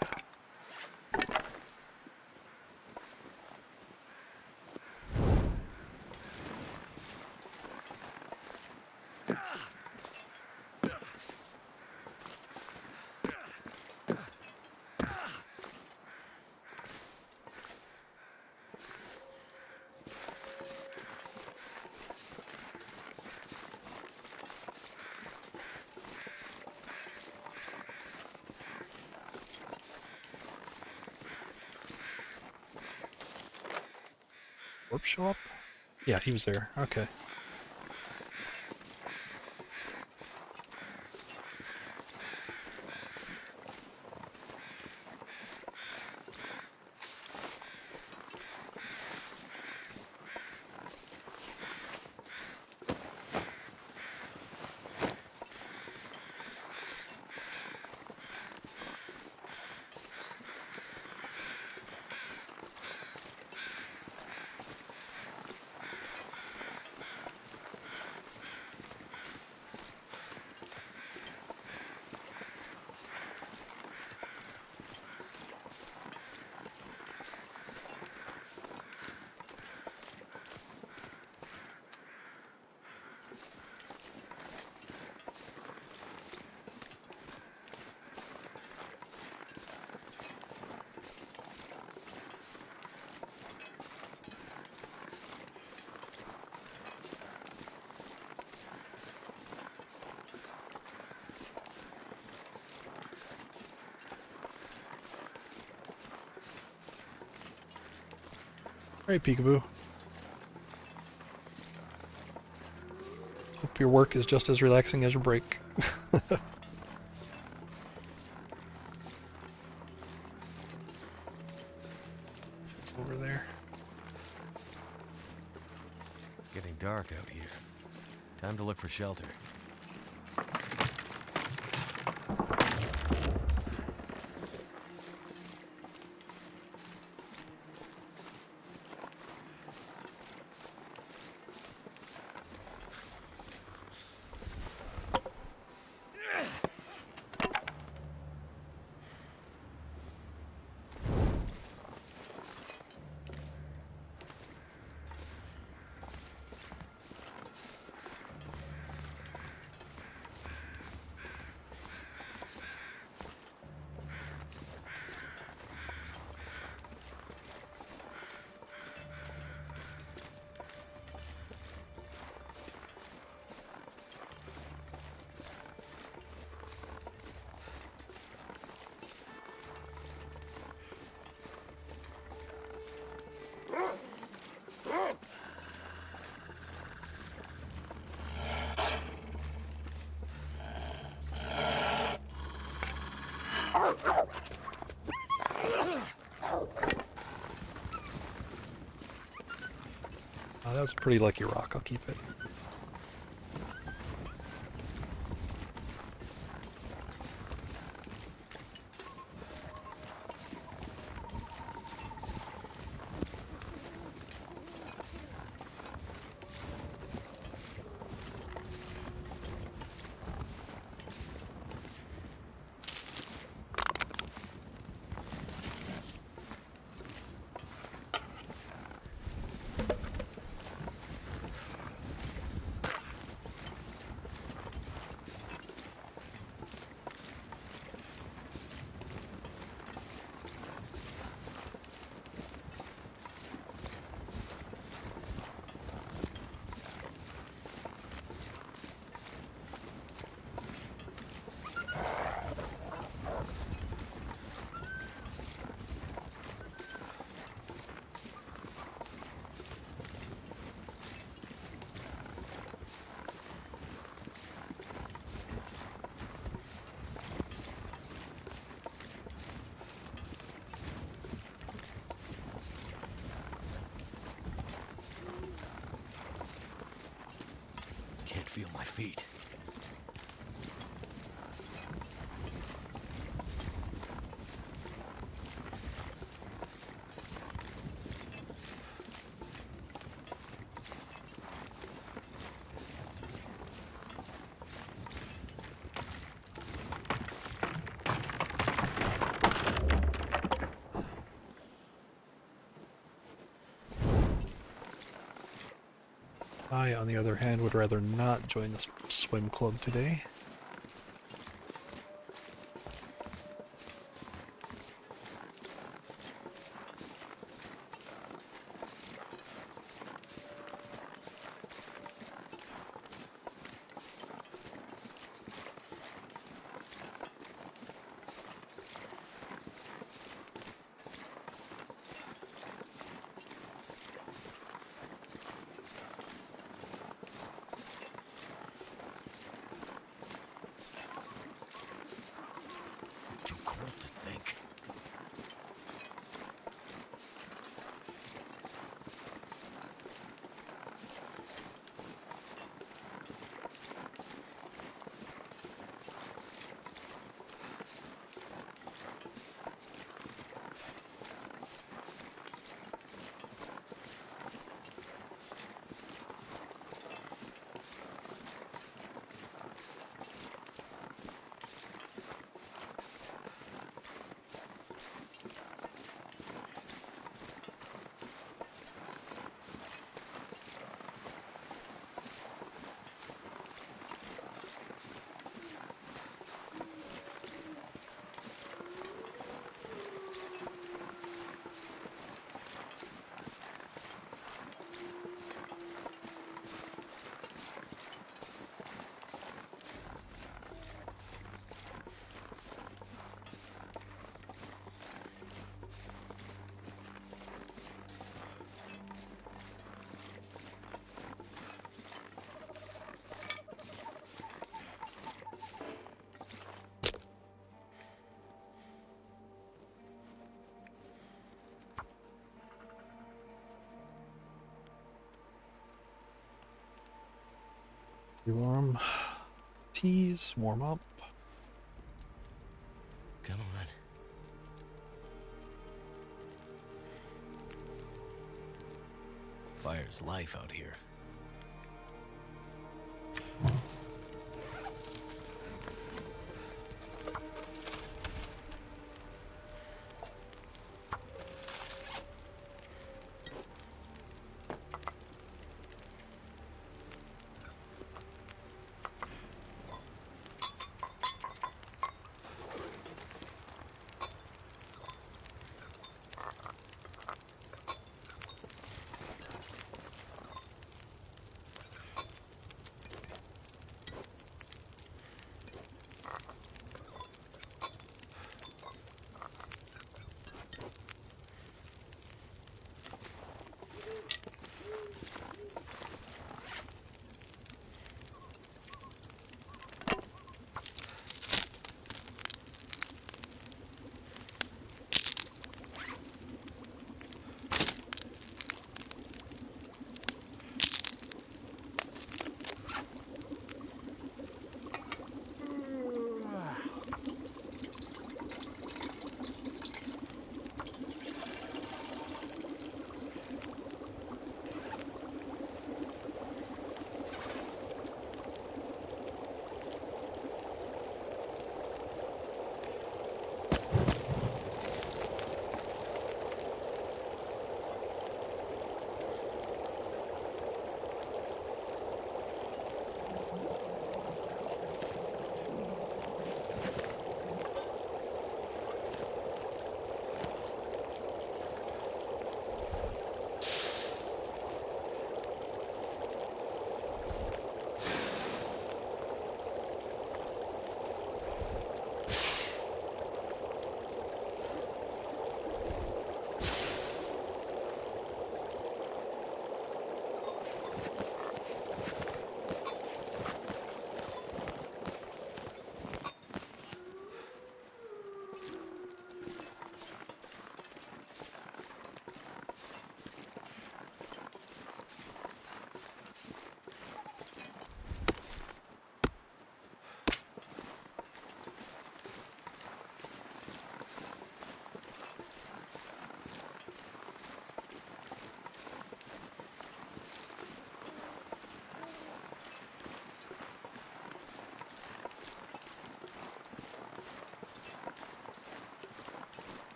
Warp show up? Yeah, he was there. Okay. Alright, Peekaboo. Hope your work is just as relaxing as your break. It's over there. It's getting dark out here. Time to look for shelter. That was a pretty lucky rock. I'll keep it. feel my feet. I, on the other hand, would rather not join the swim club today. Too cold to think. Warm. Teas, warm up. Come on. Fire's life out here.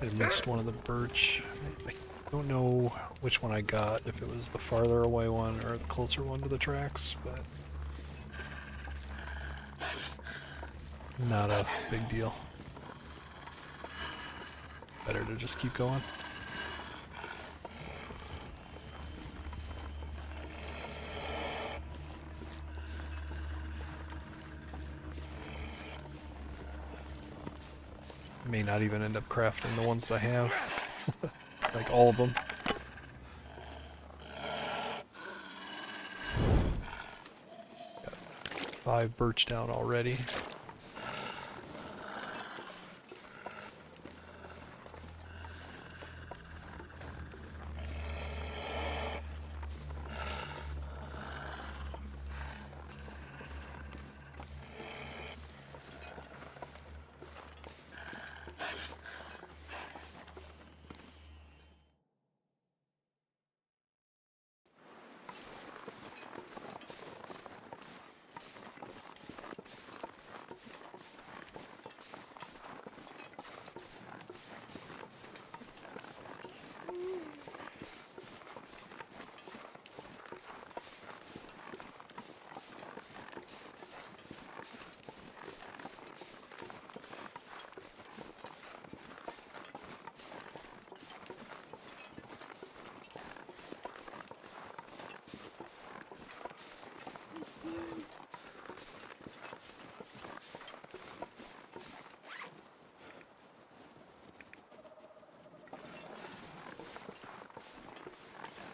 I missed one of the birch. I don't know which one I got, if it was the farther away one or the closer one to the tracks, but not a big deal. Better to just keep going. May not even end up crafting the ones that I have. Like all of them. Got 5 birch down already.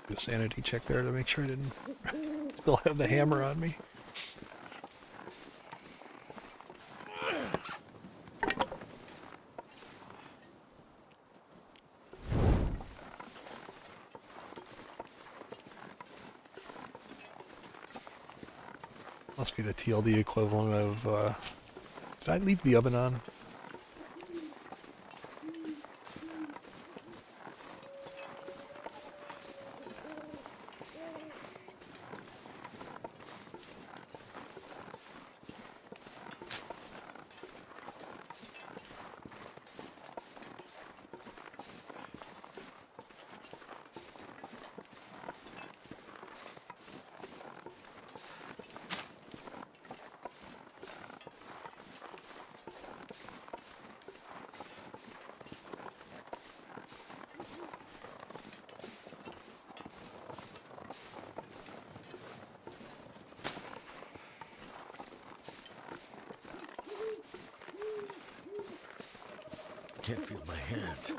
Do a sanity check there to make sure I didn't still have the hammer on me. Must be the TLD equivalent of, did I leave the oven on? Can't feel my hands.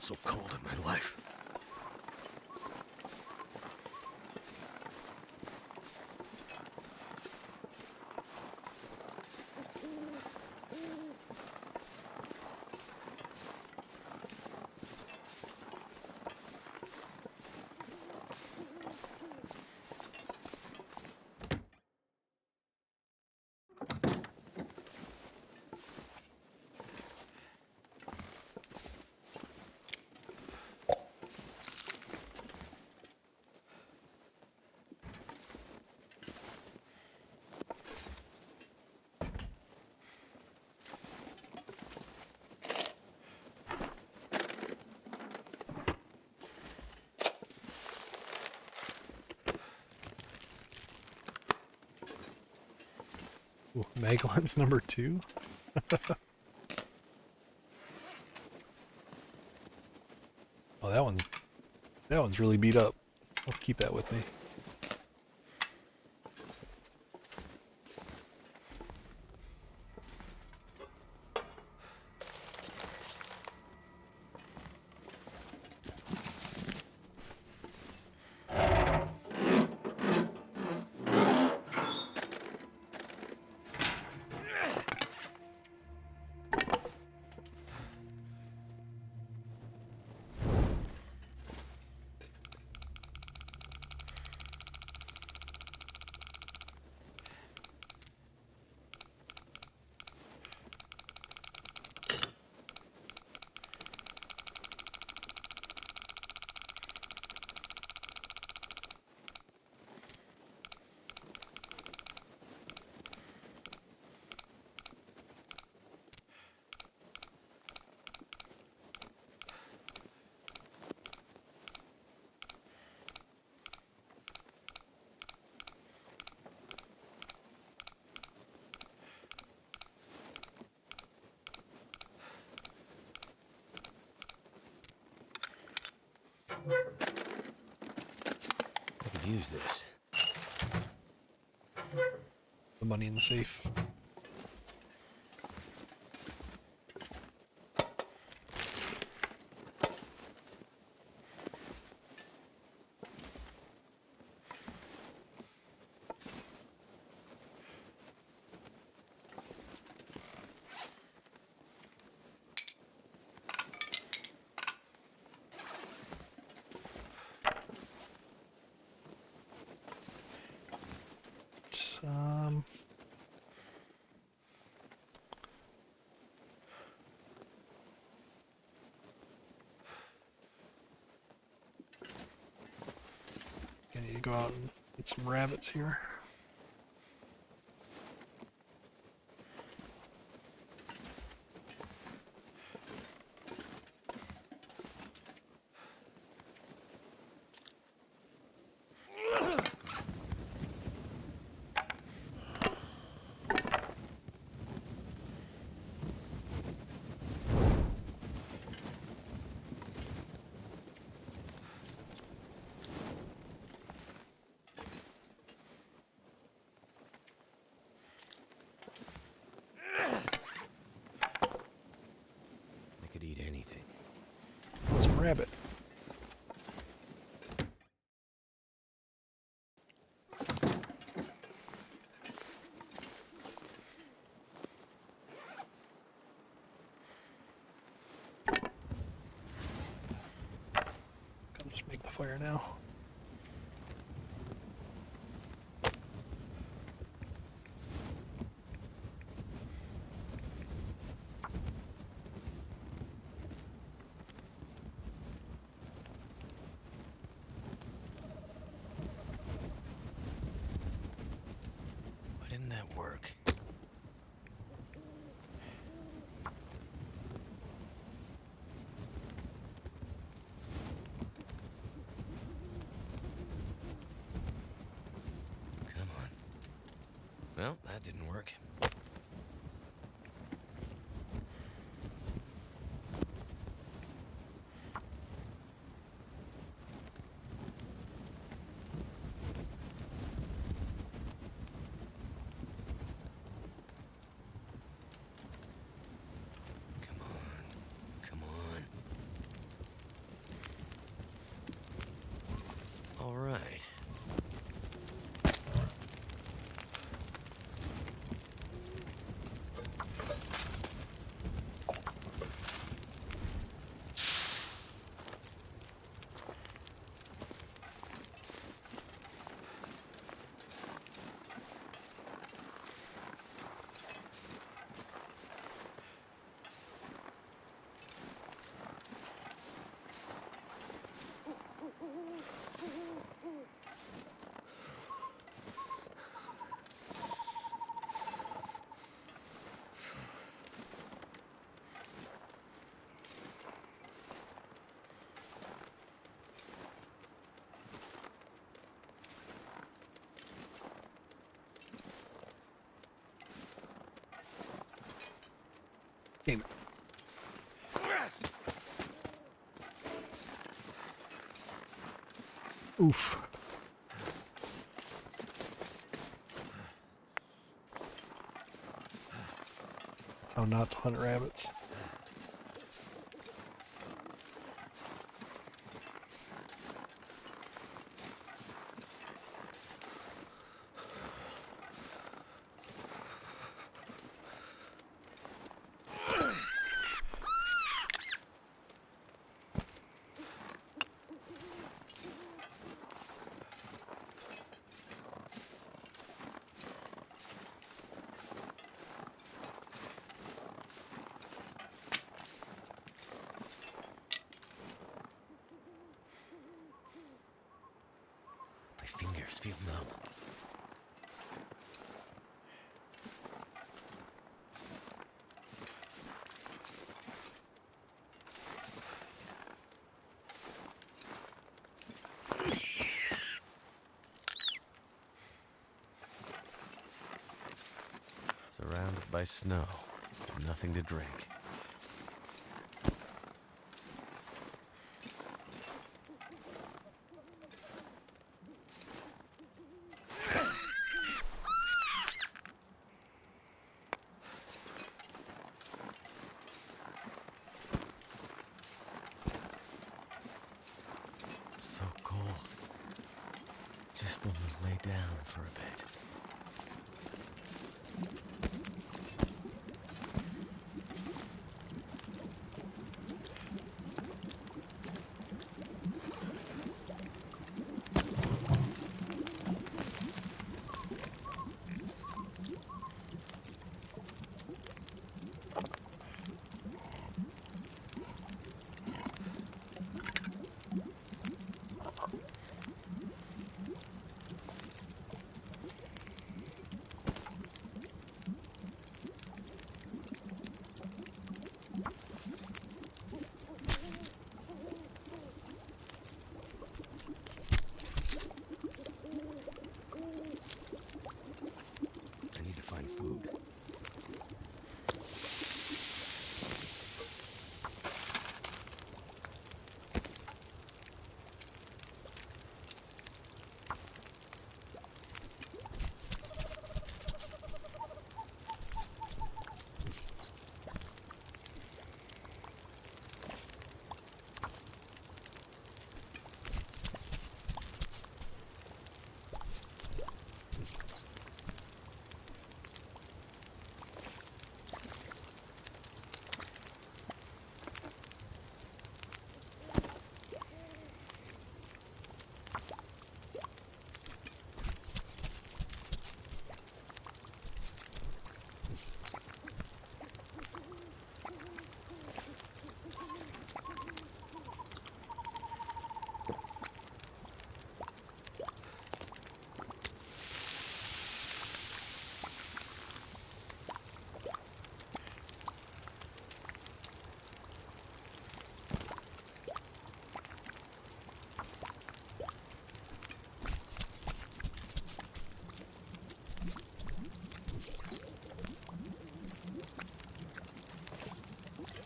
so cold in my life. Ooh, mag lens number 2. Oh, that one's really beat up. Let's keep that with me. I could use this. The money in the safe. Um, I need to go out and get some rabbits here. I could eat anything. Some rabbit. I'll just make the fire now. Why didn't that work? Come on. Well, that didn't work. Come on. Come on. Damn it. Oof. That's how not to hunt rabbits. My fingers feel numb. Surrounded by snow, and nothing to drink. So cold. Just want to lay down for a bit. I need to find food.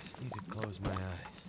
Just need to close my eyes.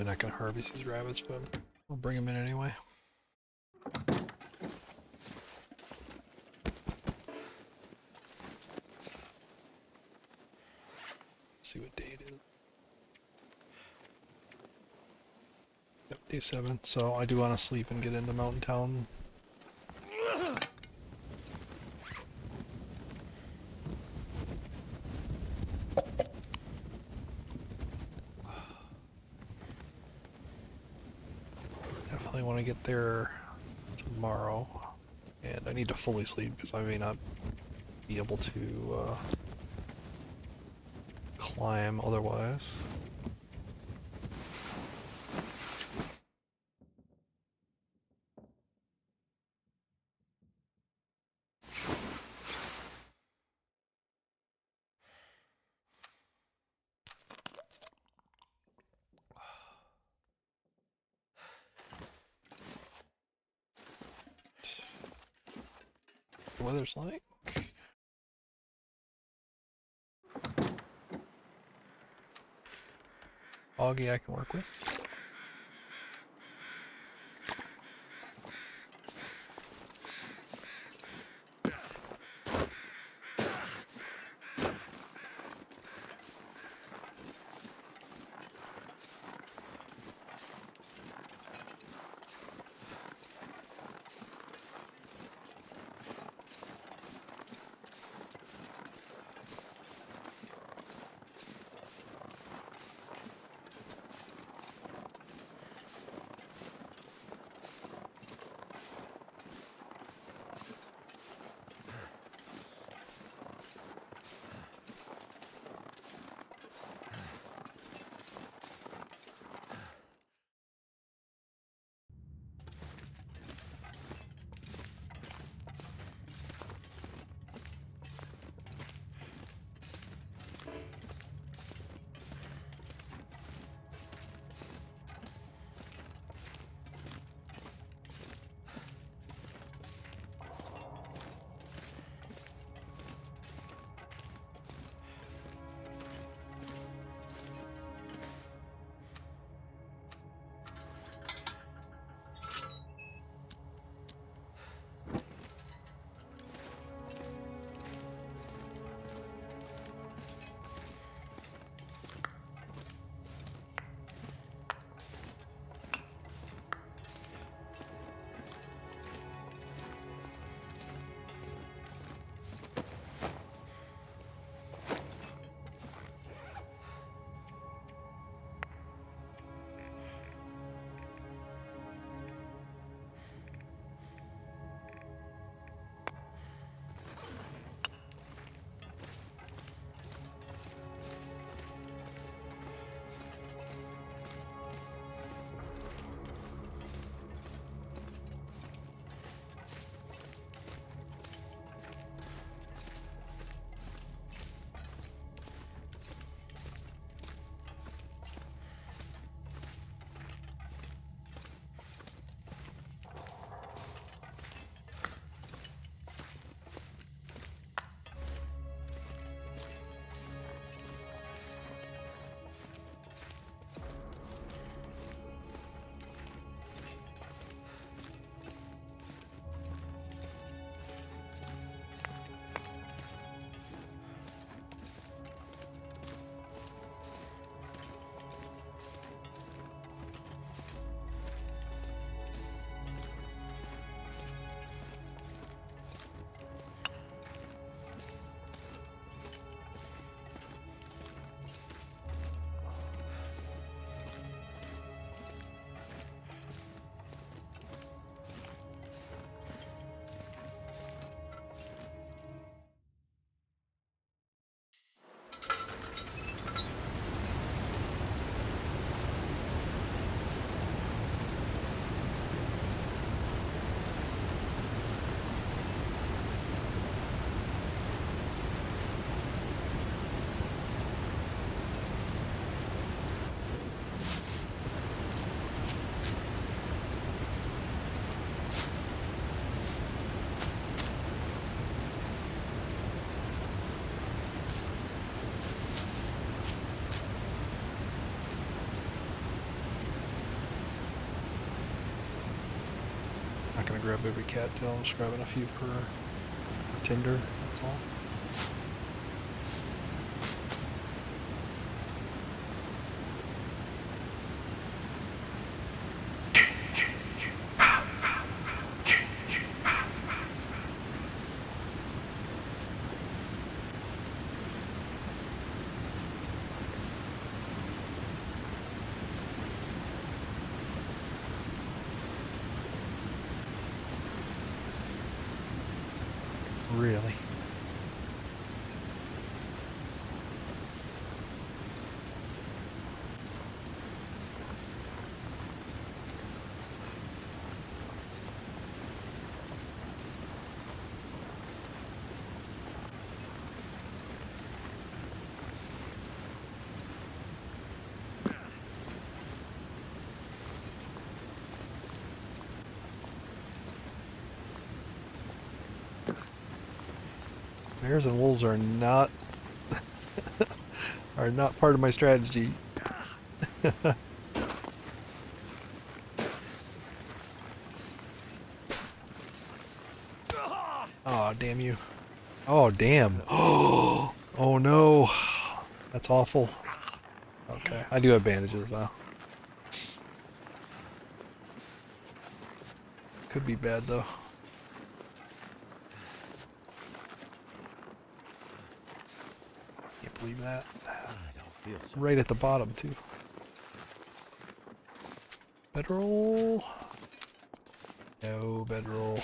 probably not gonna harvest these rabbits, but we'll bring them in anyway. See what day it is. Yep, day 7. So I do want to sleep and get into Mountain Town. Definitely want to get there tomorrow, and I need to fully sleep because I may not be able to climb otherwise. The weather's like foggy I can work with. Not gonna grab every cattail, I'm just grabbing a few per tinder, that's all. Really? Bears and wolves are not part of my strategy. Oh, damn you. Oh, damn. Oh no. That's awful. Okay, I do have bandages though. Could be bad though. Can't believe that. I don't feel so. Right at the bottom too. Bedroll. No bedroll.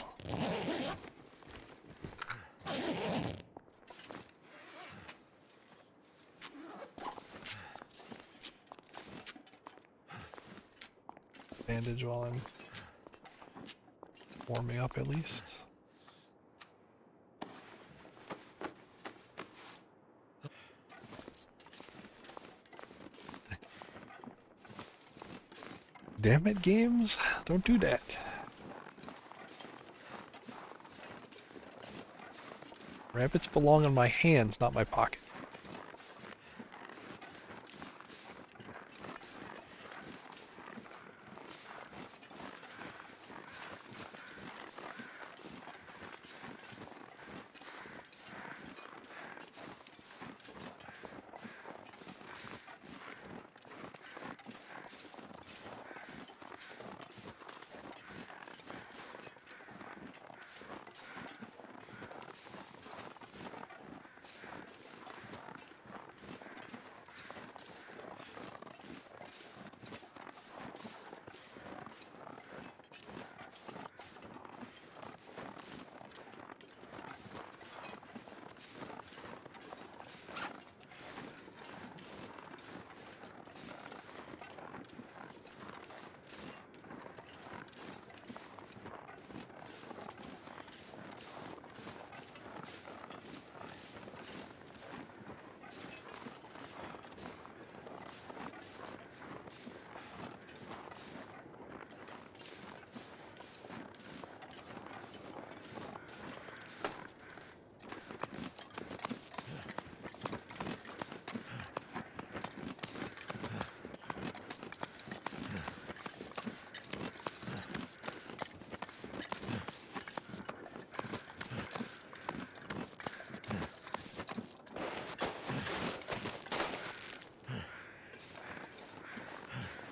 Bandage while I'm warming up at least. Damn it, games. Don't do that. Rabbits belong in my hands, not my pocket.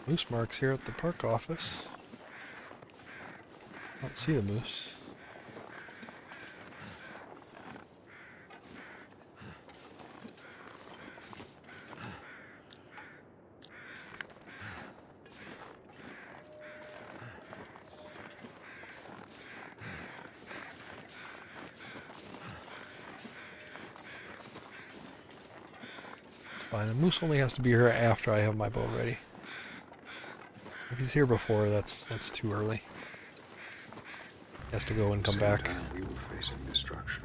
Moose marks here at the park office. I don't see the moose. It's fine. The moose only has to be here after I have my bow ready. If he's here before, that's too early. He has to go and come back. Same time we were facing destruction.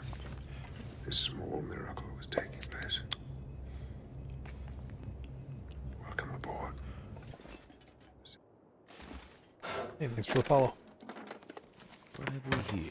This small miracle was taking place. Welcome aboard. Hey, thanks for the follow. What have we here?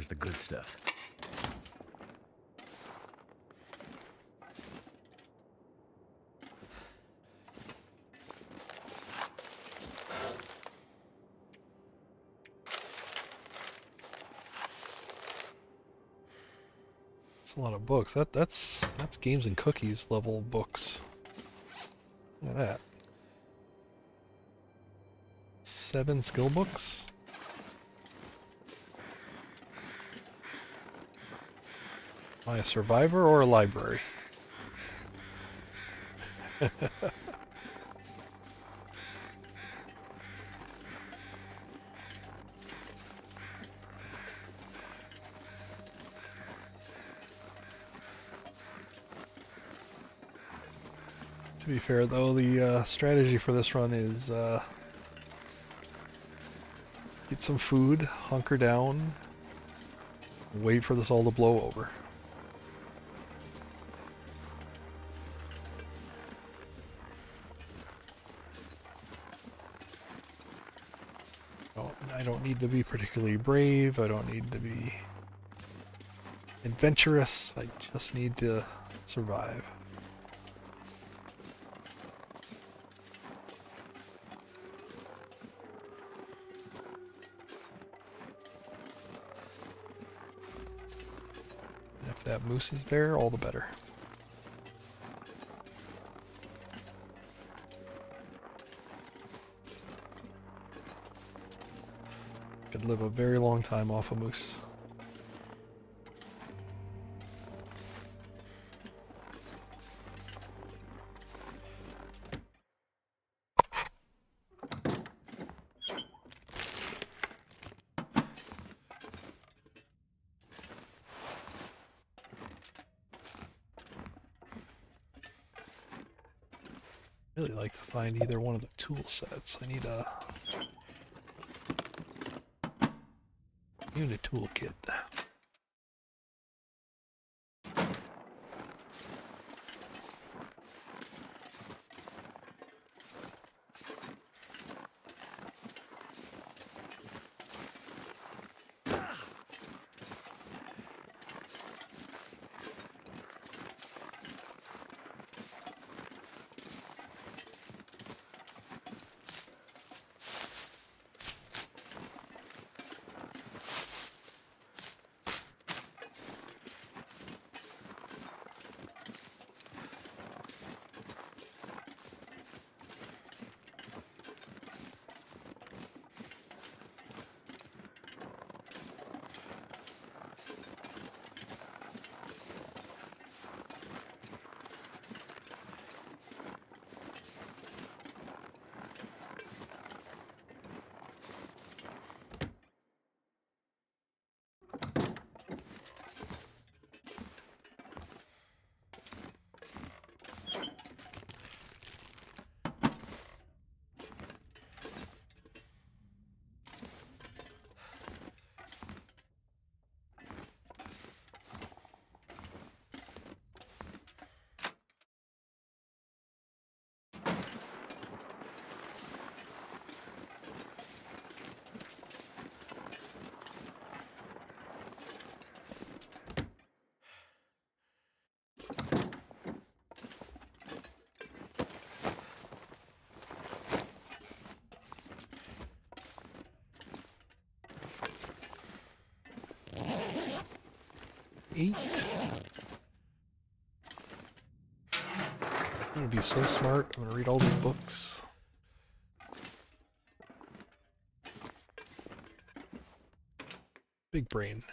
Where's the good stuff? That's a lot of books. That's games and cookies level books. Look at that. 7 skill books? Am I a survivor or a library? To be fair though, the strategy for this run is get some food, hunker down, wait for this all to blow over. I don't need to be particularly brave, I don't need to be adventurous, I just need to survive. And if that moose is there, all the better. Could live a very long time off a moose. Really like to find either one of the tool sets. I need a toolkit. Eight. I'm gonna be so smart. I'm gonna read all these books. Big brain.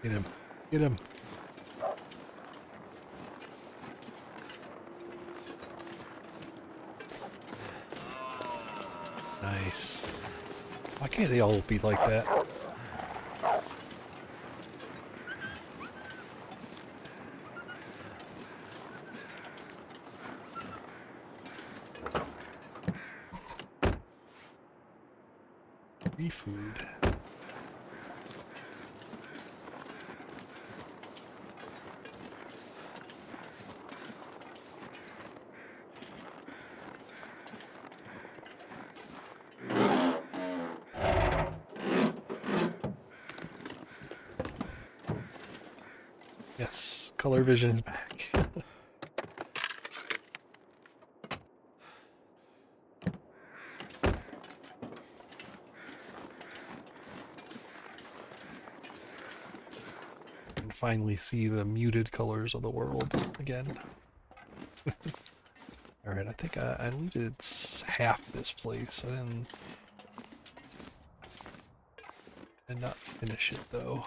Get him. Get him. Nice. Why can't they all be like that? Free food. Yes, color vision is back. And finally see the muted colors of the world again. Alright, I think I looted half this place. Did not finish it though.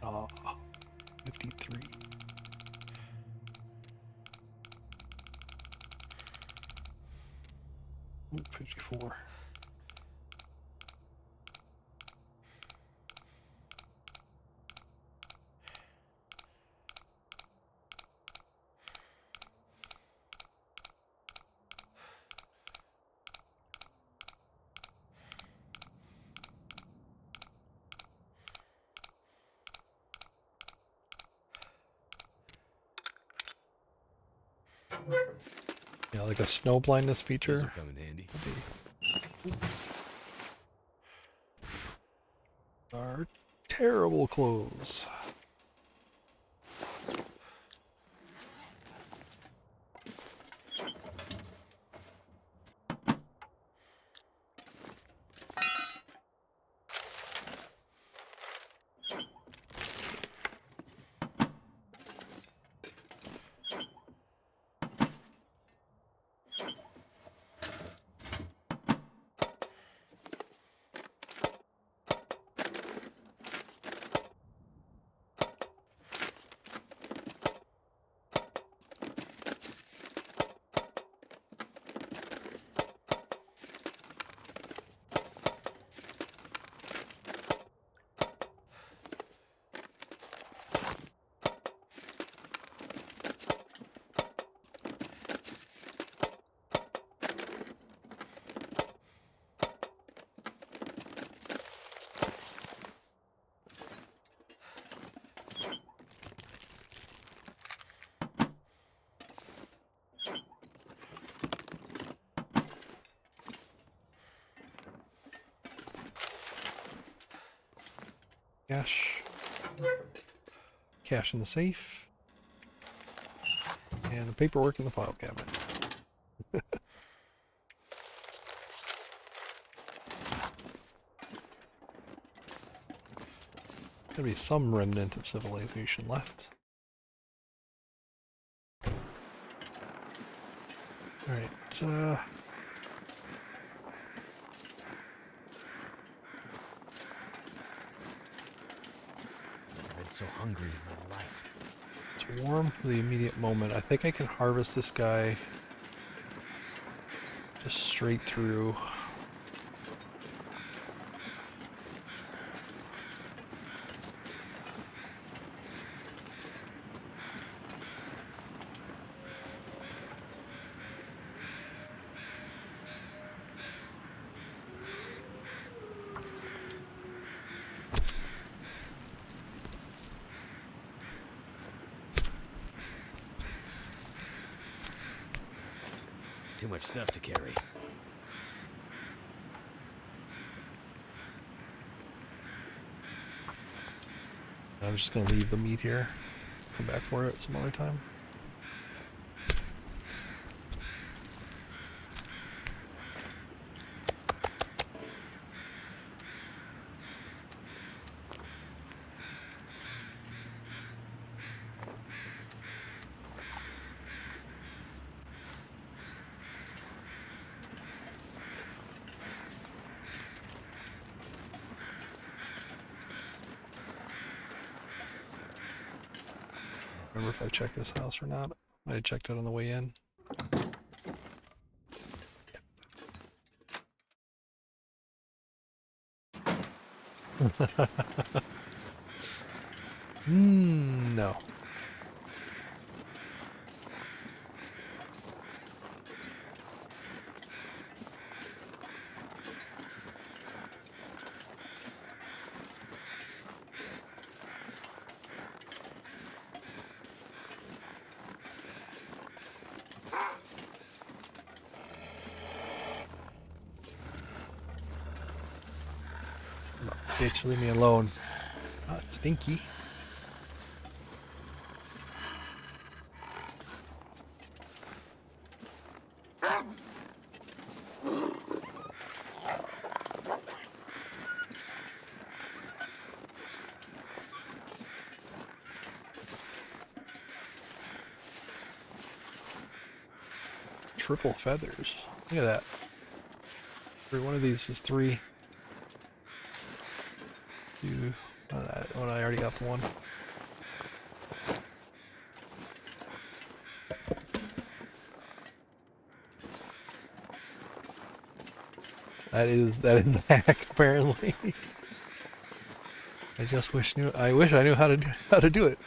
Ah, 53. Ooh, 54. Yeah, like a snow blindness feature. This'll come in handy. Our terrible clothes. Cash. Cash in the safe. And the paperwork in the file cabinet. There'll be some remnant of civilization left. Alright, I've been so hungry in my life. it's warm for the immediate moment. I think I can harvest this guy just straight through. too much stuff to carry. I'm just gonna leave the meat here. Come back for it some other time. Remember if I checked this house or not. Might have checked it on the way in. No. Bitch, leave me alone. Not stinky. Triple feathers. Look at that. Every one of these is 3. Two. Oh, I already got the one. That is the hack, apparently. I just wish I knew how to do it.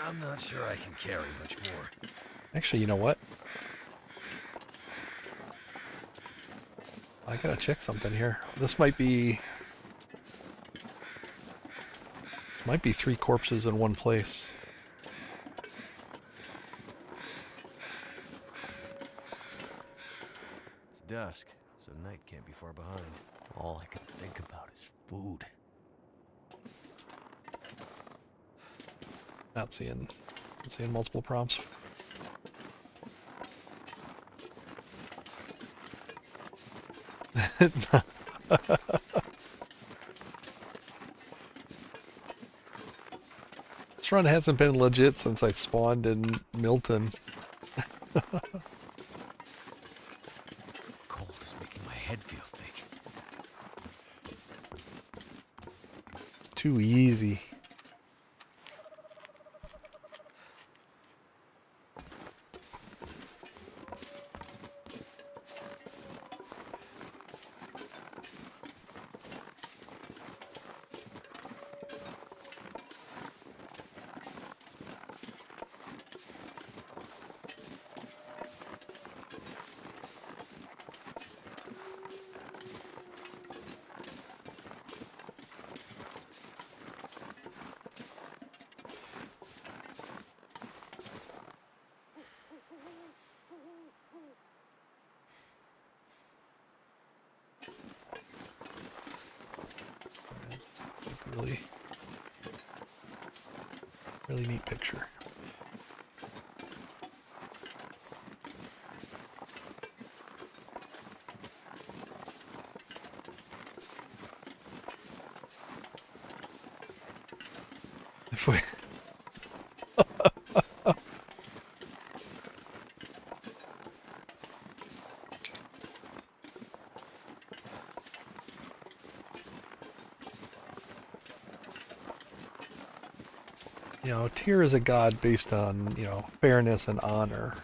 I'm not sure I can carry much more. Actually, you know what? I gotta check something here. This might be 3 corpses in one place. It's dusk, so night can't be far behind. All I can think about is food. Not seeing multiple prompts. This run hasn't been legit since I spawned in Milton. Cold is making my head feel thick. It's too easy. Really neat picture. If we You know, Tyr is a god based on, fairness and honor.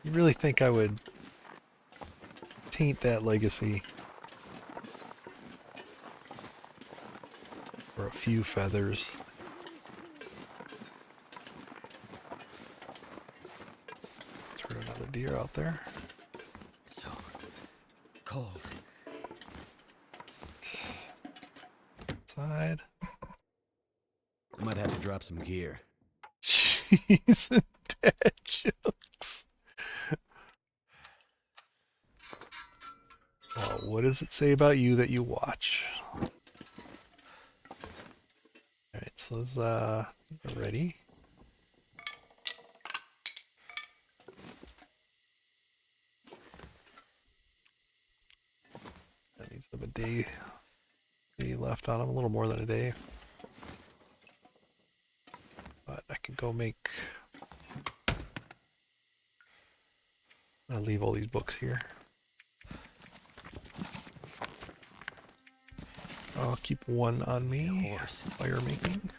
You really think I would taint that legacy for a few feathers? Throw another deer out there. So cold. Side. I might have to drop some gear. Cheese and dad jokes. Well, what does it say about you that you watch? Alright, so let's, get ready. That needs to have a day left on them, a little more than a day. But I can go make... I'll leave all these books here. I'll keep one on me. Fire making.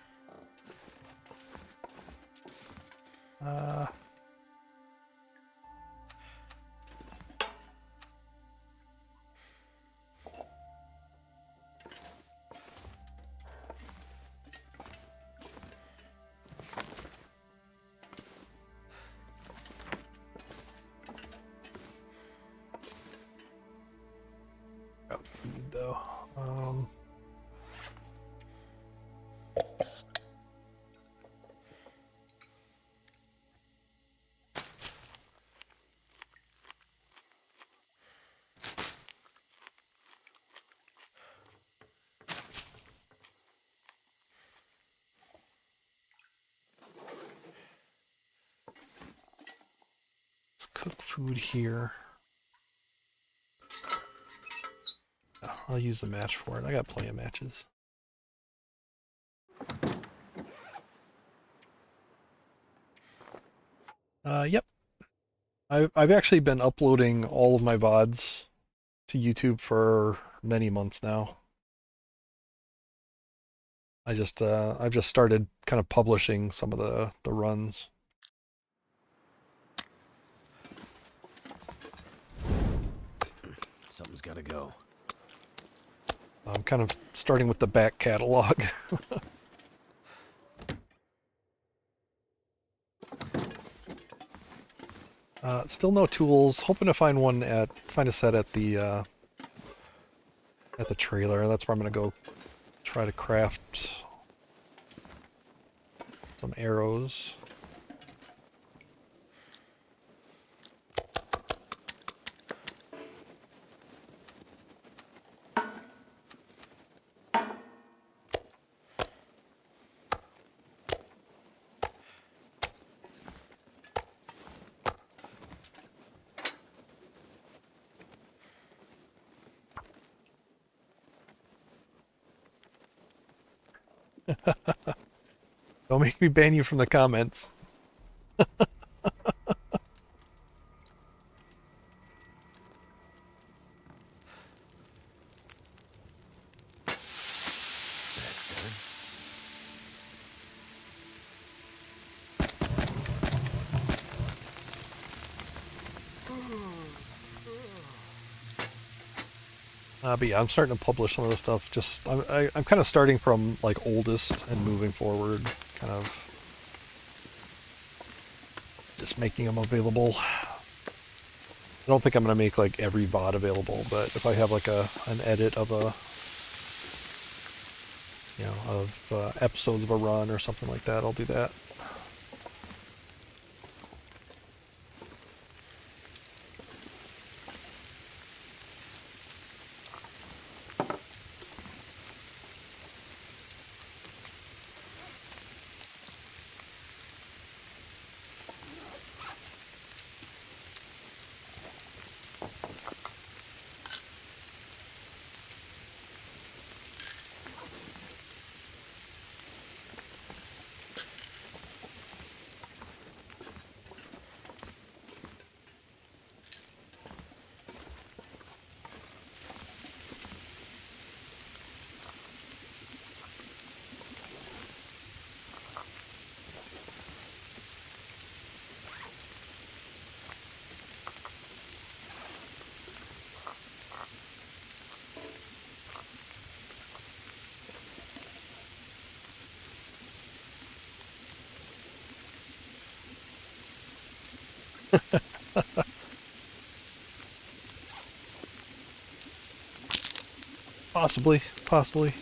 Got food though. Let's cook food here. Oh, I'll use the match for it. I got plenty of matches. Yep. I've actually been uploading all of my VODs to YouTube for many months now. I've just started kind of publishing some of the runs. Something's gotta go. I'm kind of starting with the back catalog. Still no tools. Hoping to find a set at the trailer. That's where I'm gonna go try to craft some arrows. Don't make me ban you from the comments. That's done. But yeah, I'm starting to publish some of the stuff. Just I'm kind of starting from like oldest and moving forward, kind of just making them available. I don't think I'm gonna make like every VOD available, but if I have like an edit of episodes of a run or something like that, I'll do that. Possibly, possibly.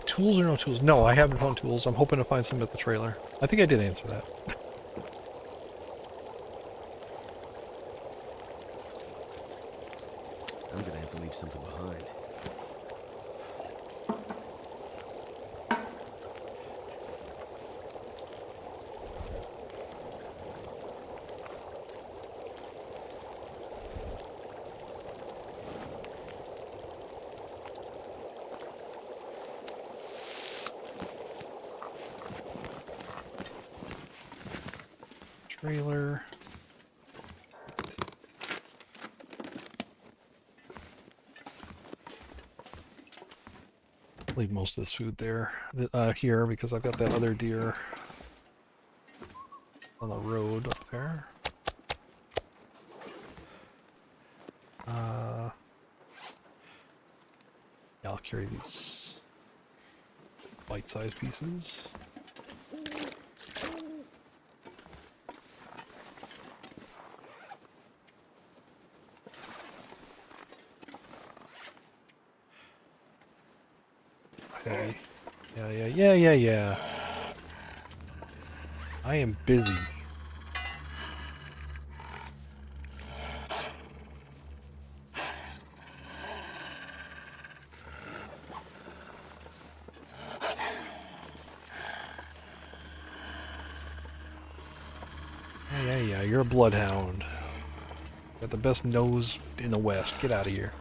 Tools or no tools? No, I haven't found tools. I'm hoping to find some at the trailer. I think I did answer that. I'm gonna have to leave something behind. Trailer. Leave most of this food there, here, because I've got that other deer on the road up there. Yeah, I'll carry these bite-sized pieces. Okay. Yeah. I am busy. Yeah, you're a bloodhound. Got the best nose in the West. Get out of here.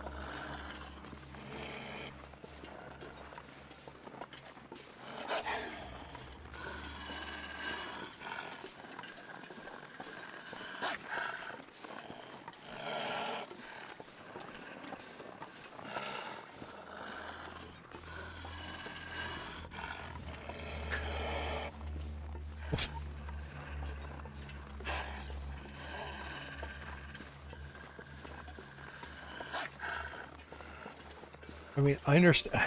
I mean, I understand.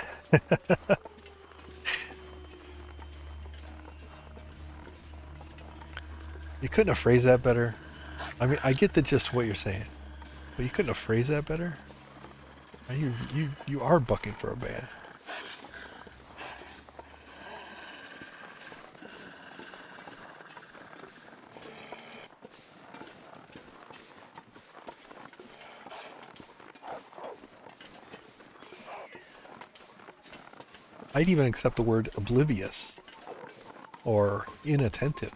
You couldn't have phrased that better. I mean, I get the gist of what you're saying, but you couldn't have phrased that better. You are bucking for a man. I'd even accept the word oblivious or inattentive.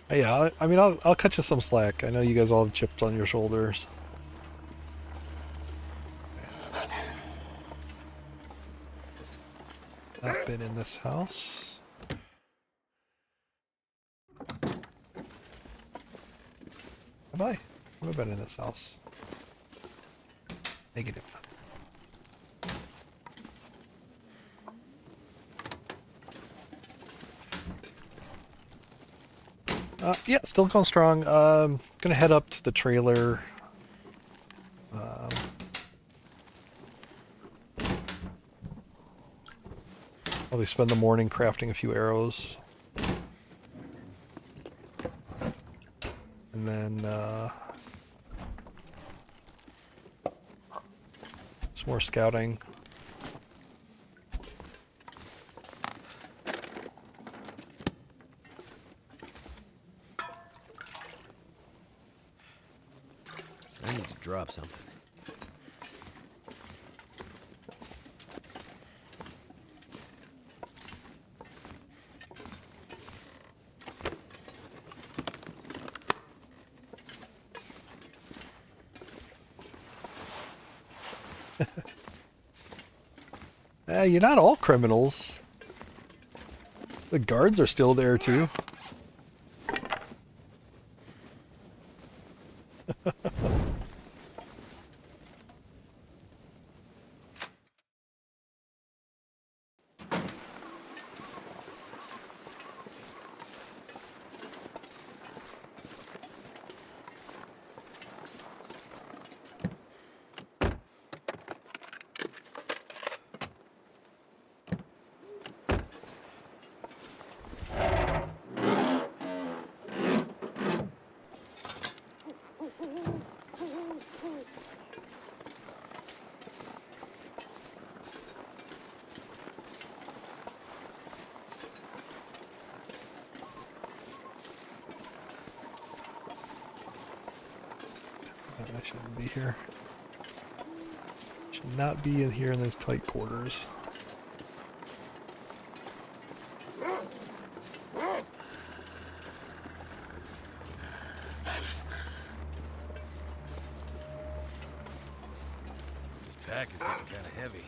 Yeah, I mean, I'll cut you some slack. I know you guys all have chips on your shoulders. I've been in this house. Have I? Have I been in this house? Negative. Yeah, still going strong. Gonna head up to the trailer. Probably spend the morning crafting a few arrows. And then, some more scouting. I need to drop something. You're not all criminals. The guards are still there too. I shouldn't be here. Should not be in here in these tight quarters. This pack is getting kind of heavy.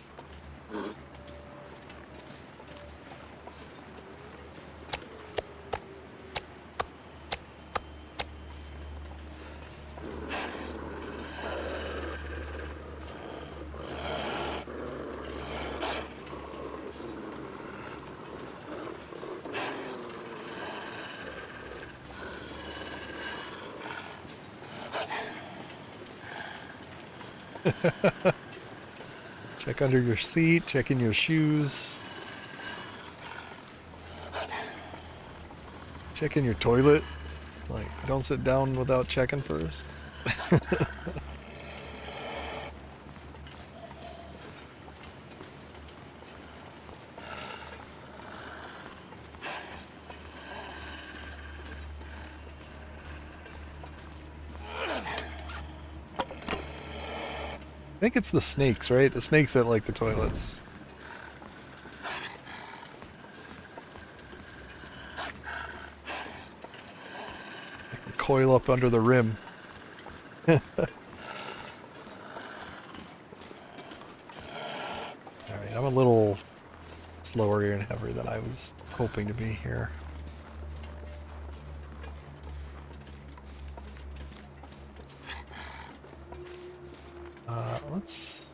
Check under your seat, check in your shoes. Check in your toilet. Like, don't sit down without checking first. I think it's the snakes, right? The snakes that like the toilets. They coil up under the rim. Alright, I'm a little slower and heavier than I was hoping to be here. Let's...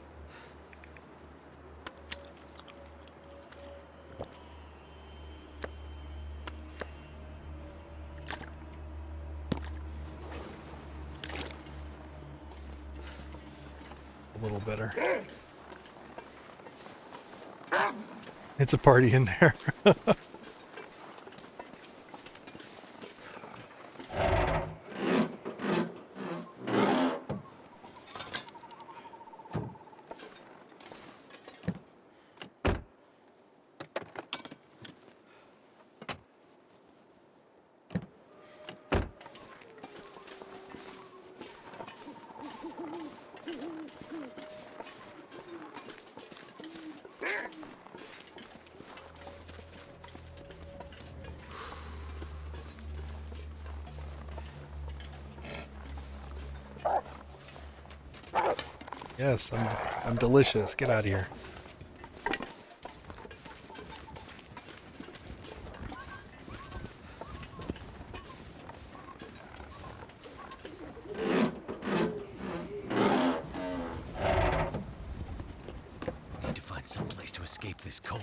a little better. It's a party in there. Yes, I'm delicious. Get out of here. Need to find some place to escape this cold.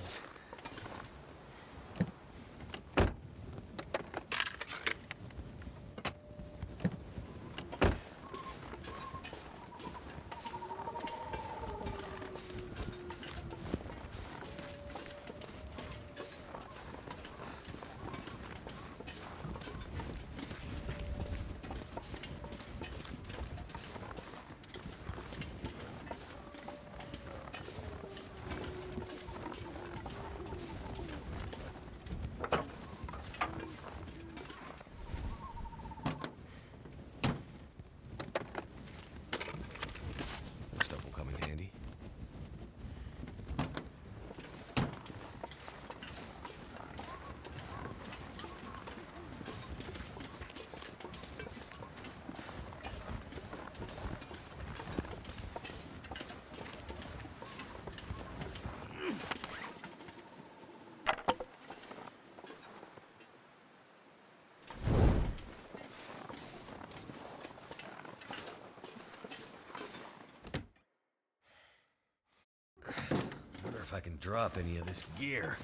if I can drop any of this gear.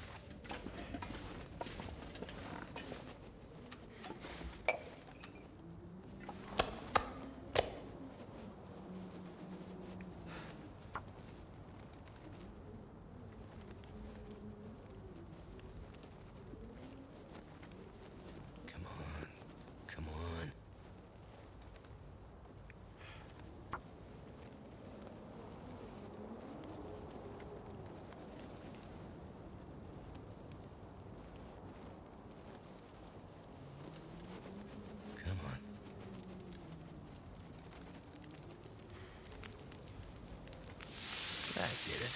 Come on. Come on. Come on. That did it.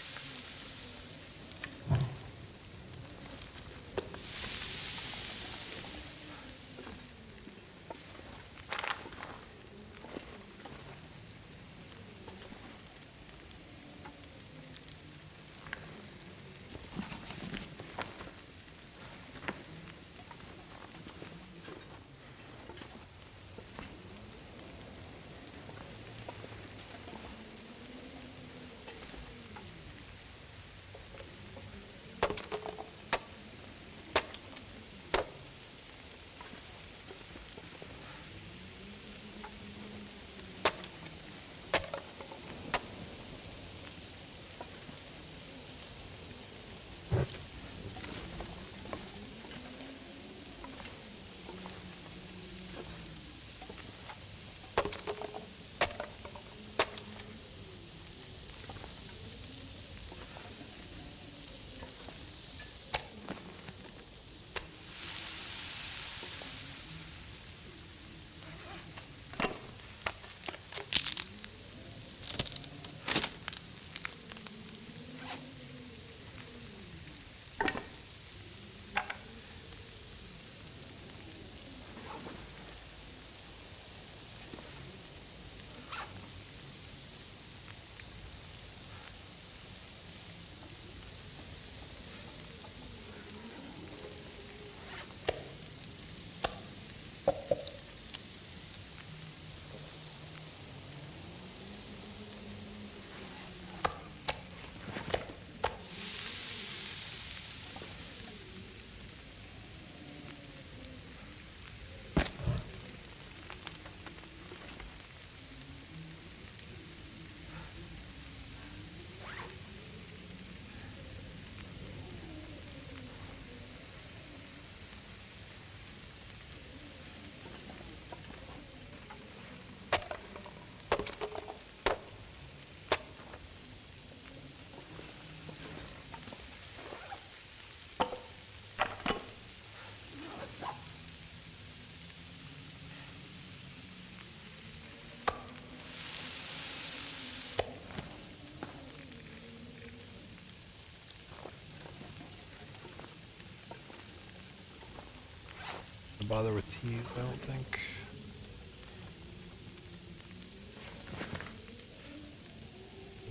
Bother with teas, I don't think.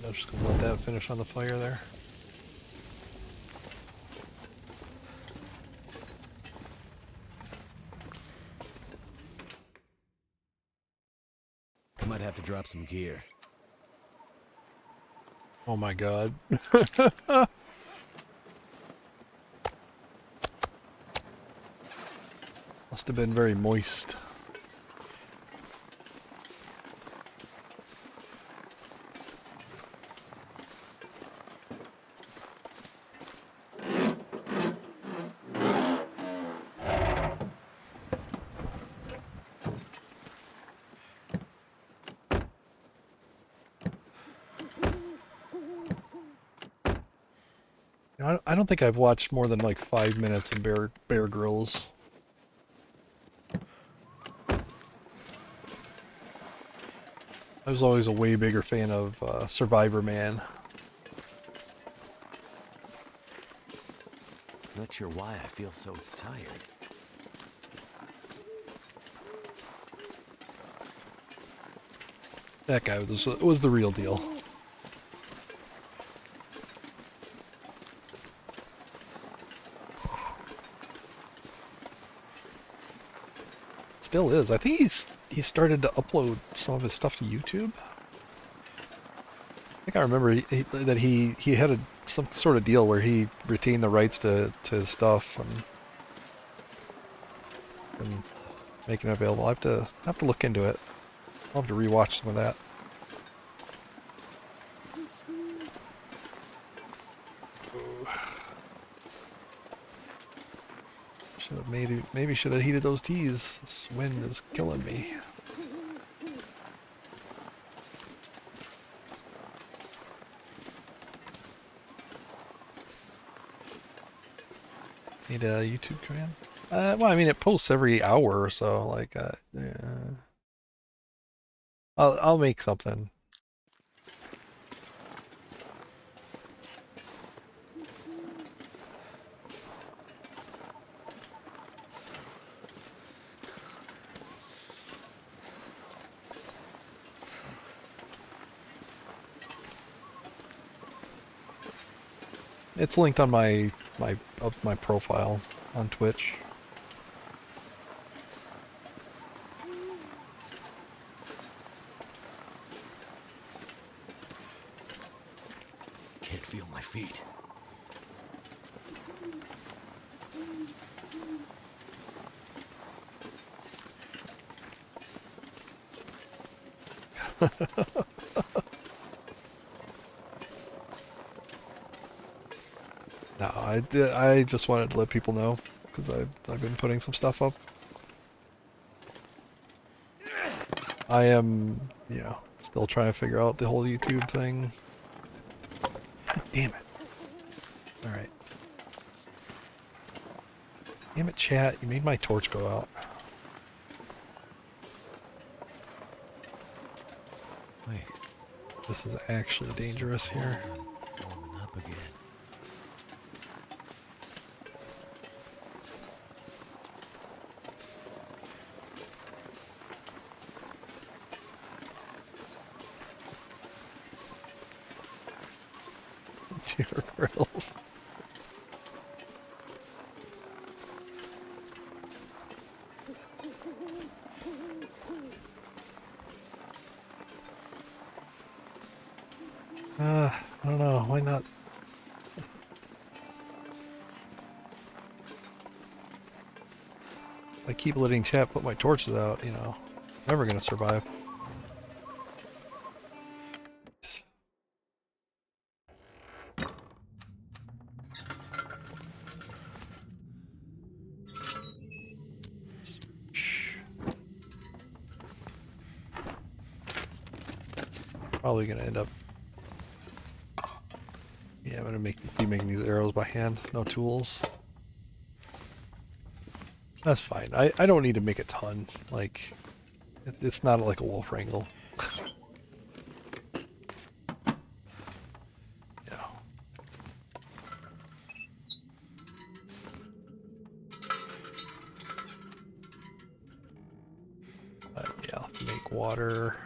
I'm just gonna let that finish on the fire there. I might have to drop some gear. Oh my god. Must have been very moist. I don't think I've watched more than like 5 minutes of Bear Grylls. I was always a way bigger fan of Survivor Man. Not sure why I feel so tired. That guy was the real deal. Still is. I think he started to upload some of his stuff to YouTube. I think I remember that he had some sort of deal where he retained the rights to his stuff and making it available. I have to look into it. I'll have to rewatch some of that. Should have maybe should have heated those teas. This wind is killing me. Need a YouTube command? Well, I mean, it posts every hour or so. Like, yeah. I'll make something. It's linked on my profile on Twitch. Can't feel my feet. No, I just wanted to let people know because I've been putting some stuff up. I am, still trying to figure out the whole YouTube thing. God damn it. Alright. Damn it, chat. You made my torch go out. Wait. This is actually dangerous here. Warming up again. Dear grills. I don't know. Why not? I keep letting chat put my torches out, never gonna survive. Probably gonna end up. Yeah, I'm gonna be making these arrows by hand, no tools. That's fine. I don't need to make a ton. Like, it's not like a wolf wrangle. Yeah. Yeah, I'll have to make water.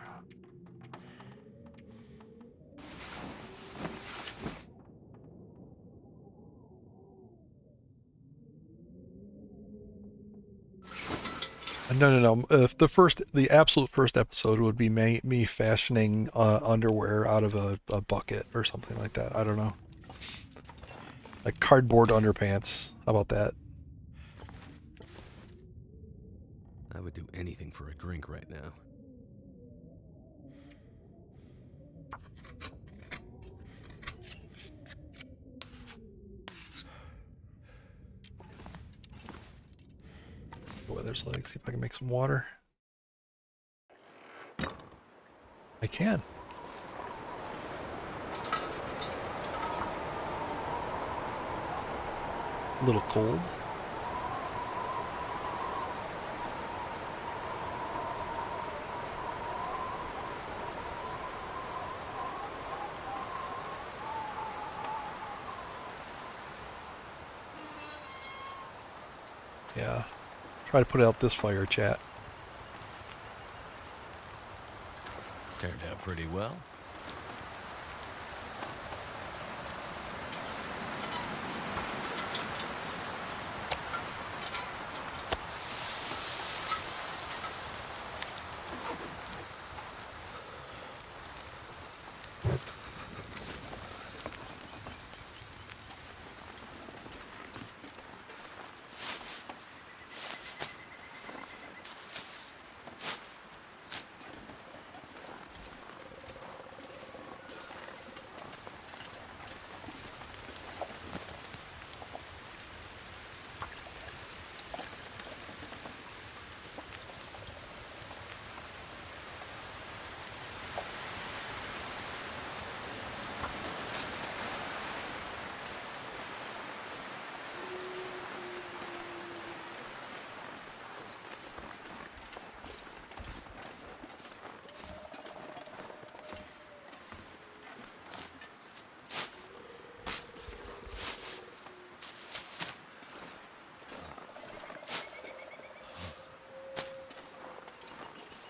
No. If the absolute first episode would be me fashioning underwear out of a bucket or something like that. I don't know. Like cardboard underpants. How about that? I would do anything for a drink right now. The weather's like, see if I can make some water. I can. It's a little cold. Yeah. Try to put out this fire, chat. Turned out pretty well.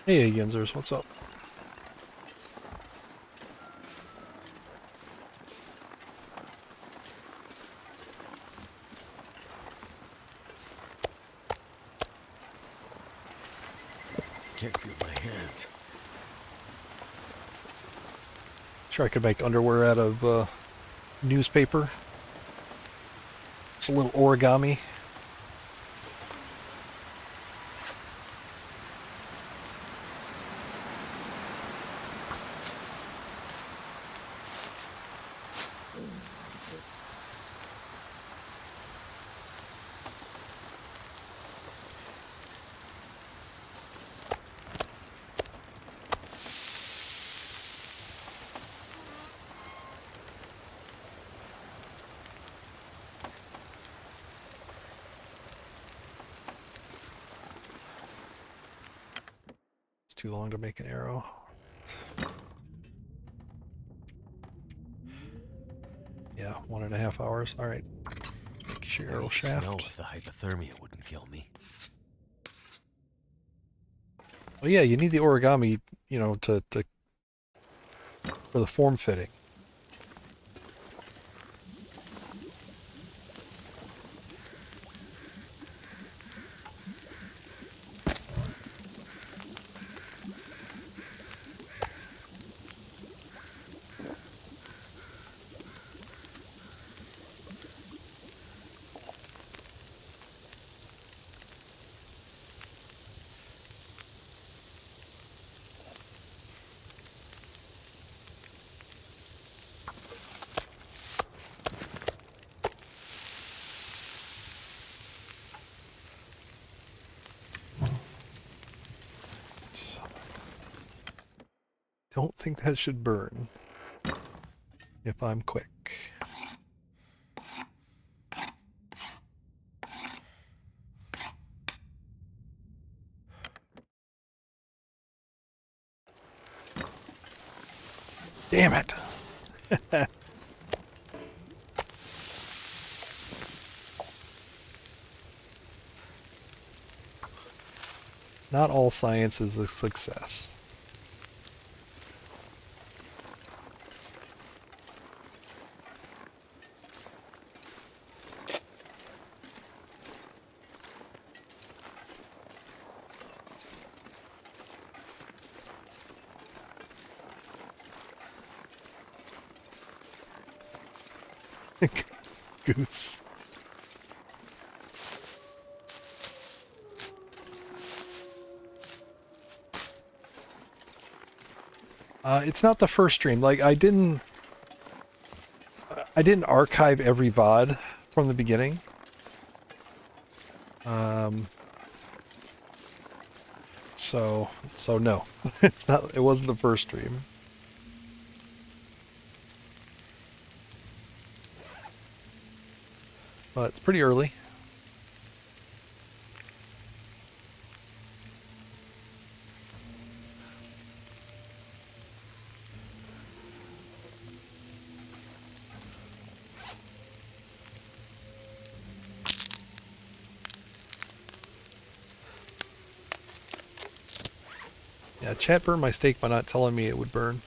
Hey, Yinzers, what's up? Can't feel my hands. Sure, I could make underwear out of newspaper. It's a little origami. It's too long to make an arrow. Yeah, 1.5 hours. All right. Make sure your arrow shaft. Snow if the hypothermia wouldn't kill me. Well, yeah, you need the origami, you know, to for the form fitting. Don't think that should burn if I'm quick. Damn it! Not all science is a success. Goose. It's not the first stream. Like I didn't archive every VOD from the beginning. So no, it wasn't the first stream. But it's pretty early. Yeah, chat burned my steak by not telling me it would burn.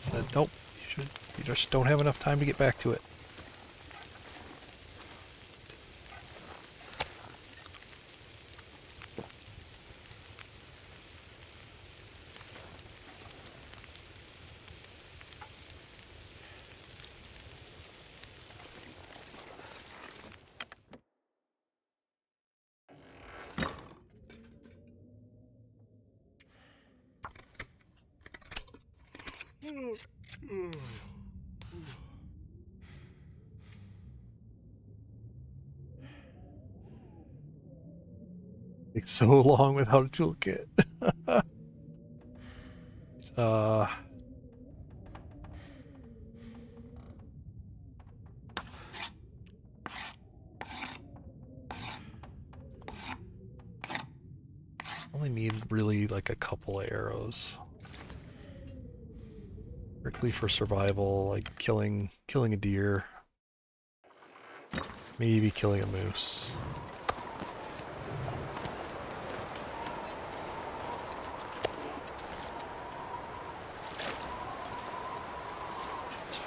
Said, nope, you just don't have enough time to get back to it. Takes so long without a toolkit. uh, only need really like a couple of arrows. Strictly for survival, like killing a deer. Maybe killing a moose.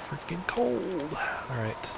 freaking cold. All right.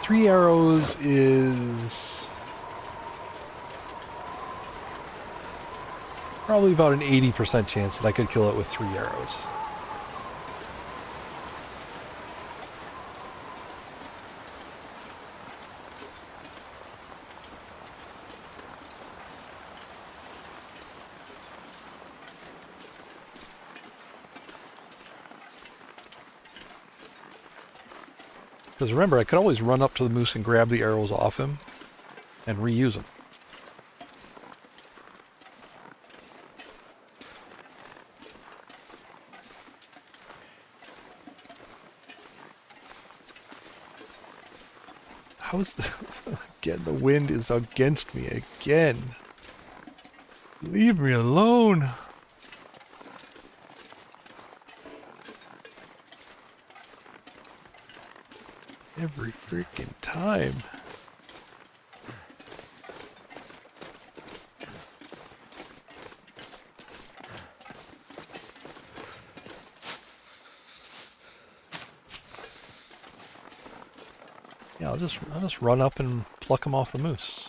Three arrows is probably about an 80% chance that I could kill it with 3 arrows. Because remember, I could always run up to the moose and grab the arrows off him and reuse them. How's the... Again, the wind is against me again. Leave me alone. Every freaking time. Yeah, I'll just run up and pluck them off the moose.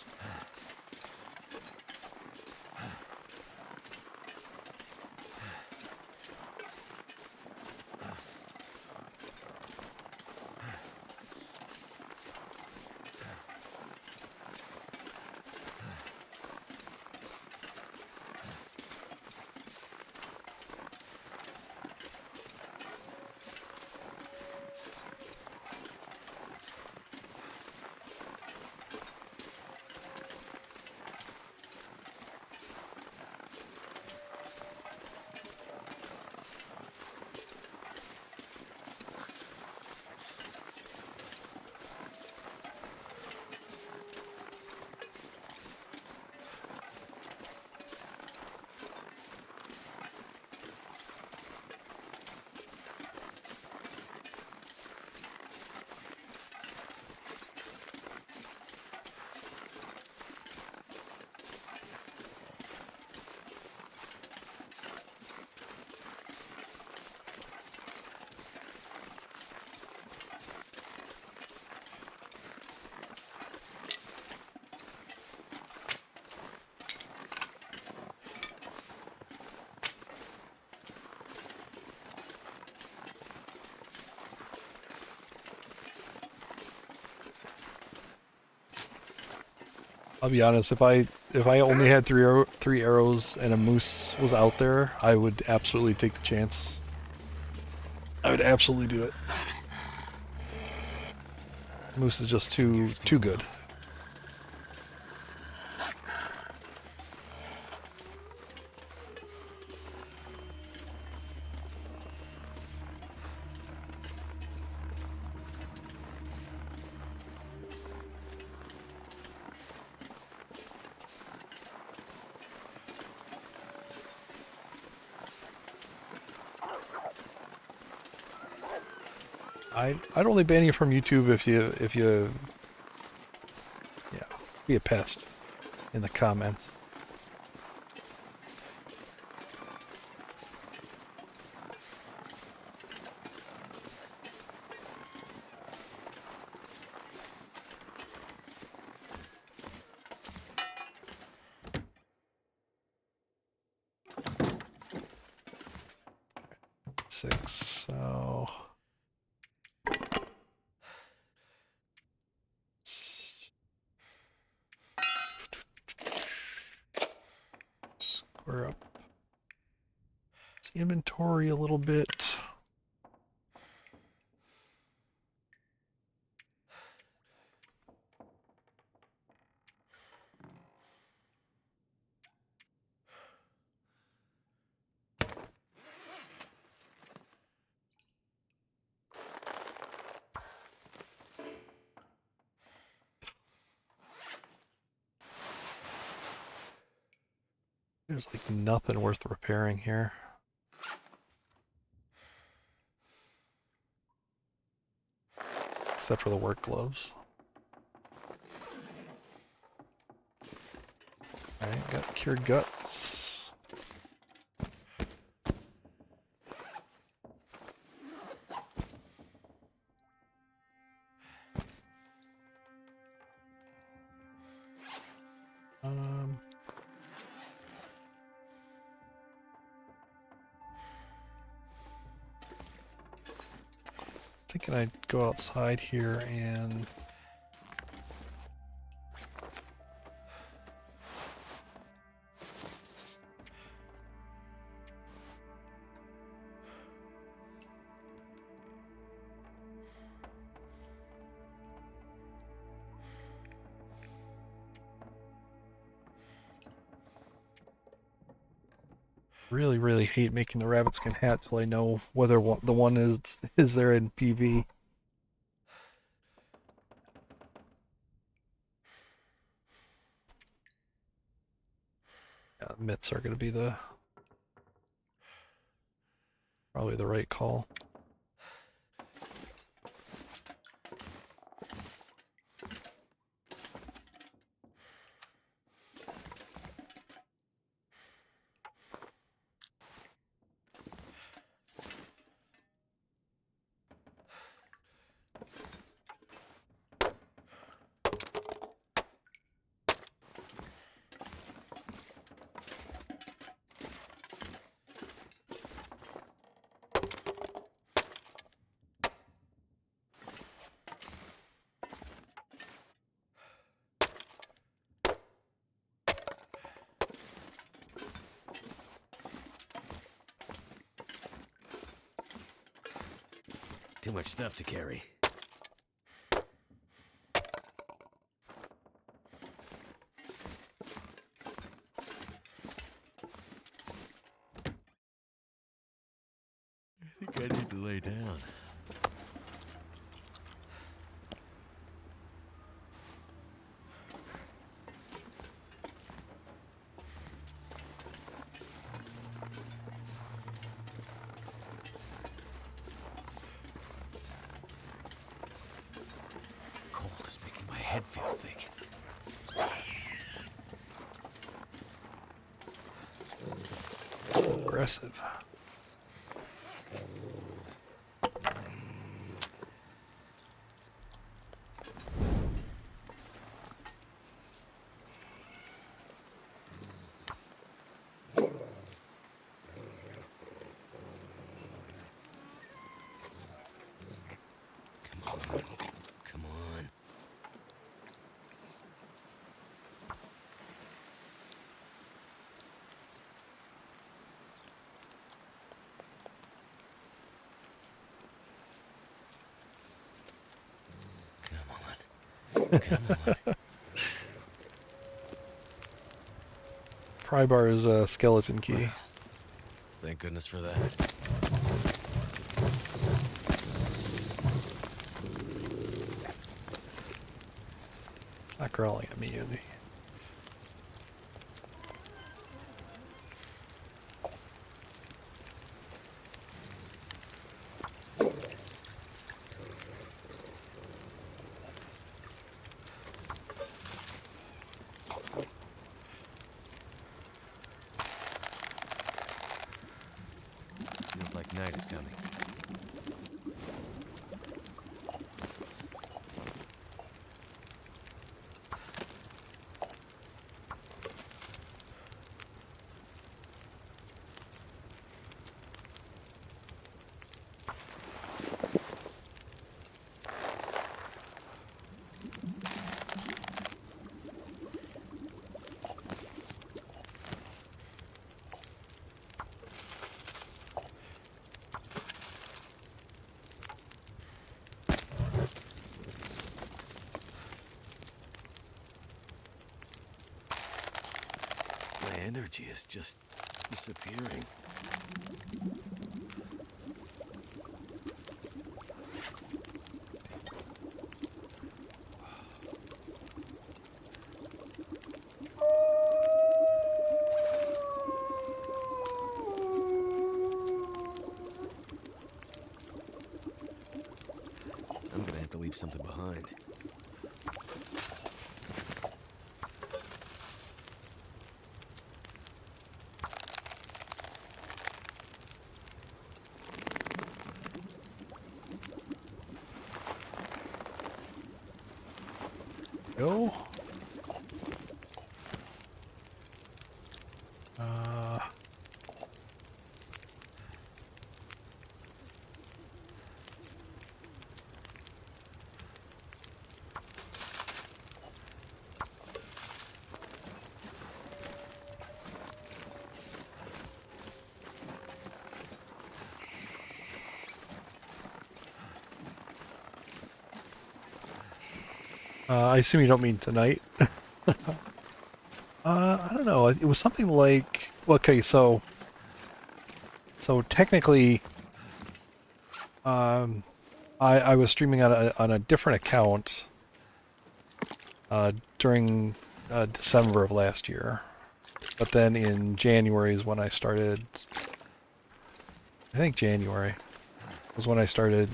I'll be honest, if I only had three arrows and a moose was out there, I would absolutely take the chance. I would absolutely do it. Moose is just too good. I'd only ban you from YouTube if you be a pest in the comments. Six, so square up the inventory a little bit. There's like nothing worth repairing here. Except for the work gloves. Alright, got cured guts. Thinking I'd go outside here and really hate making the rabbit skin hat till I know whether the one is there in PV. Yeah, mitts are going to be probably the right call. Too much stuff to carry. I think I need to lay down. Cold is making my head feel thick. Aggressive. Come on. Come on. Pry bar is a skeleton key. Thank goodness for that. Not growling at me, is he? Feels like night is coming. My energy is just disappearing. to leave something behind. Go. I assume you don't mean tonight. I don't know. It was something like, well, okay, so technically, I was streaming on a different account during December of last year, but then in January is when I started. I think January was when I started,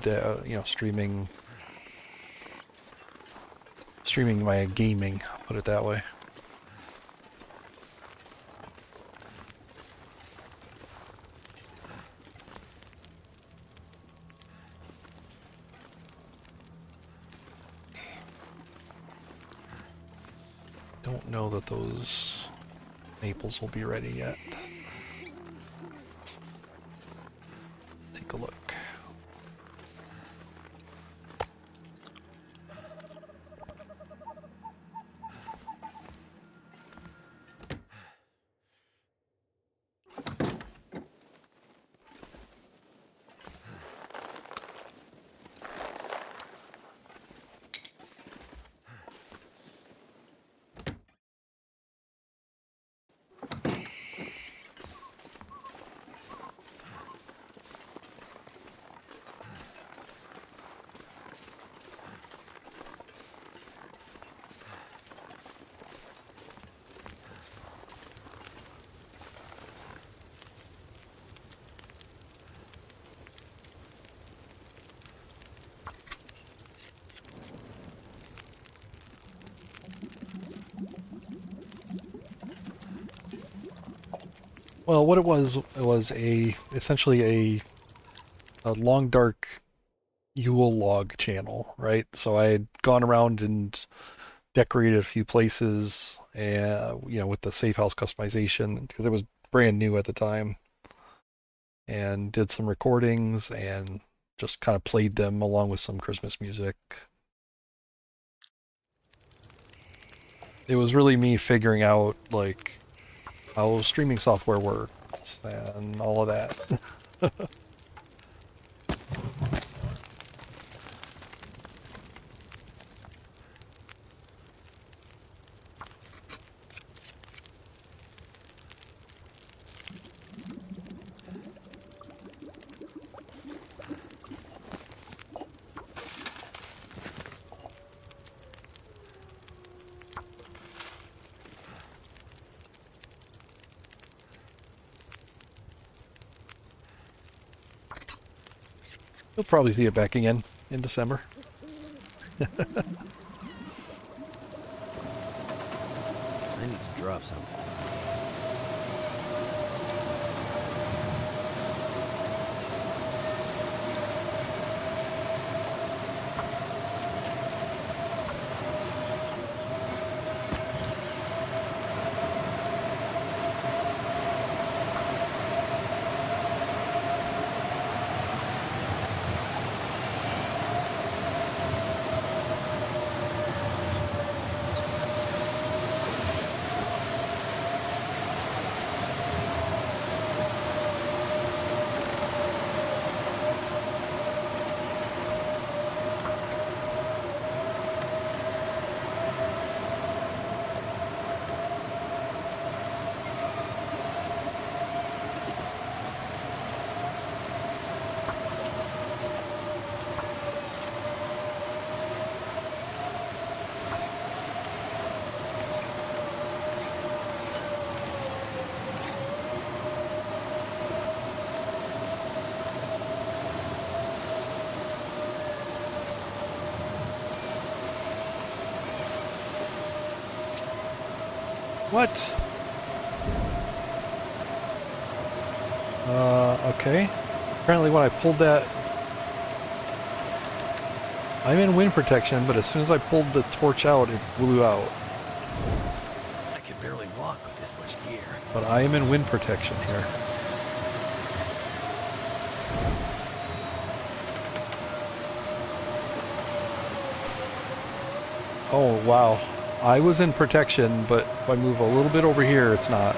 streaming my gaming. I'll put it that way. Don't know that those maples will be ready yet. Take a look. Well, what it was essentially a long dark Yule log channel, right? So I had gone around and decorated a few places, with the safe house customization because it was brand new at the time, and did some recordings and just kind of played them along with some Christmas music. It was really me figuring out like how streaming software works and all of that. You'll probably see it back again in December. I need to drop something. What? Okay. Apparently when I pulled that... I'm in wind protection, but as soon as I pulled the torch out, it blew out. I can barely walk with this much gear. But I am in wind protection here. Oh, wow. I was in protection, but if I move a little bit over here, it's not.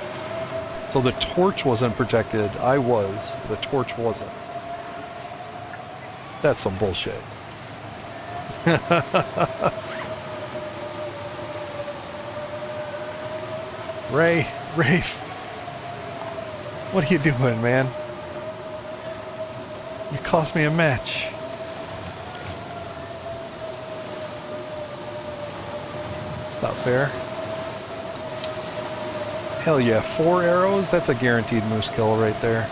So the torch wasn't protected. I was. The torch wasn't. That's some bullshit. Rafe, what are you doing, man? You cost me a match. It's not fair. Hell yeah, 4 arrows? That's a guaranteed moose kill right there.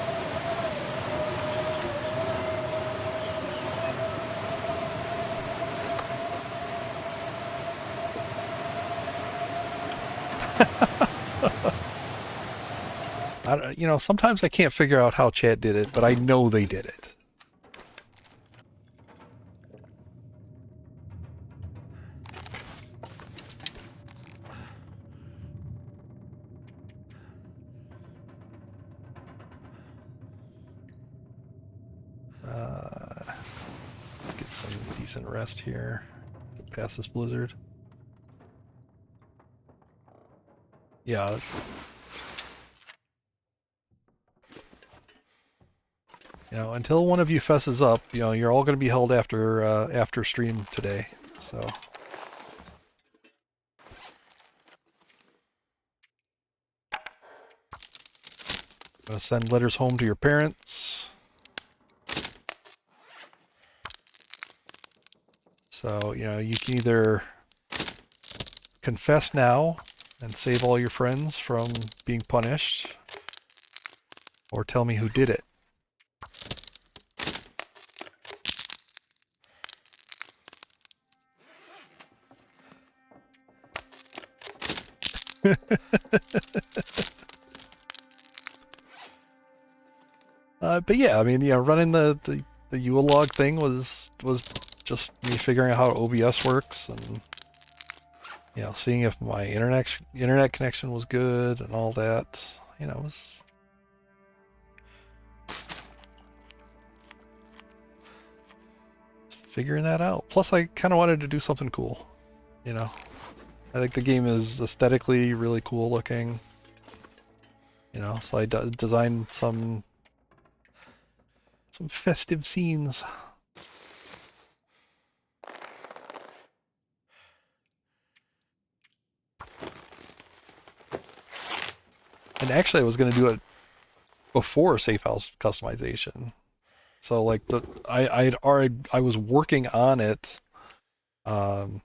You know, sometimes I can't figure out how chat did it, but I know they did it. Let's get some decent rest here. Get past this blizzard. Yeah. You know, until one of you fesses up, you know, you're all going to be held after stream today. So. Gonna send letters home to your parents. So, you know, you can either confess now and save all your friends from being punished, or tell me who did it. But yeah, I mean, you know, running the Yule log thing was just me figuring out how OBS works, and you know, seeing if my internet connection was good and all that. You know, it was figuring that out. Plus, I kind of wanted to do something cool. You know, I think the game is aesthetically really cool looking. You know, so I designed some festive scenes. And actually, I was going to do it before Safe House customization. So like I was working on it, you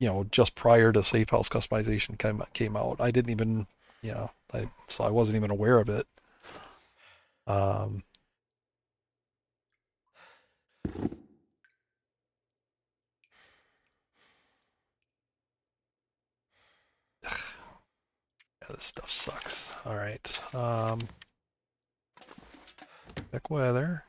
know, just prior to Safe House customization came out. I didn't even, you know, so I wasn't even aware of it. Yeah, this stuff sucks. All right. Check weather.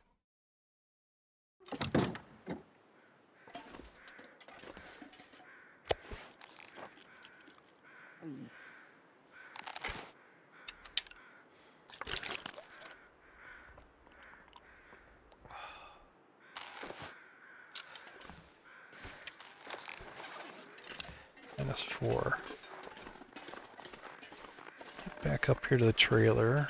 -4. Get back up here to the trailer.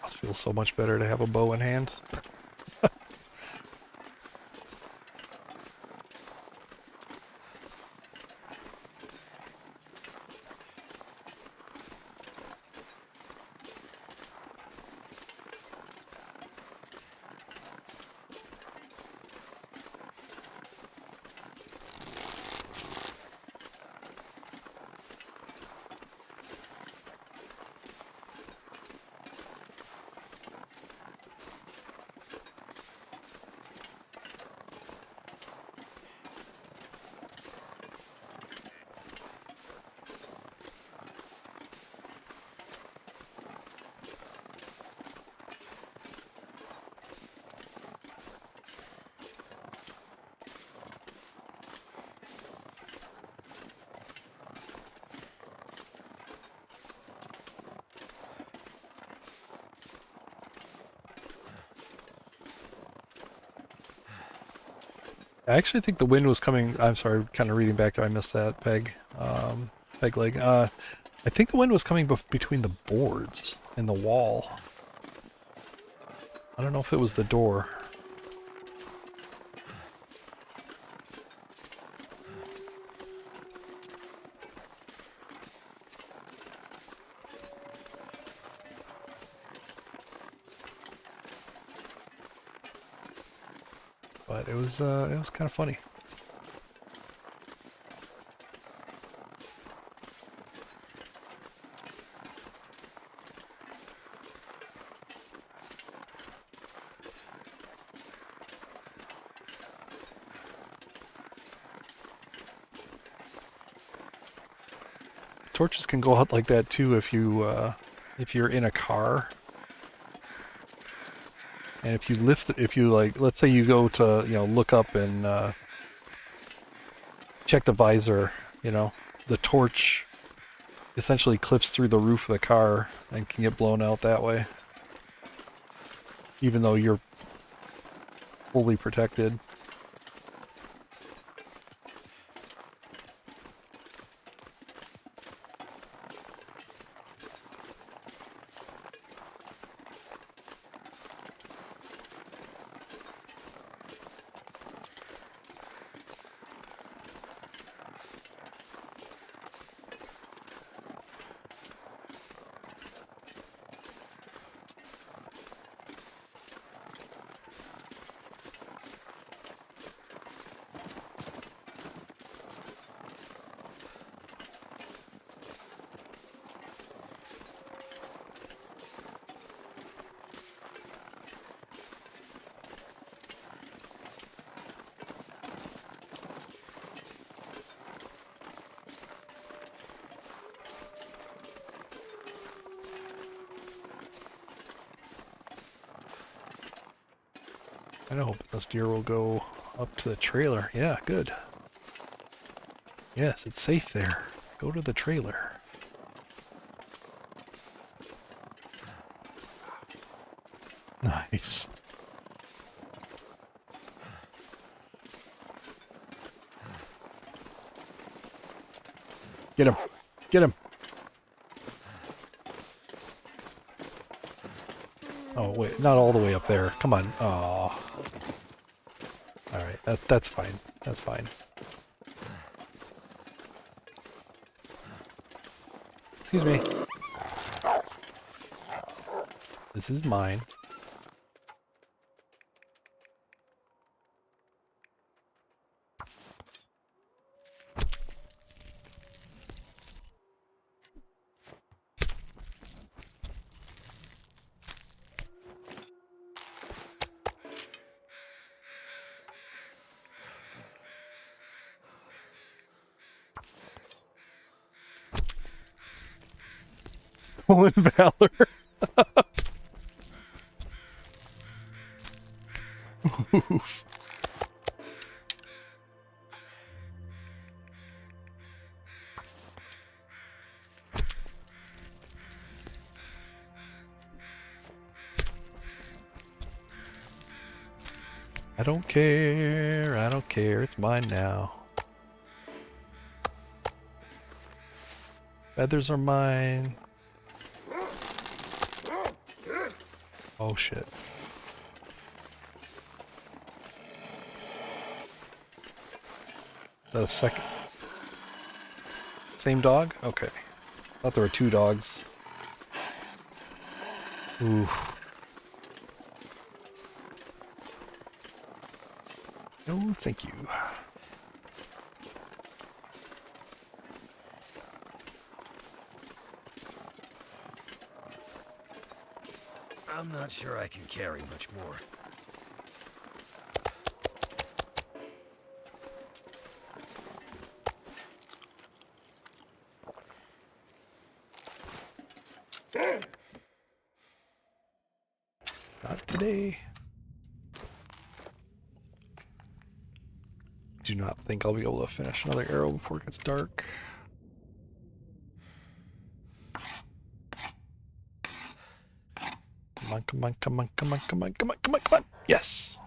Must feel so much better to have a bow in hand. I actually think the wind was coming. I'm sorry, kind of reading back there. I missed that, Peg. Peg leg. I think the wind was coming between the boards and the wall. I don't know if it was the door. But it was kind of funny. Torches can go out like that too if you're in a car. And if you like, let's say you go to, look up and check the visor, the torch essentially clips through the roof of the car and can get blown out that way. Even though you're fully protected. I hope this deer will go up to the trailer. Yeah, good. Yes, it's safe there. Go to the trailer. Nice. Get him. Get him. Oh, wait, not all the way up there. Come on. Oh. Alright, that's fine. That's fine. Excuse me. This is mine. Stolen valor. Oof. I don't care. I don't care. It's mine now. Feathers are mine. Oh shit. The second. Same dog? Okay. Thought there were two dogs. Ooh. No, thank you. I'm not sure I can carry much more. Not today. Do not think I'll be able to finish another arrow before it gets dark. Come on, come on, come on, come on, come on, come on, come on, come on. Yes.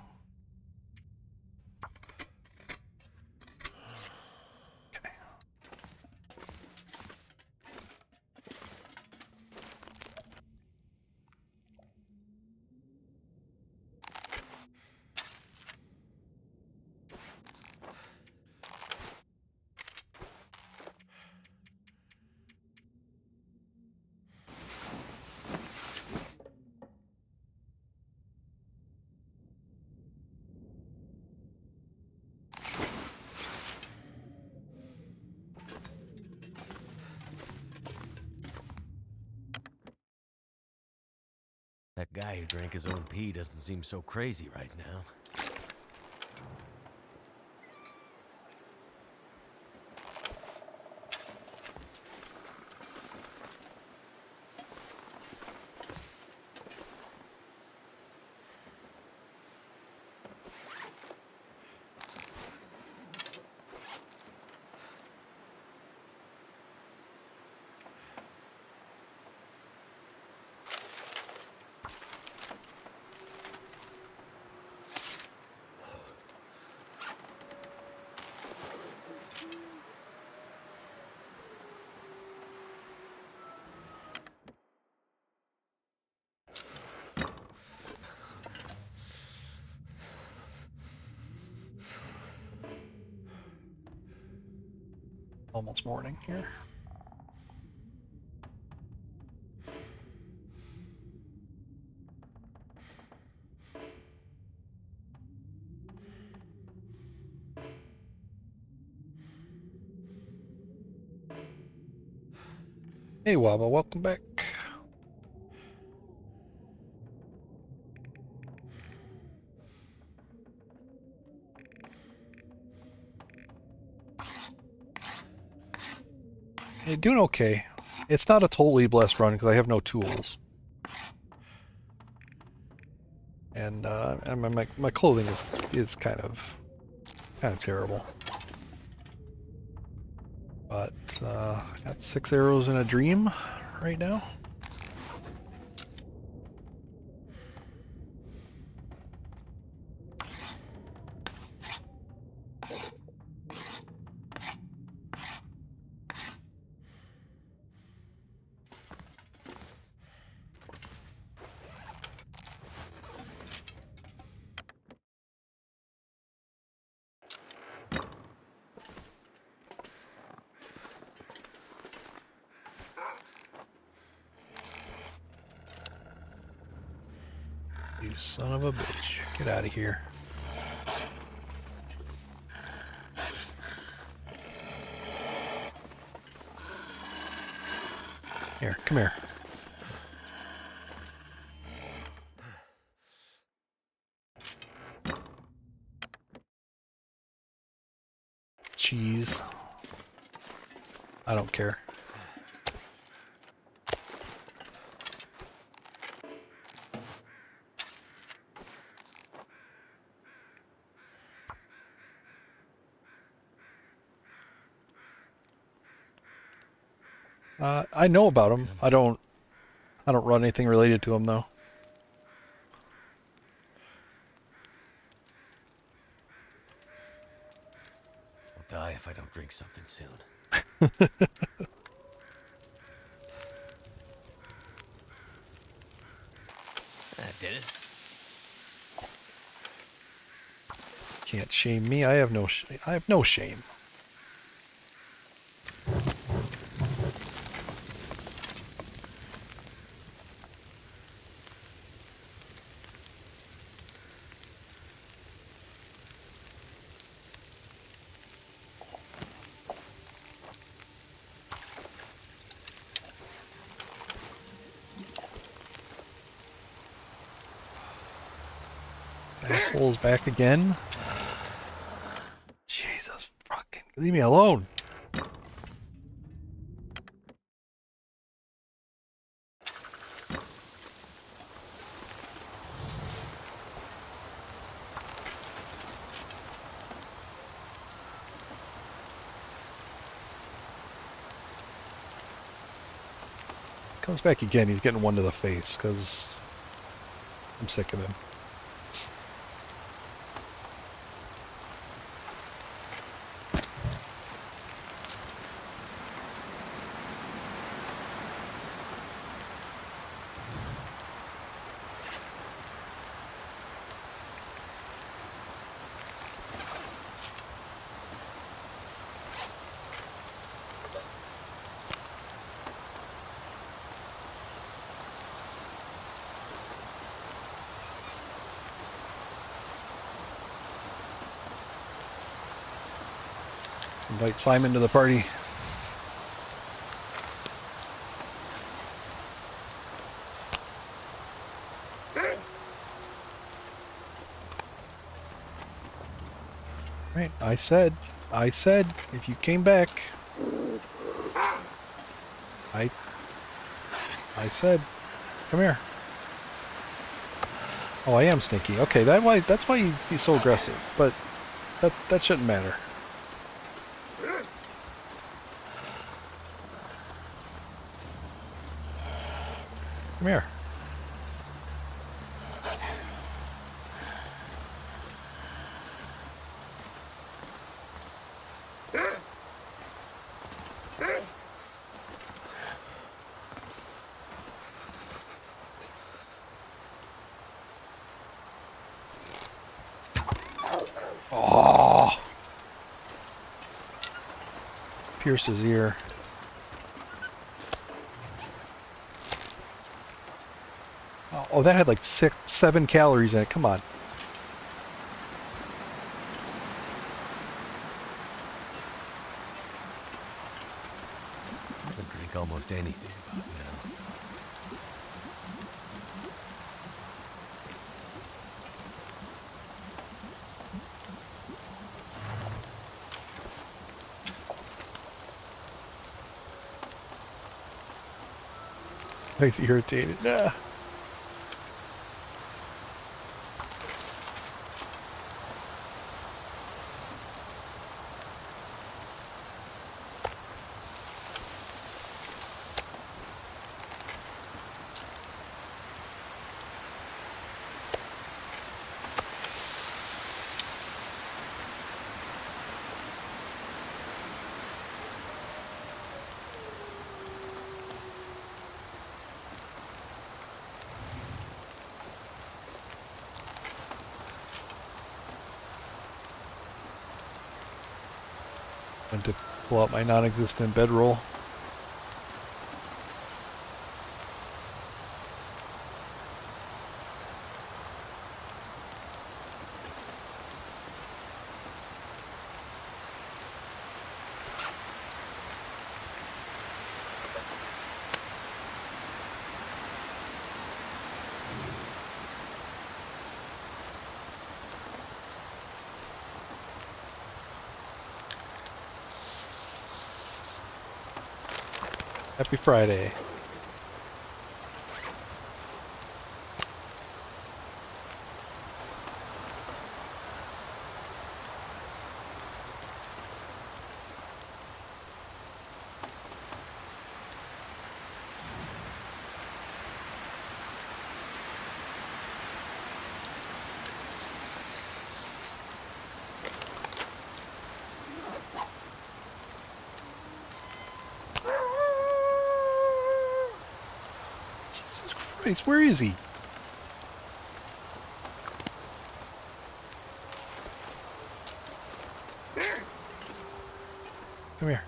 That guy who drank his own pee doesn't seem so crazy right now. Almost morning here. Hey Waba, welcome back. Hey, doing okay. It's not a totally blessed run because I have no tools. And my clothing is kind of terrible. But I got 6 arrows in a dream right now. You son of a bitch. Get out of here. Here, come here. Cheese. I don't care. I know about them. I don't run anything related to them though. I'll die if I don't drink something soon. That did it. Can't shame me. I have no shame. Asshole's back again. Jesus fucking leave me alone. Comes back again, he's getting one to the face because I'm sick of him. Invite Simon to the party. Right, I said, if you came back, I said, come here. Oh, I am sneaky. Okay, that's why he's so aggressive. But that shouldn't matter. Come here. Oh! Pierced his ear. Oh, that had like 7 calories in it. Come on. I can drink almost anything about now. He's irritated. Nah. Went to pull out my non-existent bedroll. Happy Friday. Jesus Christ, where is he? Come here.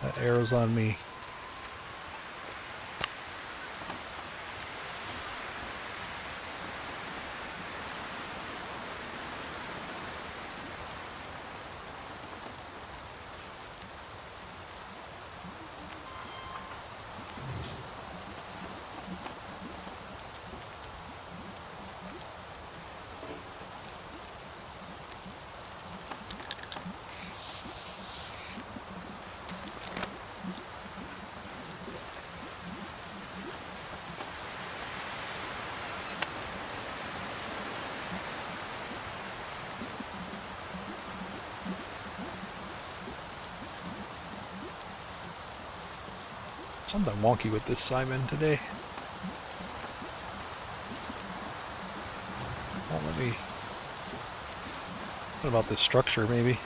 That arrow's on me. Something wonky with this Simon today. Well, let me... What about this structure, maybe?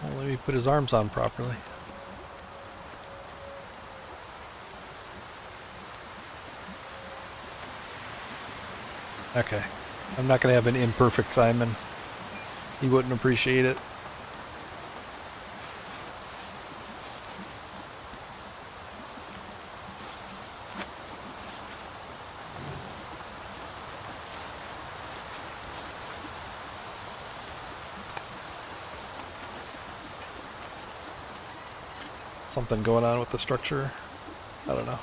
Well, let me put his arms on properly. Okay. I'm not going to have an imperfect Simon. He wouldn't appreciate it. Something going on with the structure. I don't know.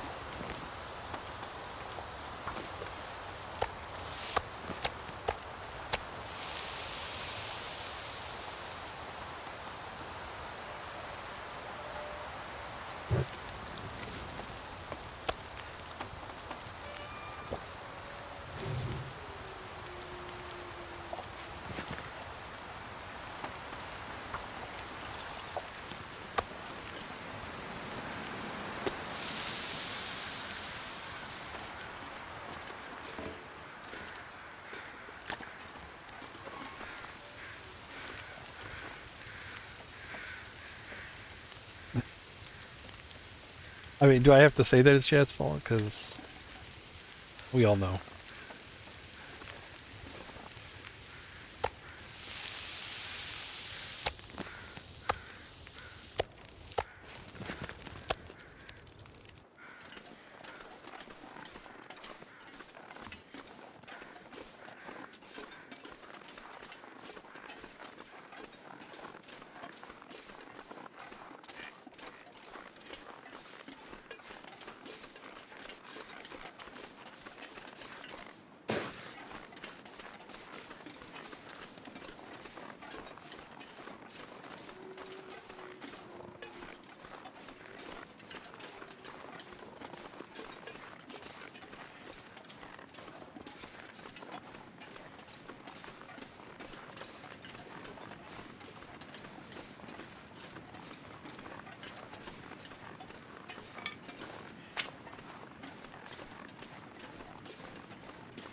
I mean, do I have to say that it's Chad's fault? Because we all know.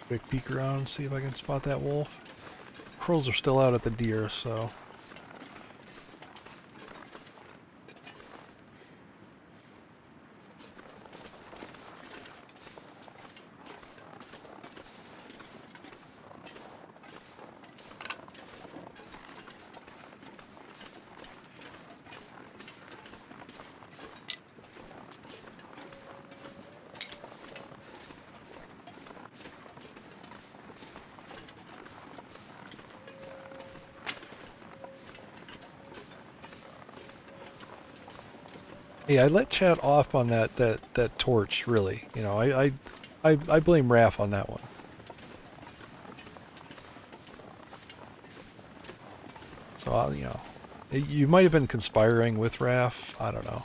Quick peek around, see if I can spot that wolf. Crows are still out at the deer, so... Hey, I let Chad off on that torch, really. You know, I blame Raph on that one. So, you know, you might have been conspiring with Raph. I don't know.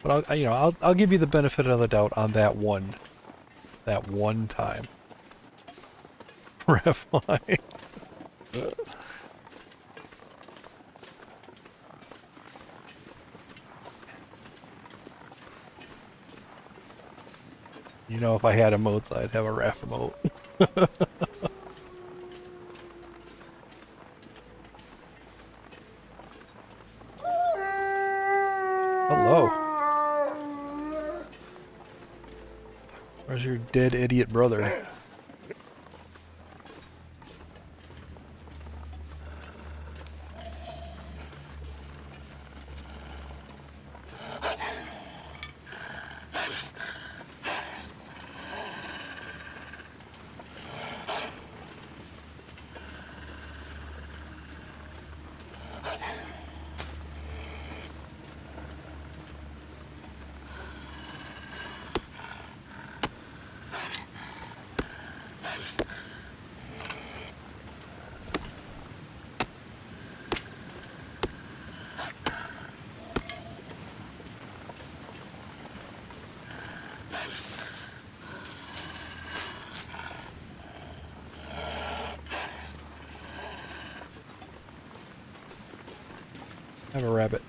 But I'll give you the benefit of the doubt on that one time. Raph line. You know, if I had emotes, I'd have a Raph emote. Hello. Where's your dead idiot brother? I have a rabbit.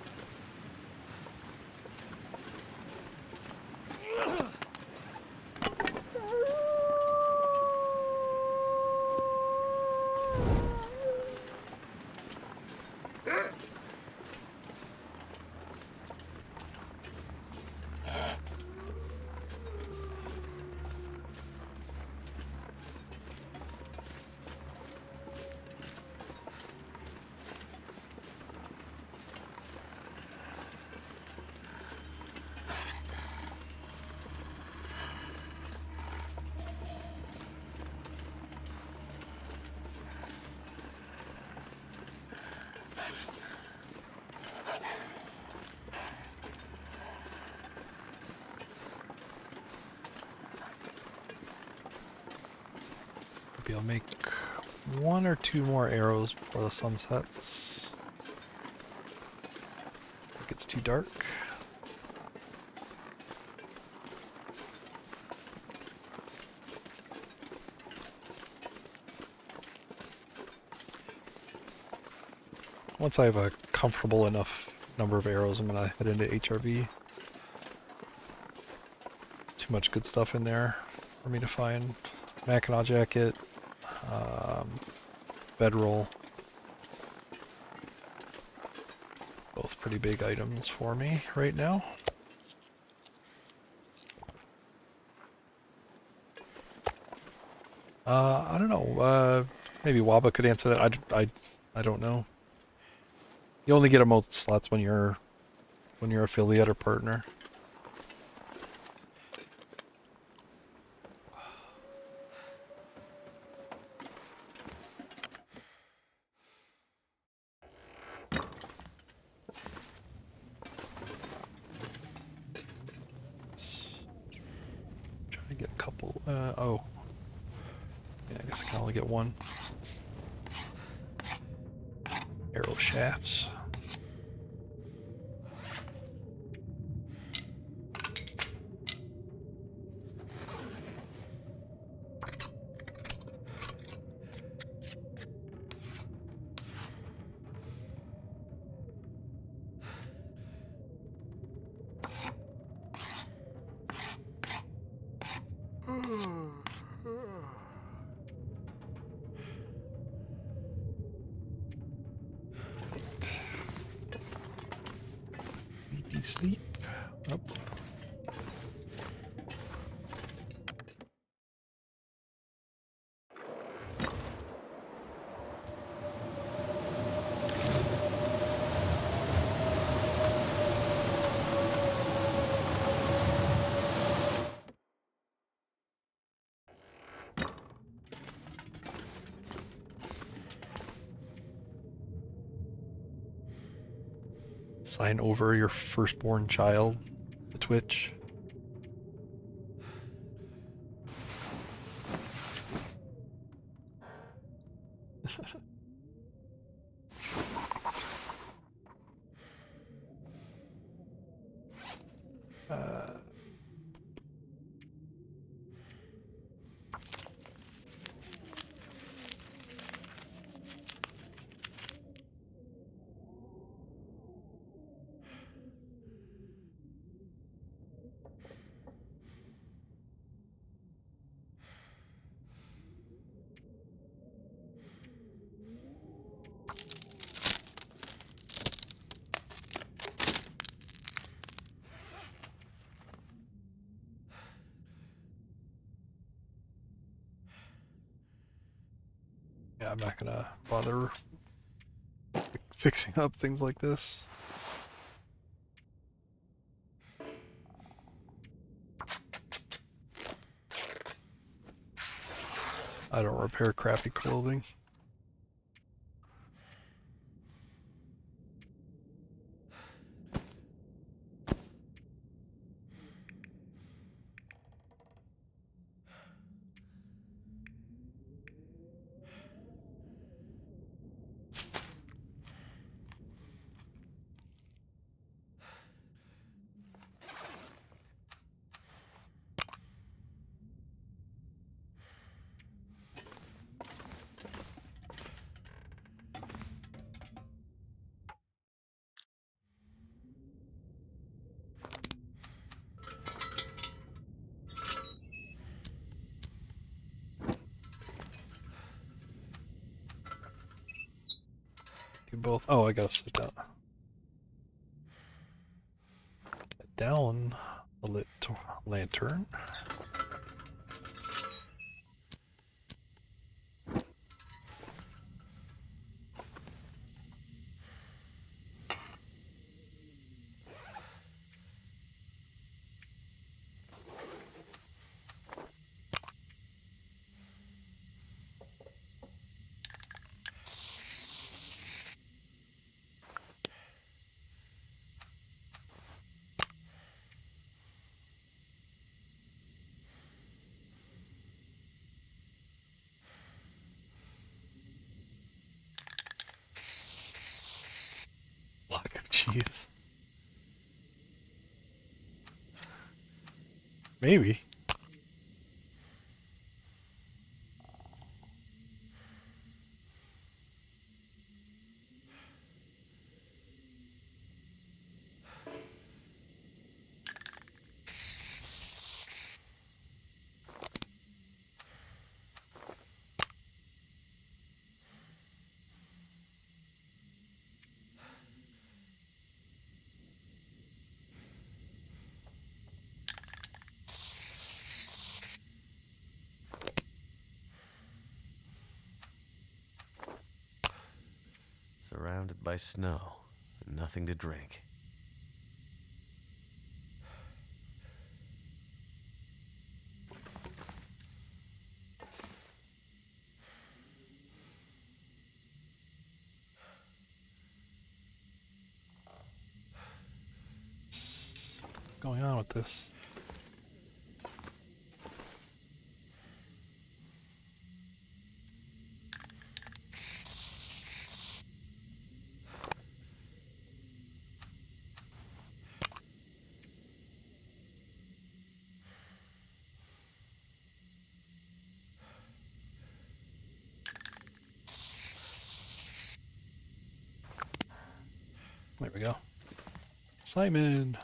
Maybe I'll make 1 or 2 more arrows before the sun sets. It gets too dark. Once I have a comfortable enough number of arrows, I'm gonna head into HRV. Too much good stuff in there for me to find. Mackinac jacket, bedroll. Both pretty big items for me right now. I don't know. Maybe Waba could answer that. I don't know. You only get emote slots when you're affiliate or partner. Try to get a couple. Oh. Yeah, I guess I can only get 1. Arrow shafts. Sleep. Up. Sign over your firstborn child to Twitch. Yeah, I'm not gonna bother fixing up things like this. I don't repair crappy clothing. both. Oh, I gotta sit down. Down a lit lantern. Block of cheese. Maybe. Surrounded by snow, and nothing to drink. What's going on with this? There we go. Simon!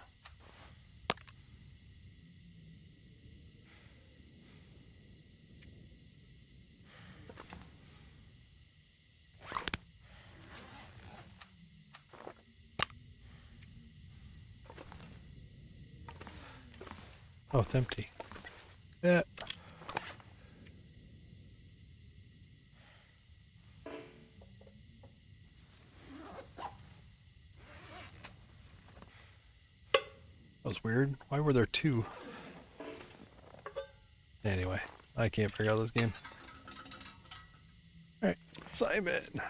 Oh, it's empty. Yeah. That was weird. Why were there two? Anyway, I can't figure out this game. Alright, Simon!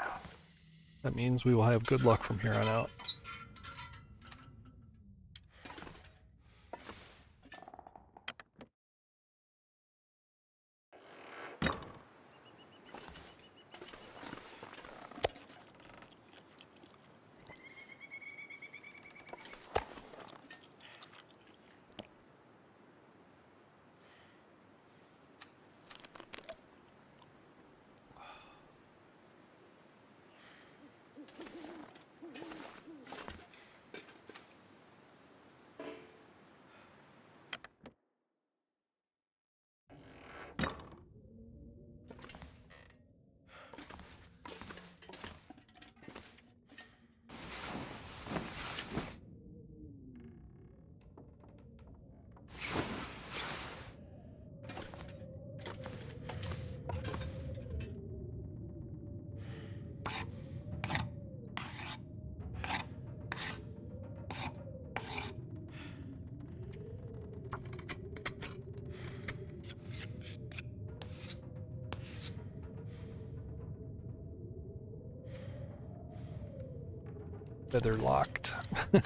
That means we will have good luck from here on out. They're locked. Alright.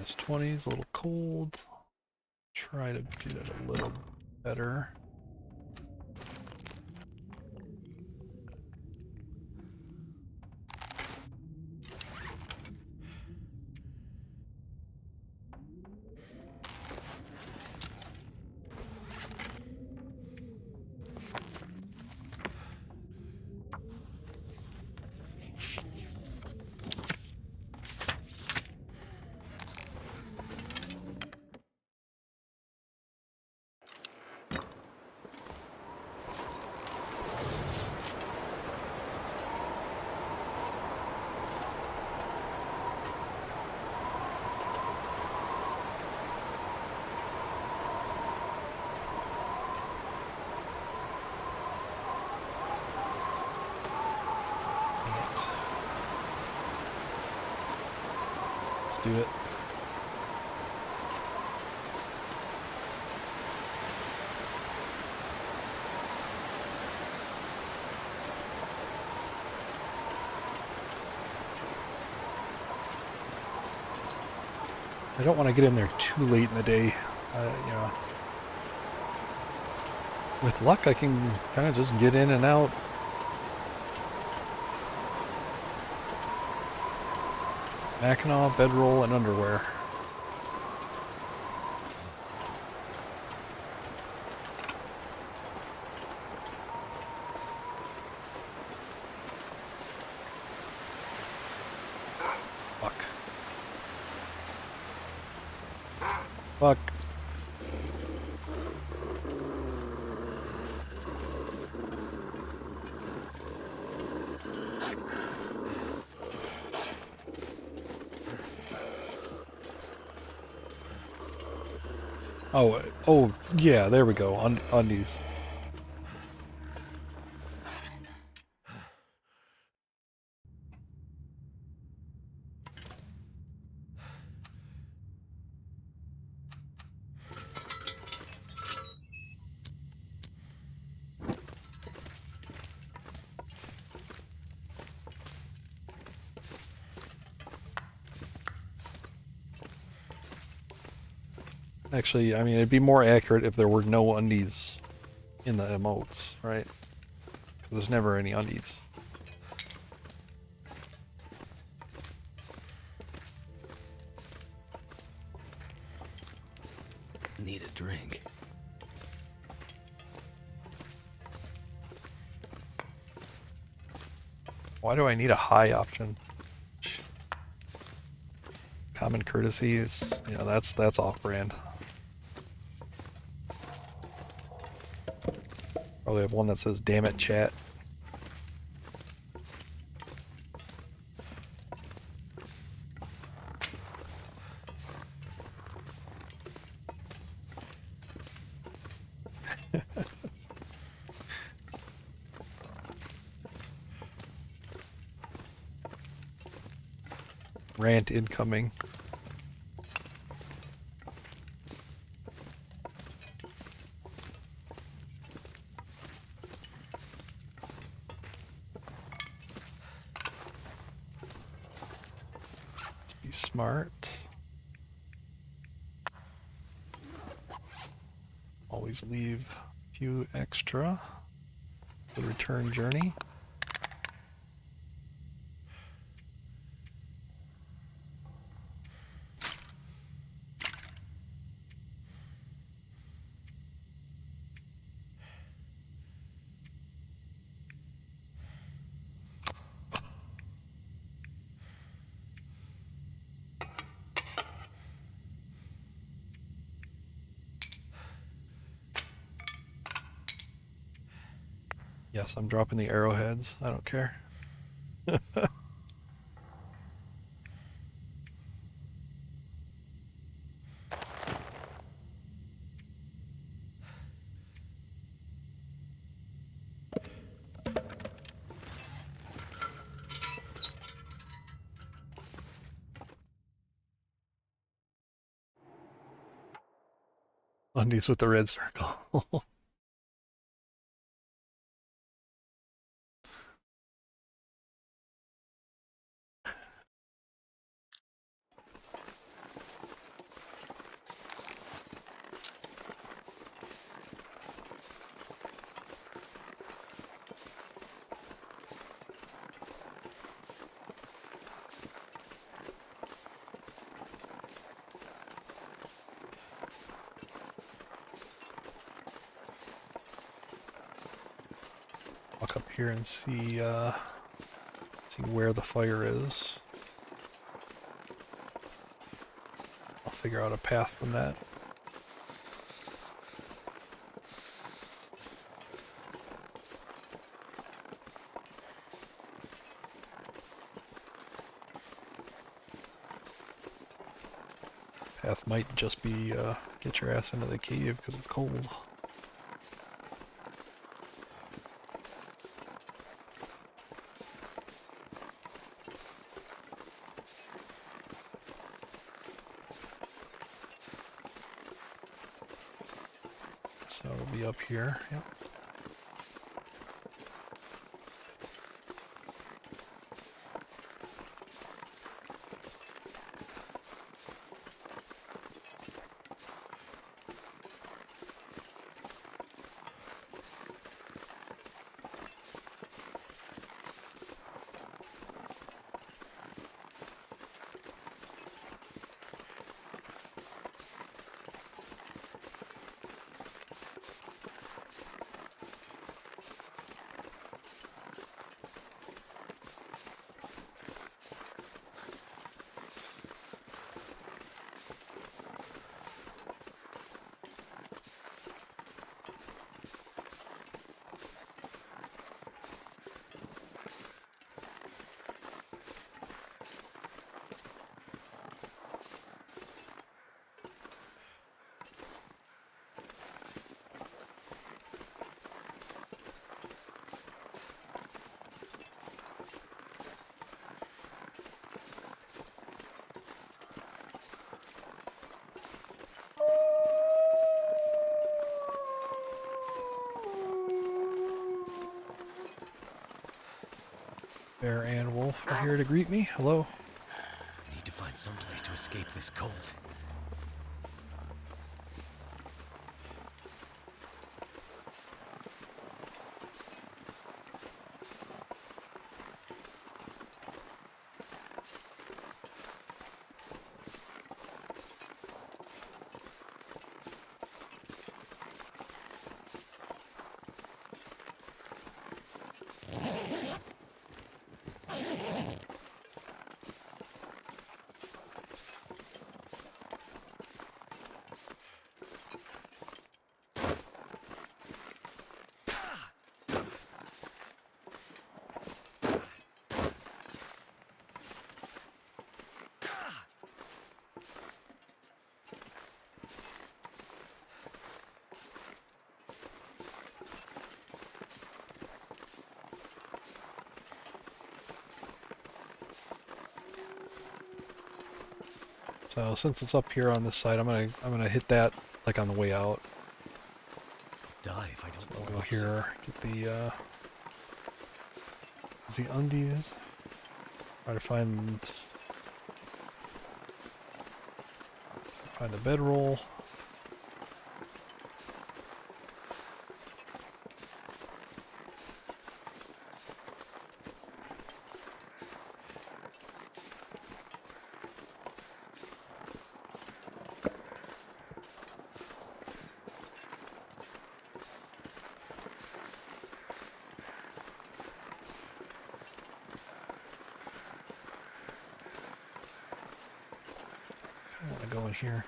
-20 is a little cold. Try to get it a little better. Let's do it. I don't want to get in there too late in the day. You know, with luck, I can kind of just get in and out. Mackinac, bedroll, and underwear. Fuck. Fuck. Oh, yeah, there we go. Undies. Actually, I mean, it'd be more accurate if there were no undies in the emotes, right? 'Cause there's never any undies. Need a drink. Why do I need a high option? Common courtesy is, you know, that's off-brand. Probably have one that says "Damn it, chat." Rant incoming. Let's be smart. Always leave a few extra for the return journey. Yes, I'm dropping the arrowheads. I don't care. Undies with the red circle. walk up here and see where the fire is. I'll figure out a path from that. Path might just be get your ass into the cave because it's cold. So it'll be up here. Yep. Bear and wolf are here to greet me. Hello. Need to find some place to escape this cold. So since it's up here on this side, I'm gonna hit that like on the way out. Die if I don't So I'll know go what's- here, get the undies. Try to find a bedroll. I want to go in here.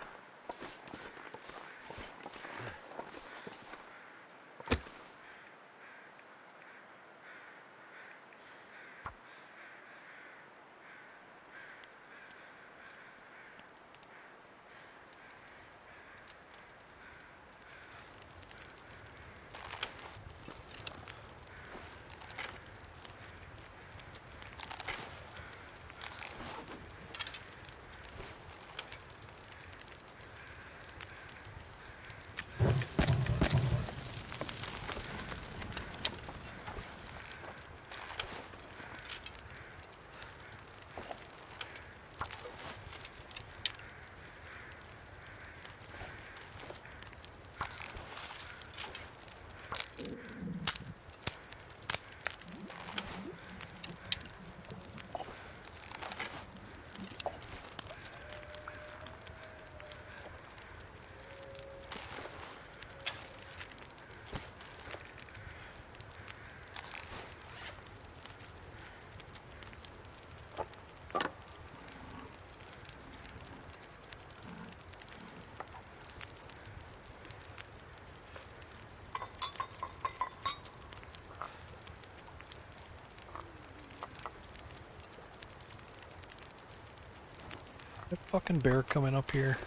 That fucking bear coming up here.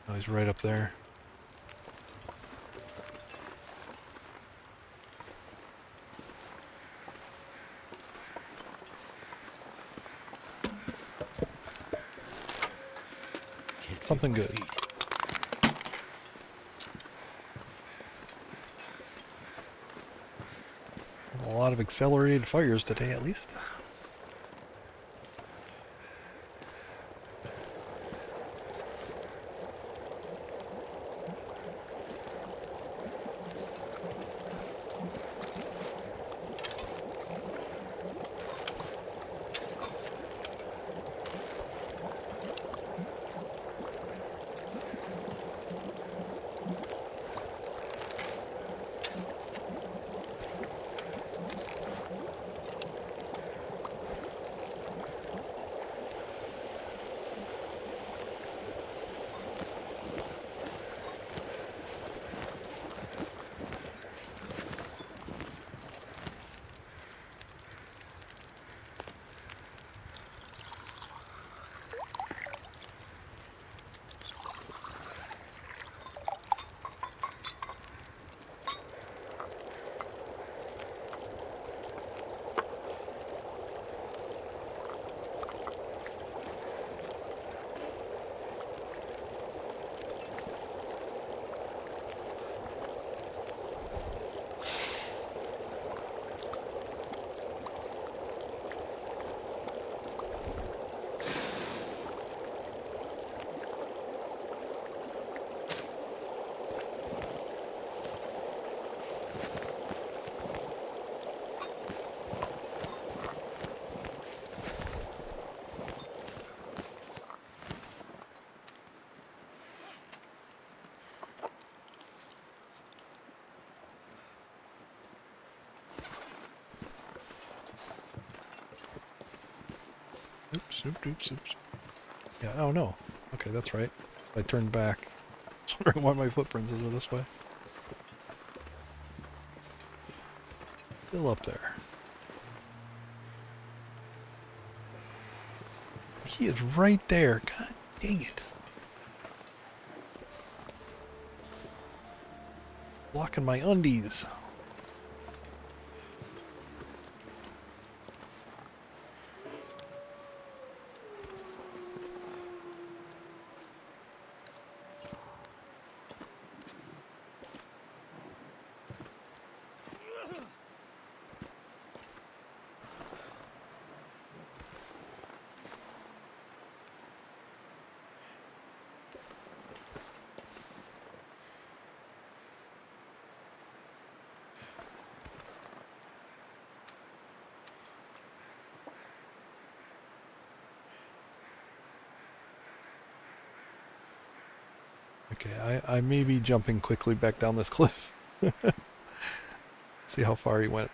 Oh, he's right up there. Can't feel Something my good. feet. A lot of accelerated fires today, at least. Oops. Yeah, oh no. Okay, that's right. I turned back. I was wondering why my footprints are this way. Still up there. He is right there. God dang it. Blocking my undies. Okay, I may be jumping quickly back down this cliff. See how far he went.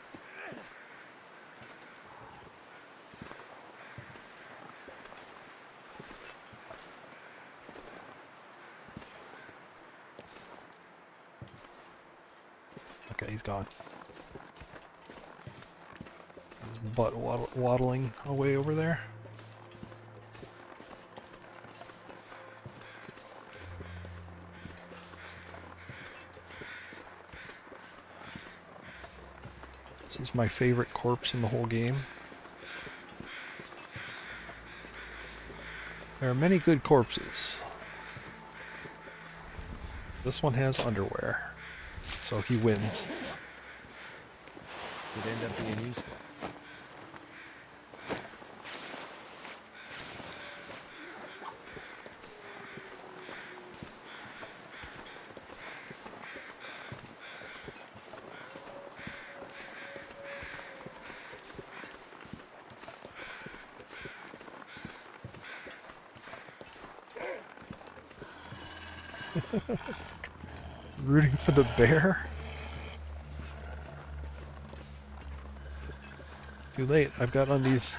Okay, he's gone. His butt waddling away over there. This is my favorite corpse in the whole game. There are many good corpses. This one has underwear, so he wins. Could end up being useful. Rooting for the bear? Too late, I've got undies.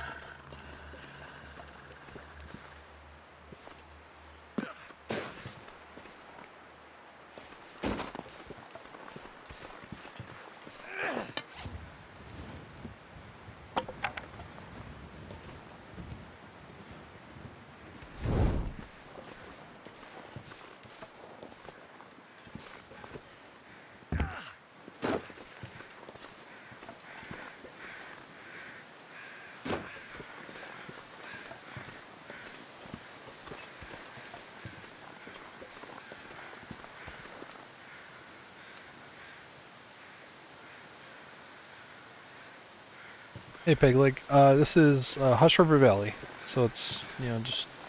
Hey Peg Leg, this is Hush River Valley, so it's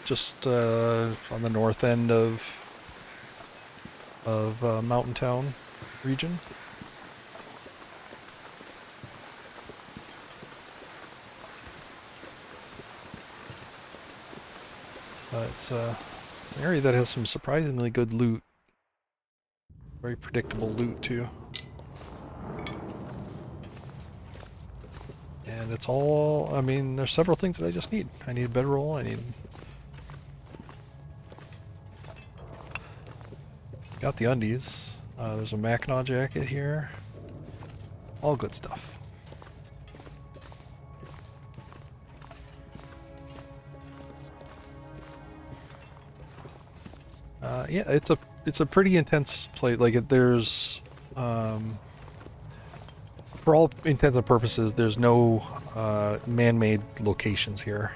just on the north end of Mountain Town region. It's an area that has some surprisingly good loot, very predictable loot too, and it's all. I mean, there's several things that I just need. I need a bedroll. I need. Got the undies. There's a Mackinac jacket here. All good stuff. Yeah, it's a pretty intense place. Like there's, for all intents and purposes, there's no man-made locations here.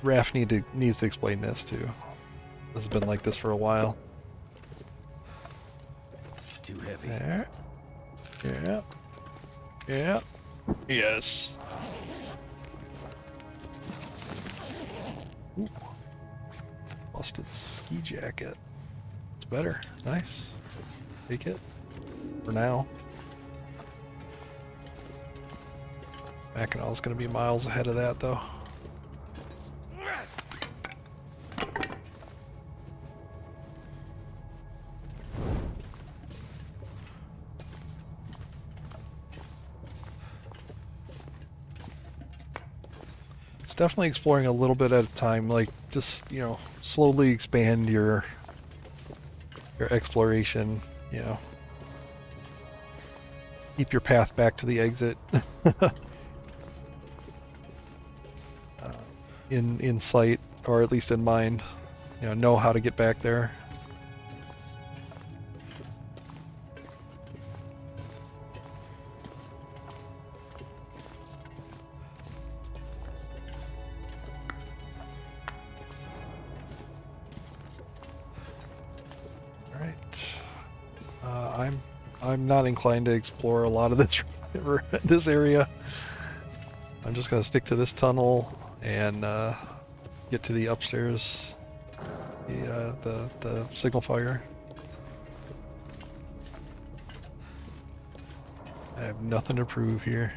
Raph needs to explain this too. This has been like this for a while. Too heavy. There. Yeah. Yeah. Yes. Ooh. Busted ski jacket. It's better. Nice. Take it. For now. Mackinall's gonna be miles ahead of that though. Definitely exploring a little bit at a time, like just, slowly expand your exploration, keep your path back to the exit in sight, or at least in mind, know how to get back there. I'm not inclined to explore a lot of this area. I'm just gonna stick to this tunnel and get to the upstairs, the signal fire. I have nothing to prove here.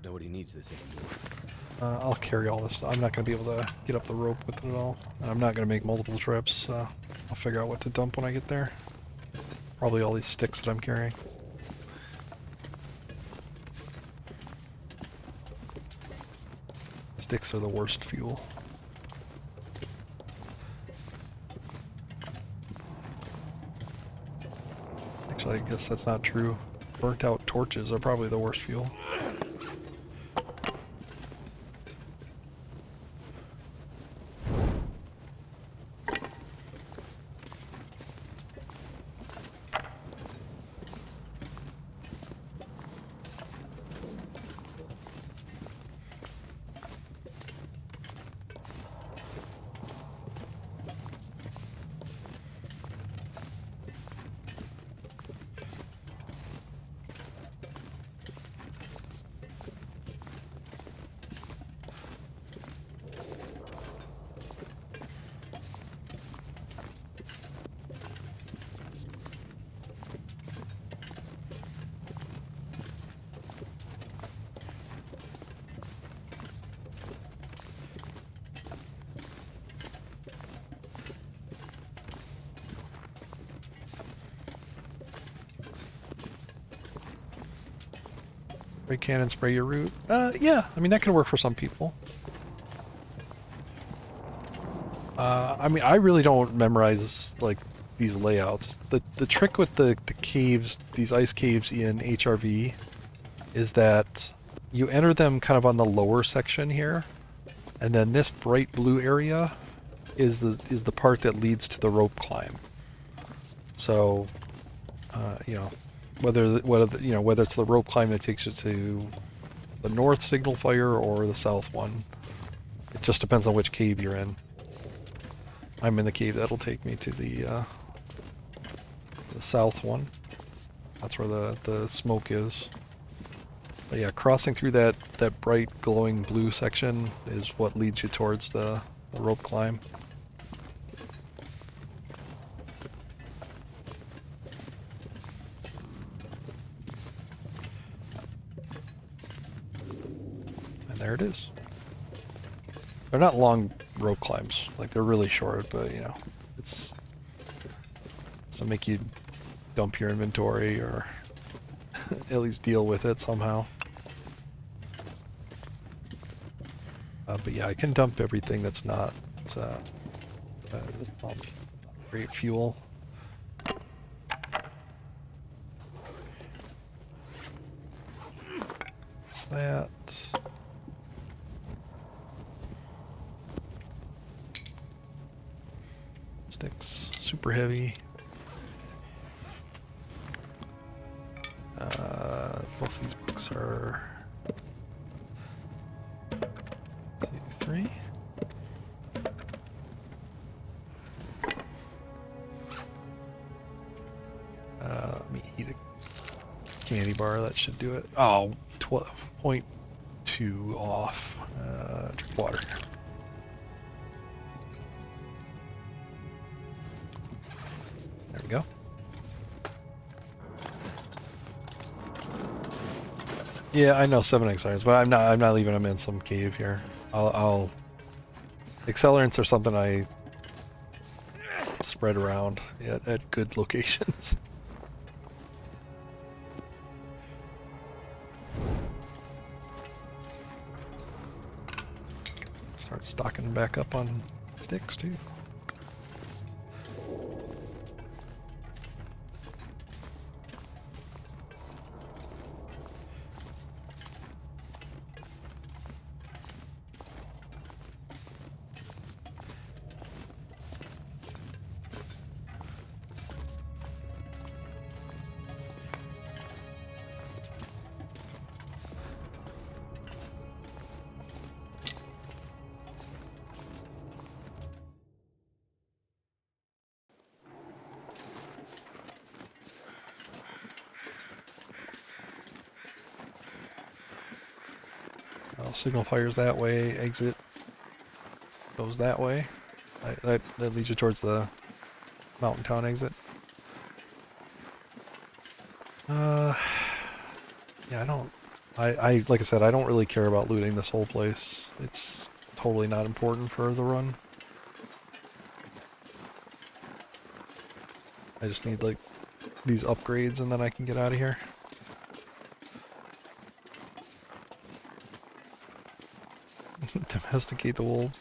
Nobody needs this anymore. I'll carry all this stuff. I'm not going to be able to get up the rope with it at all. I'm not going to make multiple trips. I'll figure out what to dump when I get there. Probably all these sticks that I'm carrying. Sticks are the worst fuel. Actually, I guess that's not true. Burnt out torches are probably the worst fuel. Spray cannon, spray your root. Yeah, I mean, that can work for some people. I mean, I really don't memorize, like, these layouts. The trick with the caves, these ice caves in HRV, is that you enter them kind of on the lower section here, and then this bright blue area is the part that leads to the rope climb. So, you know, whether it's the rope climb that takes you to the north signal fire or the south one, it just depends on which cave you're in. I'm in the cave that'll take me to the south one. That's where the smoke is. But yeah, crossing through that bright glowing blue section is what leads you towards the rope climb. And there it is. They're not long rope climbs, like they're really short, but you know, it's to make you dump your inventory or at least deal with it somehow. But yeah, I can dump everything that's not great fuel. What's that? Sticks, super heavy. Both these books are 2, 3. Let me eat a candy bar. That should do it. Oh, 12.2 off. Drink water. There we go. Yeah, I know 7x irons, but I'm not leaving them in some cave here. I'll accelerants are something I spread around at good locations. Start stocking back up on sticks too. Signal fires that way, exit goes that way. That leads you towards the mountain town exit. Yeah, I like I said, I don't really care about looting this whole place. It's totally not important for the run. I just need like these upgrades and then I can get out of here. Domesticate the wolves.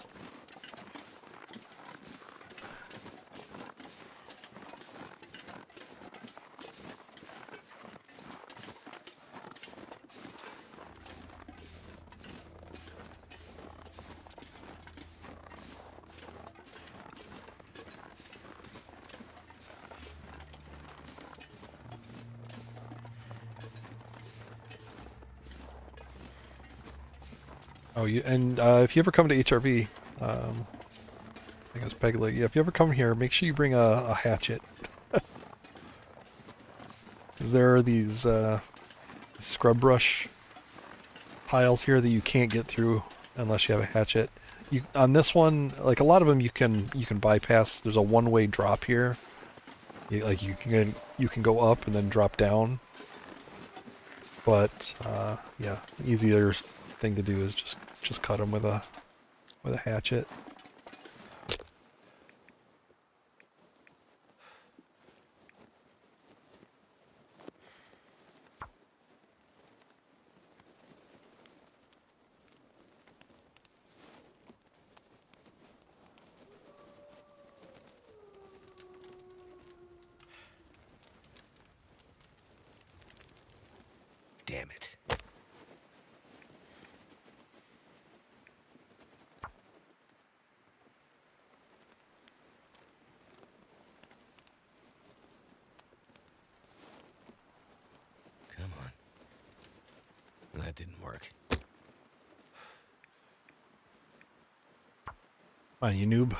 Oh, if you ever come to HRV, I guess Peg Leg, yeah, if you ever come here, make sure you bring a hatchet. Because there are these scrub brush piles here that you can't get through unless you have a hatchet. On this one, like a lot of them, you can bypass. There's a one-way drop here. You can go up and then drop down. But yeah, the easier thing to do is just cut them with a hatchet. damn it. Come on. That didn't work. Fine, you noob.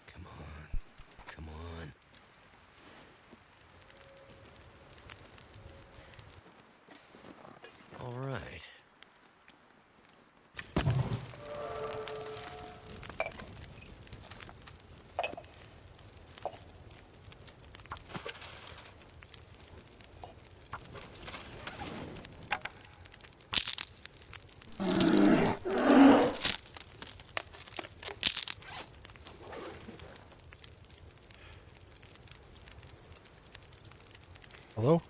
Come on. Come on. All right. Hello?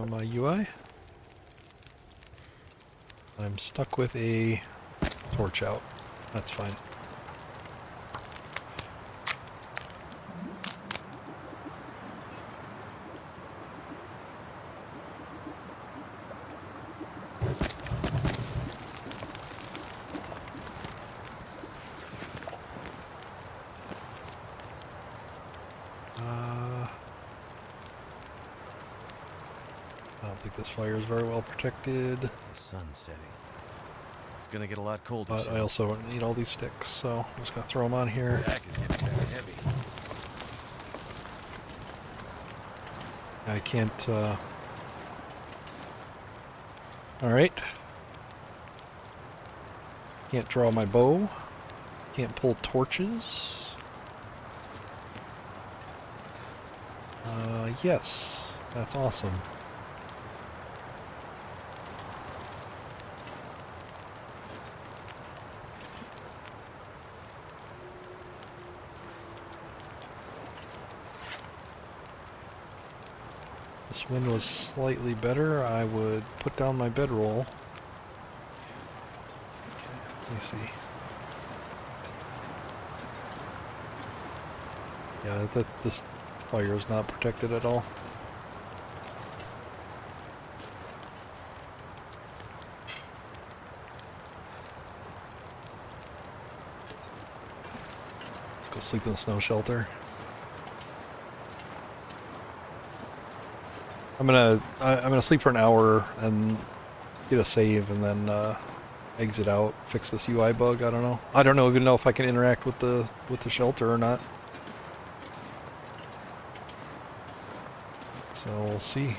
My UI? I'm stuck with a torch out. That's fine. I don't think this fire is very well protected, The sun's setting. It's gonna get a lot colder but soon. I also need all these sticks, so I'm just gonna throw them on here. This pack is getting kind of heavy. I can't, alright. Can't draw my bow. Can't pull torches. Yes. That's awesome. This wind was slightly better. I would put down my bedroll. Let me see. Yeah, this fire is not protected at all. Let's go sleep in the snow shelter. I'm gonna sleep for an hour and get a save and then exit out, fix this UI bug. I don't know. I don't even know if I can interact with the shelter or not. So we'll see.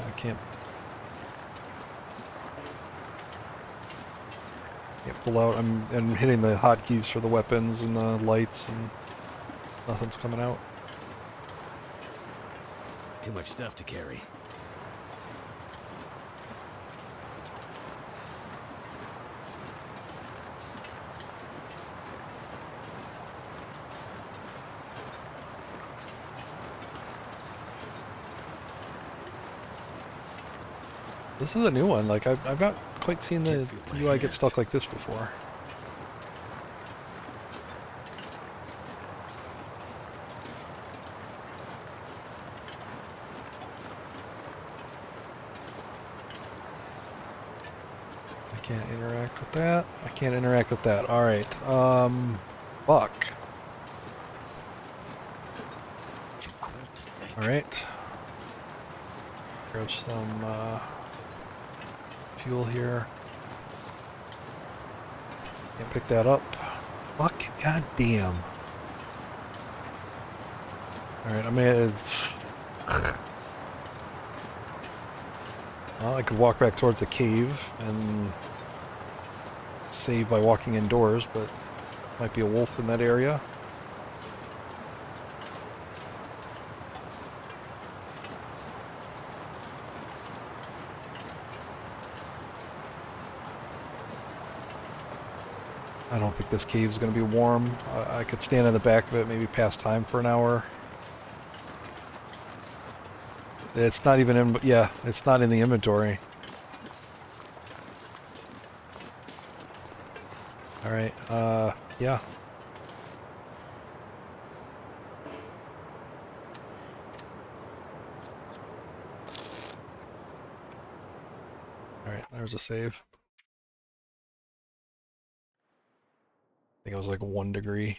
I can't pull out. I'm hitting the hotkeys for the weapons and the lights, and nothing's coming out. Too much stuff to carry. This is a new one. Like I've not quite seen the Can't feel my UI get hands. stuck like this before. I can't interact with that. I can't interact with that. All right. Buck. Too cold to think. All right. Grab some fuel here. Can't pick that up. Fuck. God damn. All right. I'm gonna. Well, I could walk back towards the cave and save by walking indoors, but might be a wolf in that area. I don't think this cave is going to be warm. I could stand in the back of it, maybe pass time for an hour. It's not even in, yeah, it's not in the inventory. Alright, yeah. Alright, there's a save. I think it was like 1 degree.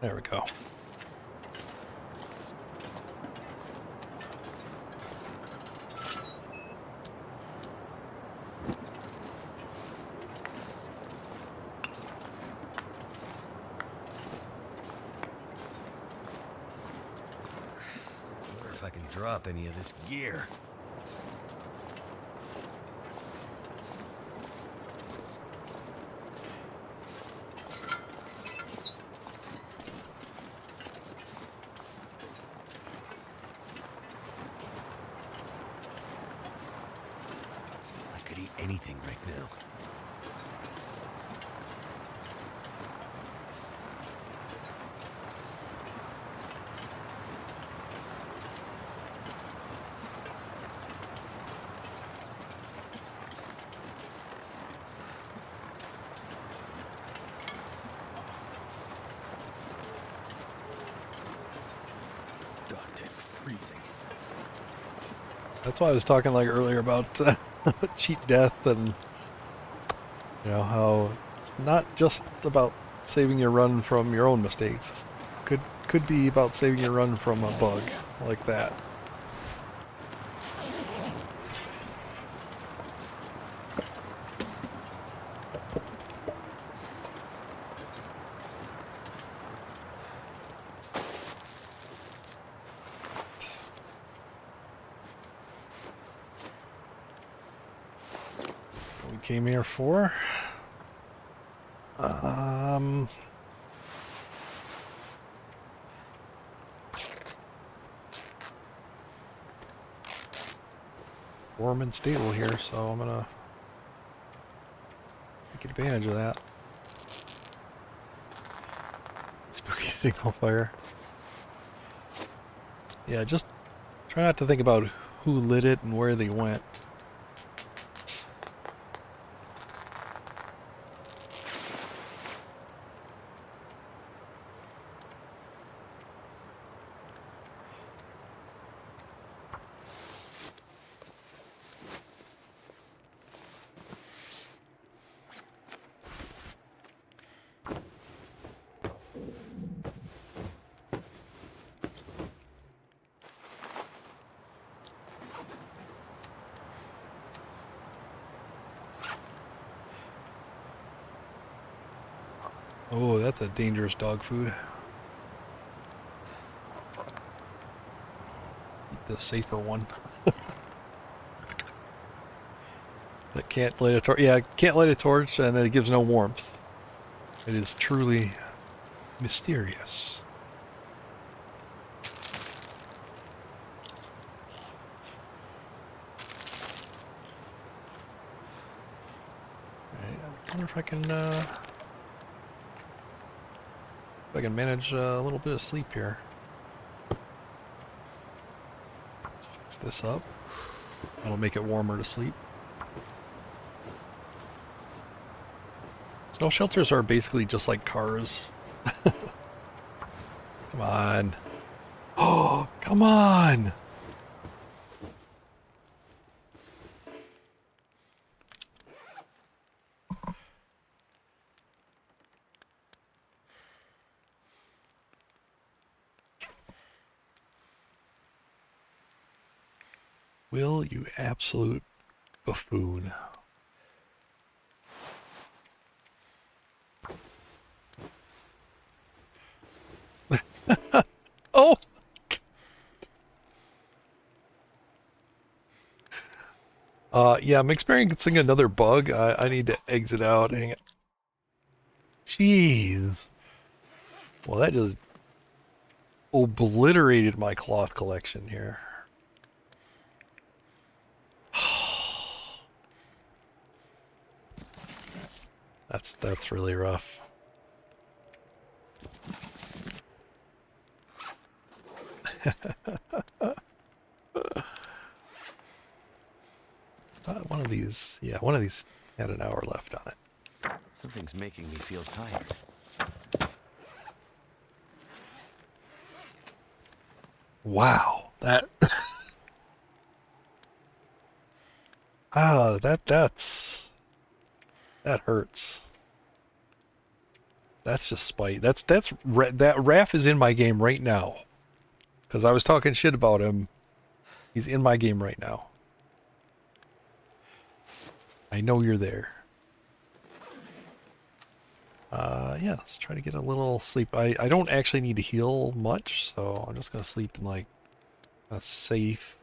There we go. I wonder if I can drop any of this gear. I could eat anything right now. Goddamn freezing. That's why I was talking like earlier about cheat death and you know how it's not just about saving your run from your own mistakes. It could be about saving your run from a bug like that. We came here for warm and stable here, so I'm gonna take advantage of that. Spooky signal fire. Yeah, just try not to think about who lit it and where they went. Oh, that's a dangerous dog food. Eat the safer one. That can't light a torch. Yeah, can't light a torch, and it gives no warmth. It is truly mysterious. Alright, I wonder if I can manage a little bit of sleep here. Let's fix this up. That'll make it warmer to sleep. Snow shelters are basically just like cars. Come on. Oh, come on! Will, you absolute buffoon. Oh! Yeah, I'm experiencing another bug. I need to exit out. Hang it. Jeez. Well, that just obliterated my cloth collection here. That's really rough. One of these, yeah, one of these had an hour left on it. Something's making me feel tired. Wow, that that hurts. That's just spite. That Raph is in my game right now. Because I was talking shit about him. He's in my game right now. I know you're there. Yeah, let's try to get a little sleep. I don't actually need to heal much, so I'm just gonna sleep in like a safe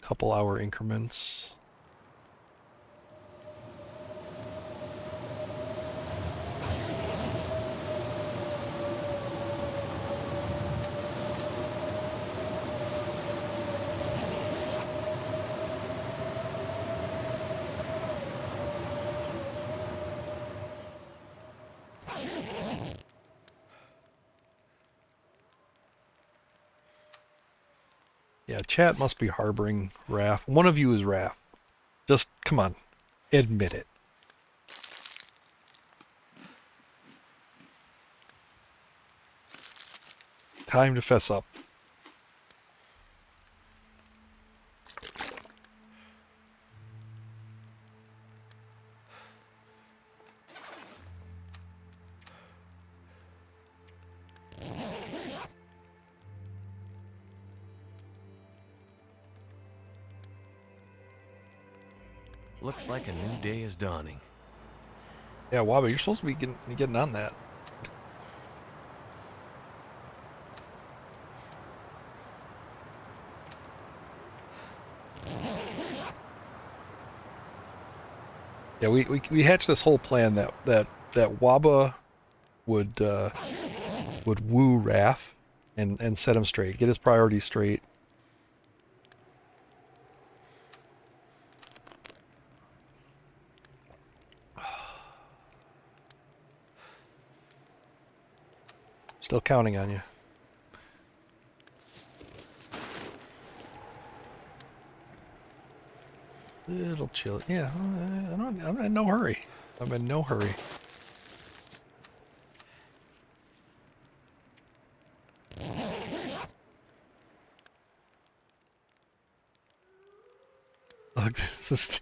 couple hour increments. Yeah, chat must be harboring Raph. One of you is Raph. Just, come on. Admit it. Time to fess up. Looks like a new day is dawning. Yeah, Waba, you're supposed to be getting on that. Yeah, we hatched this whole plan that Waba would woo Raph and set him straight, get his priorities straight. Still counting on you. Little chill. Yeah, I'm in no hurry. I'm in no hurry. Look, this is...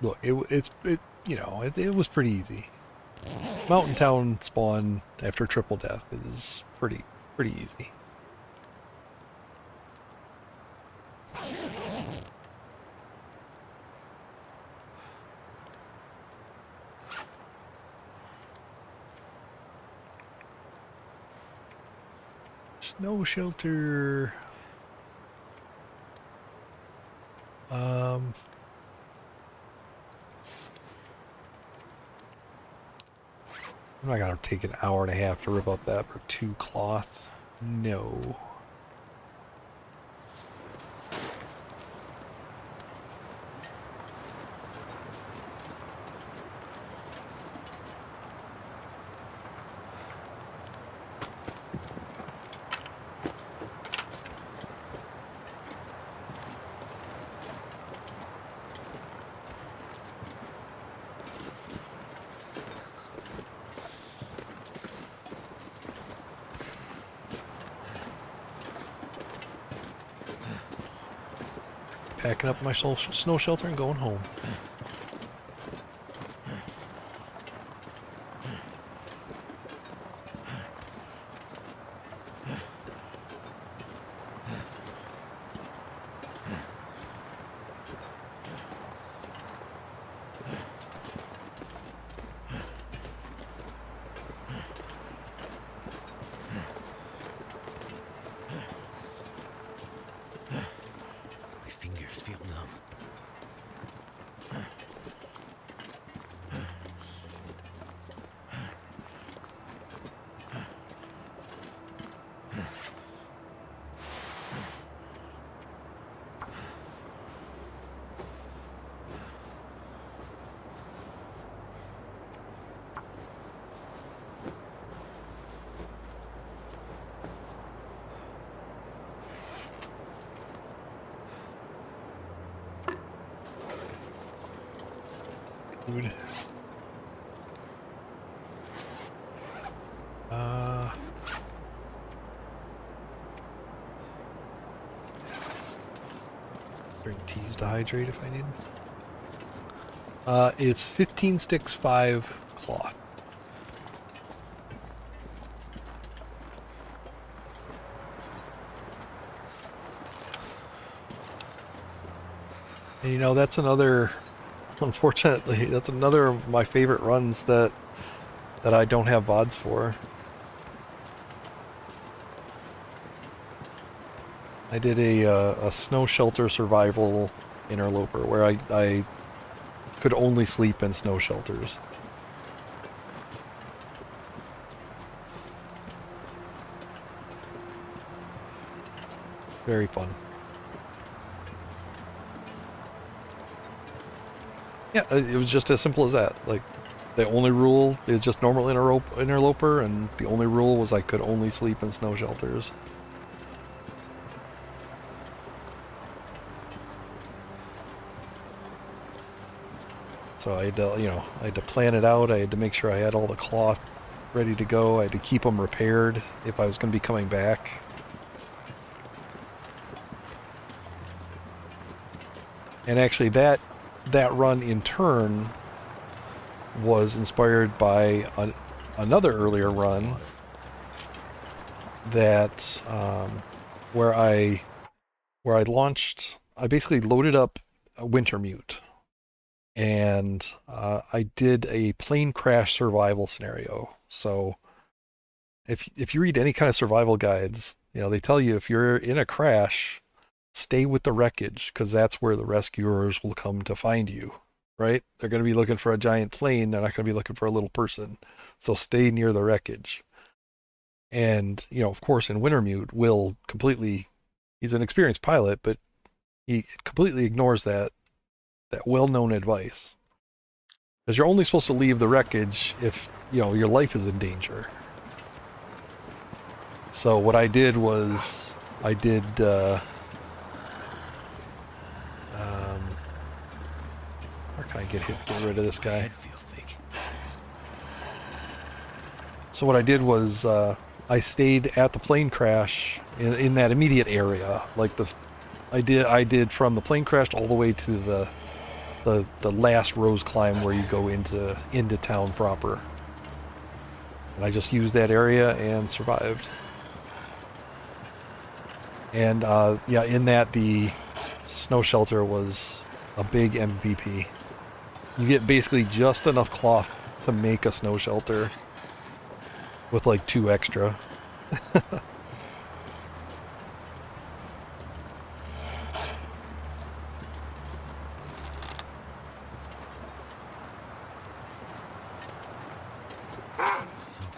Look, it was pretty easy. Mountain Town spawn after triple death is pretty easy. Snow shelter. I'm not gonna take an hour and a half to rip up that for 2 cloth. No. Packing up my snow shelter and going home. My fingers feel numb. Food. Uh, drink teas to hydrate if I need. It's 15 sticks, 5 cloth. And you know, that's another, unfortunately, that's another of my favorite runs that I don't have VODs for. I did a snow shelter survival interloper where I could only sleep in snow shelters. Very fun. Yeah, it was just as simple as that. Like, the only rule is just normal interloper, and the only rule was I could only sleep in snow shelters. So I had to, you know, I had to plan it out. I had to make sure I had all the cloth ready to go. I had to keep them repaired if I was going to be coming back. And actually, that run in turn was inspired by another earlier run that where I launched. I basically loaded up a Wintermute, and I did a plane crash survival scenario. So if you read any kind of survival guides, you know, they tell you if you're in a crash, stay with the wreckage, because that's where the rescuers will come to find you, right? They're going to be looking for a giant plane. They're not going to be looking for a little person. So stay near the wreckage. And, you know, of course, in Wintermute, Will completely, he's an experienced pilot, but he completely ignores that well-known advice. Because you're only supposed to leave the wreckage if, you know, your life is in danger. So what I did was, I did, where can I get rid of this guy? Head feel thick. So what I did was, I stayed at the plane crash in that immediate area. Like I did from the plane crash all the way to the last rose climb where you go into town proper. And I just used that area and survived. And yeah, in that the snow shelter was a big MVP. You get basically just enough cloth to make a snow shelter with like 2 extra. So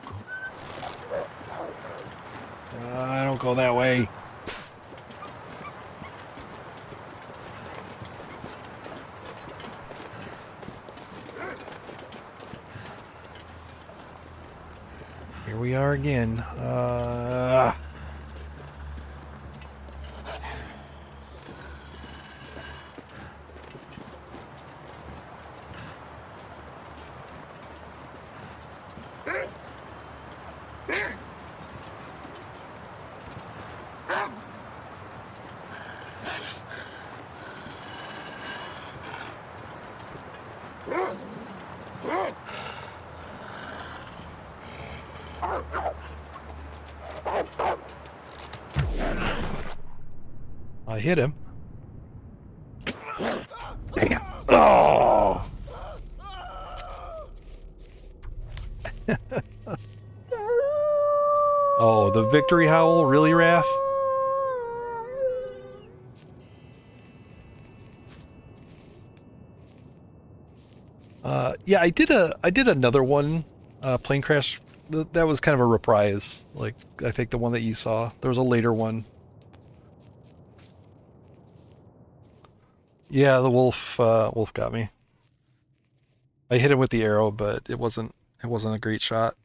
cool. I don't go that way. Here we are again. I hit him. Damn. Oh! Oh, the victory howl, really, Raph? Yeah, I did another one, plane crash. That was kind of a reprise. Like, I think the one that you saw. There was a later one. Yeah, the wolf got me. I hit him with the arrow, but it wasn't a great shot.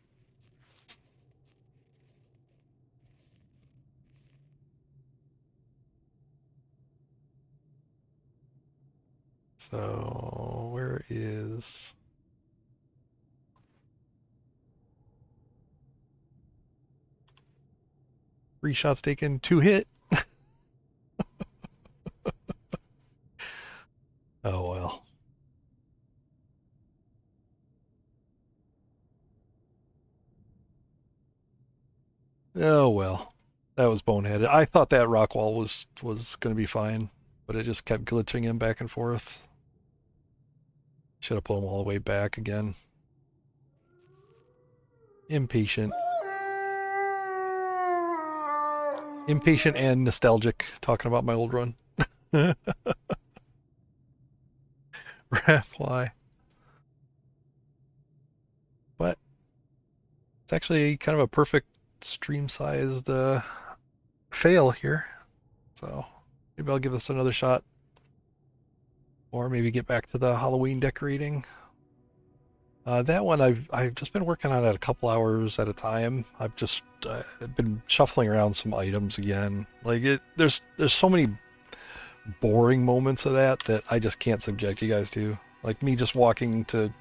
So, where there is... Three shots taken, 2 hit. Oh well. Oh well. That was boneheaded. I thought that rock wall was going to be fine, but it just kept glitching him back and forth. Should have pulled him all the way back again. Impatient. Impatient and nostalgic, talking about my old run. Rat fly. But it's actually kind of a perfect stream-sized fail here. So maybe I'll give this another shot. Or maybe get back to the Halloween decorating. That one I've just been working on it a couple hours at a time. I've just been shuffling around some items again. Like there's so many boring moments of that I just can't subject you guys to. Like me just walking to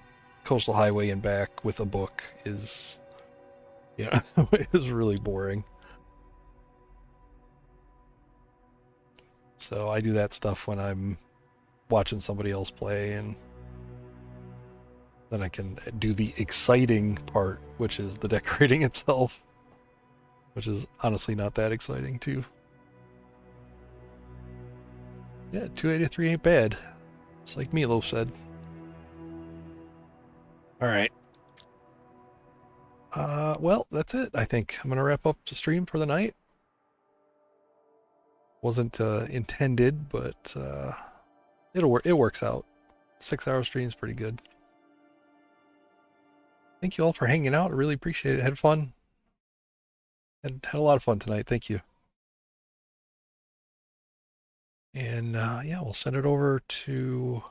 Coastal Highway and back with a book is, is really boring. So I do that stuff when I'm watching somebody else play, and then I can do the exciting part, which is the decorating itself, which is honestly not that exciting too. Yeah, 283 ain't bad. It's like Meatloaf said. All right. Well, that's it. I think I'm gonna wrap up the stream for the night. Wasn't intended, but it'll work. It works out. 6-hour stream's pretty good. Thank you all for hanging out. I really appreciate it. Had fun. Had a lot of fun tonight. Thank you. And yeah, we'll send it over to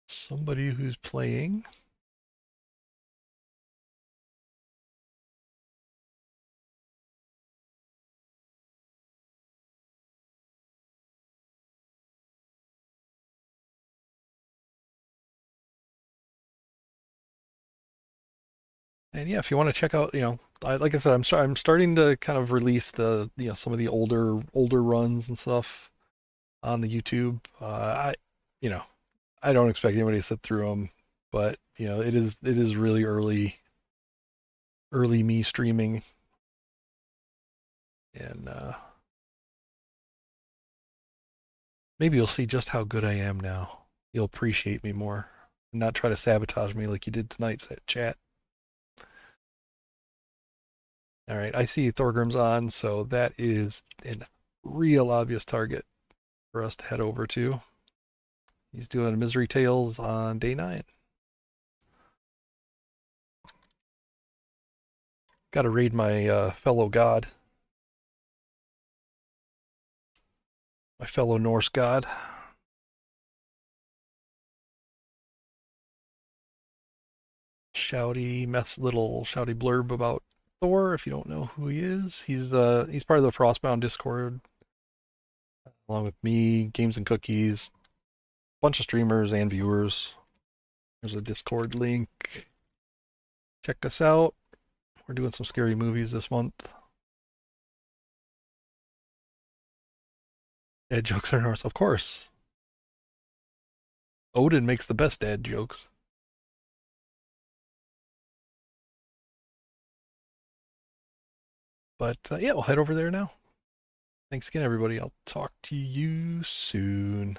somebody who's playing. And yeah, if you want to check out, like I said, I'm starting to kind of release the, some of the older runs and stuff on the YouTube. You know, I don't expect anybody to sit through them, but it is really early me streaming, and maybe you'll see just how good I am now. You'll appreciate me more, and not try to sabotage me like you did tonight's chat. All right, I see Thorgrim's on, so that is a real obvious target for us to head over to. He's doing Misery Tales on day 9. Got to raid my fellow god. My fellow Norse god. Little shouty blurb about Thor, if you don't know who he is. He's part of the Frostbound Discord, along with me, Games and Cookies, bunch of streamers and viewers. There's a Discord link. Check us out. We're doing some scary movies this month. Dad jokes are Norse, of course. Odin makes the best dad jokes. But yeah, we'll head over there now. Thanks again, everybody. I'll talk to you soon.